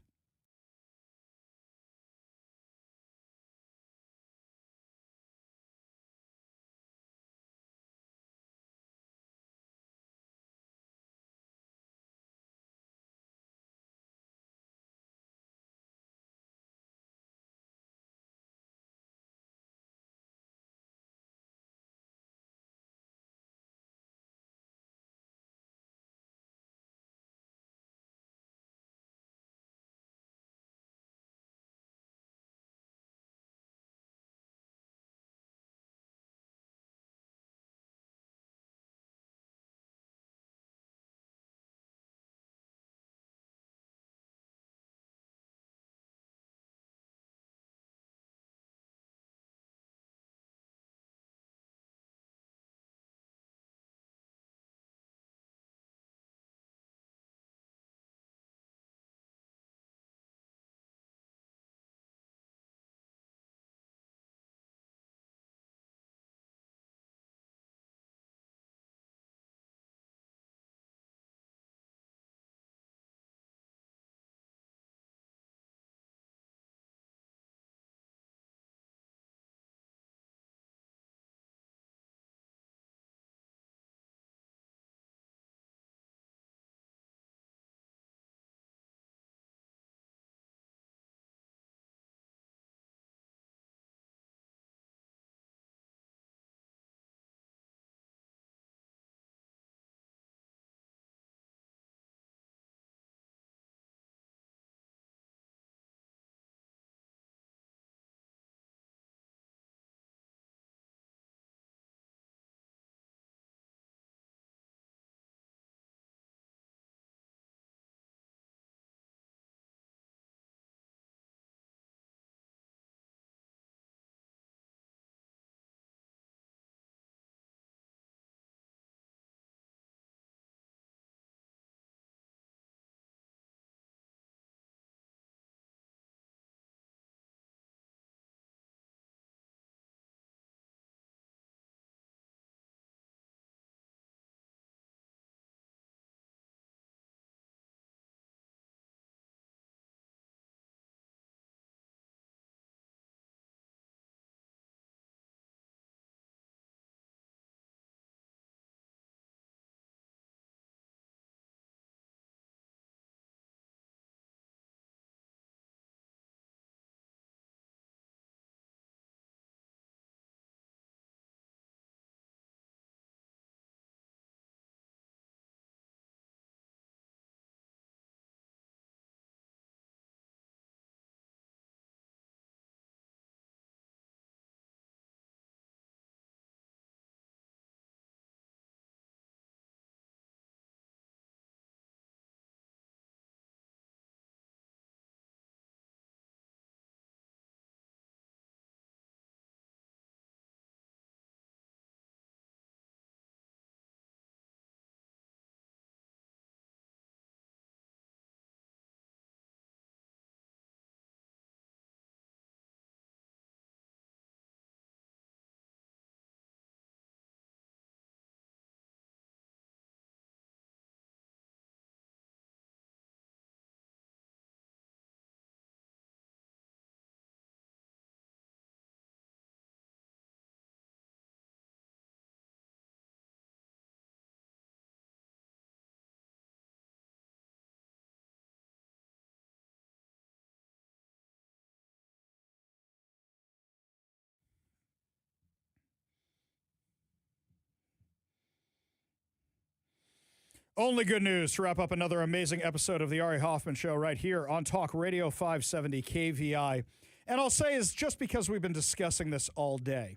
Only good news to wrap up another amazing episode of the Ari Hoffman Show right here on Talk Radio 570 KVI. And I'll say is just because we've been discussing this all day,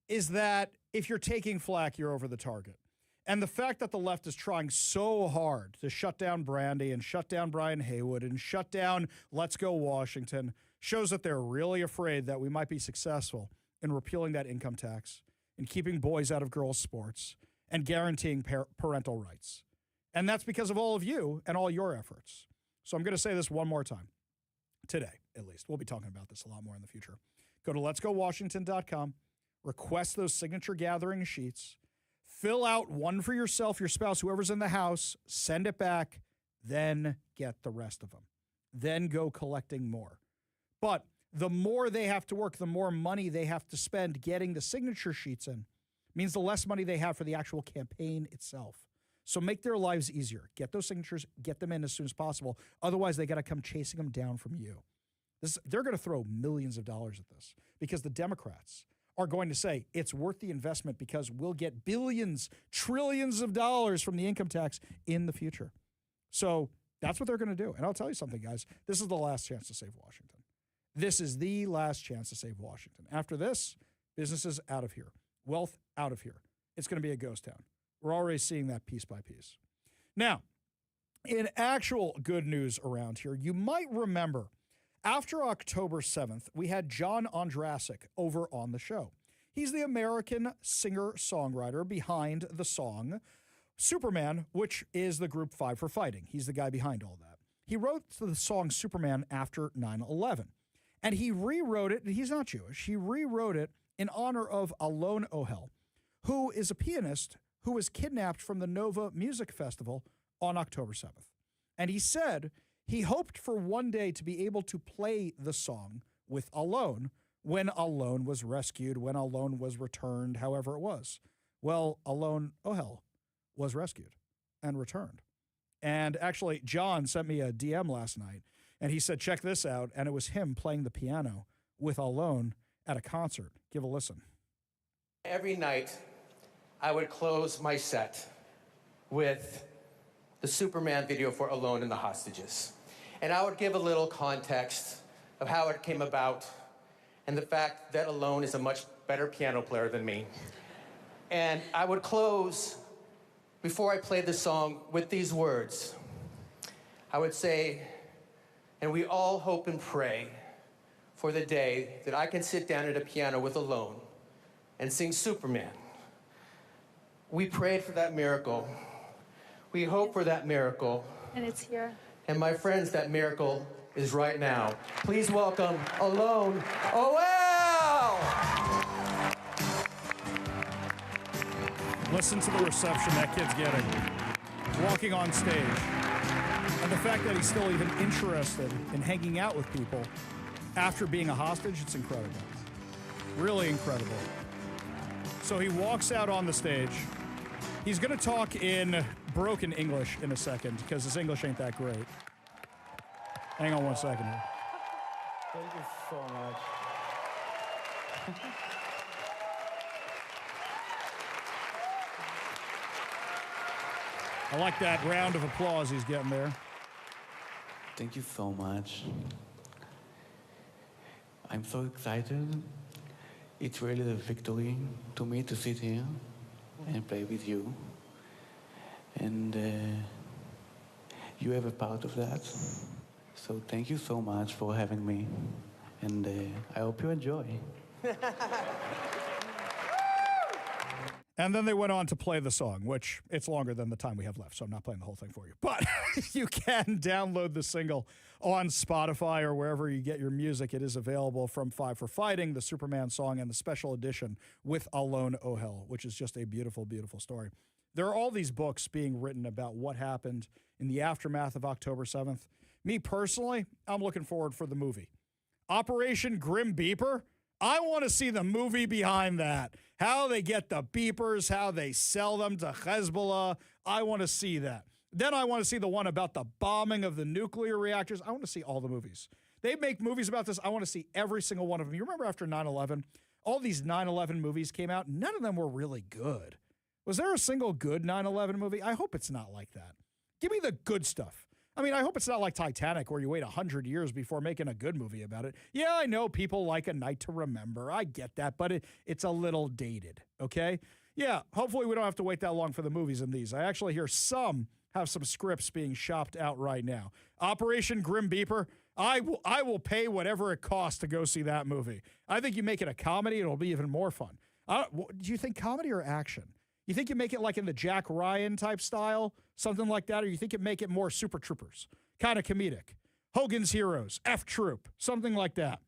is that if you're taking flack, you're over the target. And the fact that the left is trying so hard to shut down Brandi and shut down Brian Heywood and shut down Let's Go Washington shows that they're really afraid that we might be successful in repealing that income tax and keeping boys out of girls' sports and guaranteeing parental rights. And that's because of all of you and all your efforts. So I'm going to say this one more time. Today, at least. We'll be talking about this a lot more in the future. Go to letsgowashington.com. Request those signature gathering sheets. Fill out one for yourself, your spouse, whoever's in the house. Send it back. Then get the rest of them. Then go collecting more. But the more they have to work, the more money they have to spend getting the signature sheets in. Means the less money they have for the actual campaign itself. So make their lives easier. Get those signatures, get them in as soon as possible. Otherwise, they got to come chasing them down from you. They're going to throw millions of dollars at this because the Democrats are going to say it's worth the investment because we'll get billions, trillions of dollars from the income tax in the future. So that's what they're going to do. And I'll tell you something, guys. This is the last chance to save Washington. This is the last chance to save Washington. After this, businesses out of here. Wealth out of here. It's going to be a ghost town. We're already seeing that piece by piece. Now, in actual good news around here, you might remember after October 7th, we had John Ondrasik over on the show. He's the American singer-songwriter behind the song Superman, which is the group Five for Fighting. He's the guy behind all that. He wrote the song Superman after 9/11, and he rewrote it, and he's not Jewish. He rewrote it in honor of Alon Ohel, who is a pianist who was kidnapped from the Nova Music Festival on October 7th. And he said he hoped for one day to be able to play the song with Alon when Alon was rescued, when Alon was returned, however it was. Well, Alon Ohel was rescued and returned. And actually, John sent me a DM last night, and he said, check this out. And it was him playing the piano with Alon at a concert. Give a listen. Every night, I would close my set with the Superman video for Alone and the Hostages. And I would give a little context of how it came about and the fact that Alone is a much better piano player than me. And I would close, before I played the song, with these words. I would say, and we all hope and pray for the day that I can sit down at a piano with Alone and sing Superman. We prayed for that miracle. We hope for that miracle. And it's here. And my friends, that miracle is right now. Please welcome Alon Ohel! Listen to the reception that kid's getting. Walking on stage. And the fact that he's still even interested in hanging out with people after being a hostage, it's incredible. Really incredible. So he walks out on the stage. He's going to talk in broken English in a second because his English ain't that great. Hang on one second here. Thank you so much. I like that round of applause he's getting there. Thank you so much. I'm so excited. It's really a victory to me to sit here and play with you. And you have a part of that. So thank you so much for having me. And I hope you enjoy. And then they went on to play the song, which it's longer than the time we have left, so I'm not playing the whole thing for you. But you can download the single on Spotify or wherever you get your music. It is available from Five for Fighting, the Superman song, and the special edition with Alon Ohel, which is just a beautiful, beautiful story. There are all these books being written about what happened in the aftermath of October 7th. Me personally, I'm looking forward for the movie. Operation Grim Beeper, I want to see the movie behind that. How they get the beepers, how they sell them to Hezbollah. I want to see that. Then I want to see the one about the bombing of the nuclear reactors. I want to see all the movies. They make movies about this. I want to see every single one of them. You remember after 9/11, all these 9/11 movies came out. None of them were really good. Was there a single good 9/11 movie? I hope it's not like that. Give me the good stuff. I mean, I hope it's not like Titanic where you wait 100 years before making a good movie about it. Yeah, I know people like A Night to Remember. I get that, but it's a little dated, okay? Yeah, hopefully we don't have to wait that long for the movies in these. I actually hear some have some scripts being shopped out right now. Operation Grim Beeper, I will pay whatever it costs to go see that movie. I think you make it a comedy, it'll be even more fun. Do you think comedy or action? You think you make it like in the Jack Ryan type style, something like that, or you think you make it more Super Troopers, kind of comedic? Hogan's Heroes, F Troop, something like that.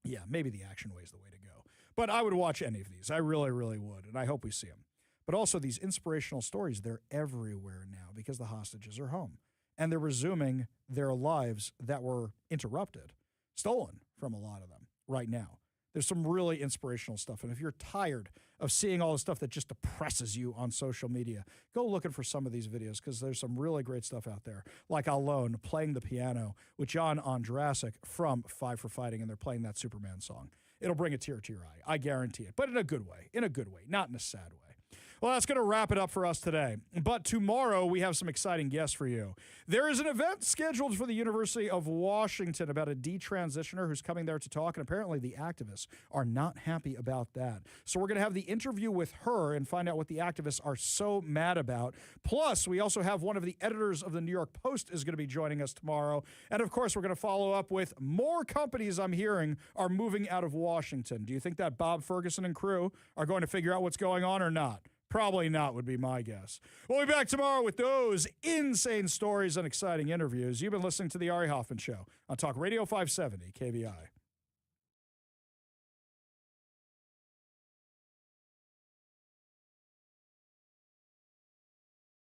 Yeah, maybe the action way is the way to go. But I would watch any of these. I really, really would, and I hope we see them. But also these inspirational stories, they're everywhere now because the hostages are home. And they're resuming their lives that were interrupted, stolen from a lot of them right now. There's some really inspirational stuff. And if you're tired of seeing all the stuff that just depresses you on social media, go looking for some of these videos because there's some really great stuff out there. Like Alone, playing the piano with John Ondrasik from Five for Fighting, and they're playing that Superman song. It'll bring a tear to your eye. I guarantee it. But in a good way, not in a sad way. Well, that's going to wrap it up for us today. But tomorrow, we have some exciting guests for you. There is an event scheduled for the University of Washington about a detransitioner who's coming there to talk, and apparently the activists are not happy about that. So we're going to have the interview with her and find out what the activists are so mad about. Plus, we also have one of the editors of the New York Post is going to be joining us tomorrow. And, of course, we're going to follow up with more companies I'm hearing are moving out of Washington. Do you think that Bob Ferguson and crew are going to figure out what's going on or not? Probably not would be my guess. We'll be back tomorrow with those insane stories and exciting interviews. You've been listening to The Ari Hoffman Show on Talk Radio 570 KVI.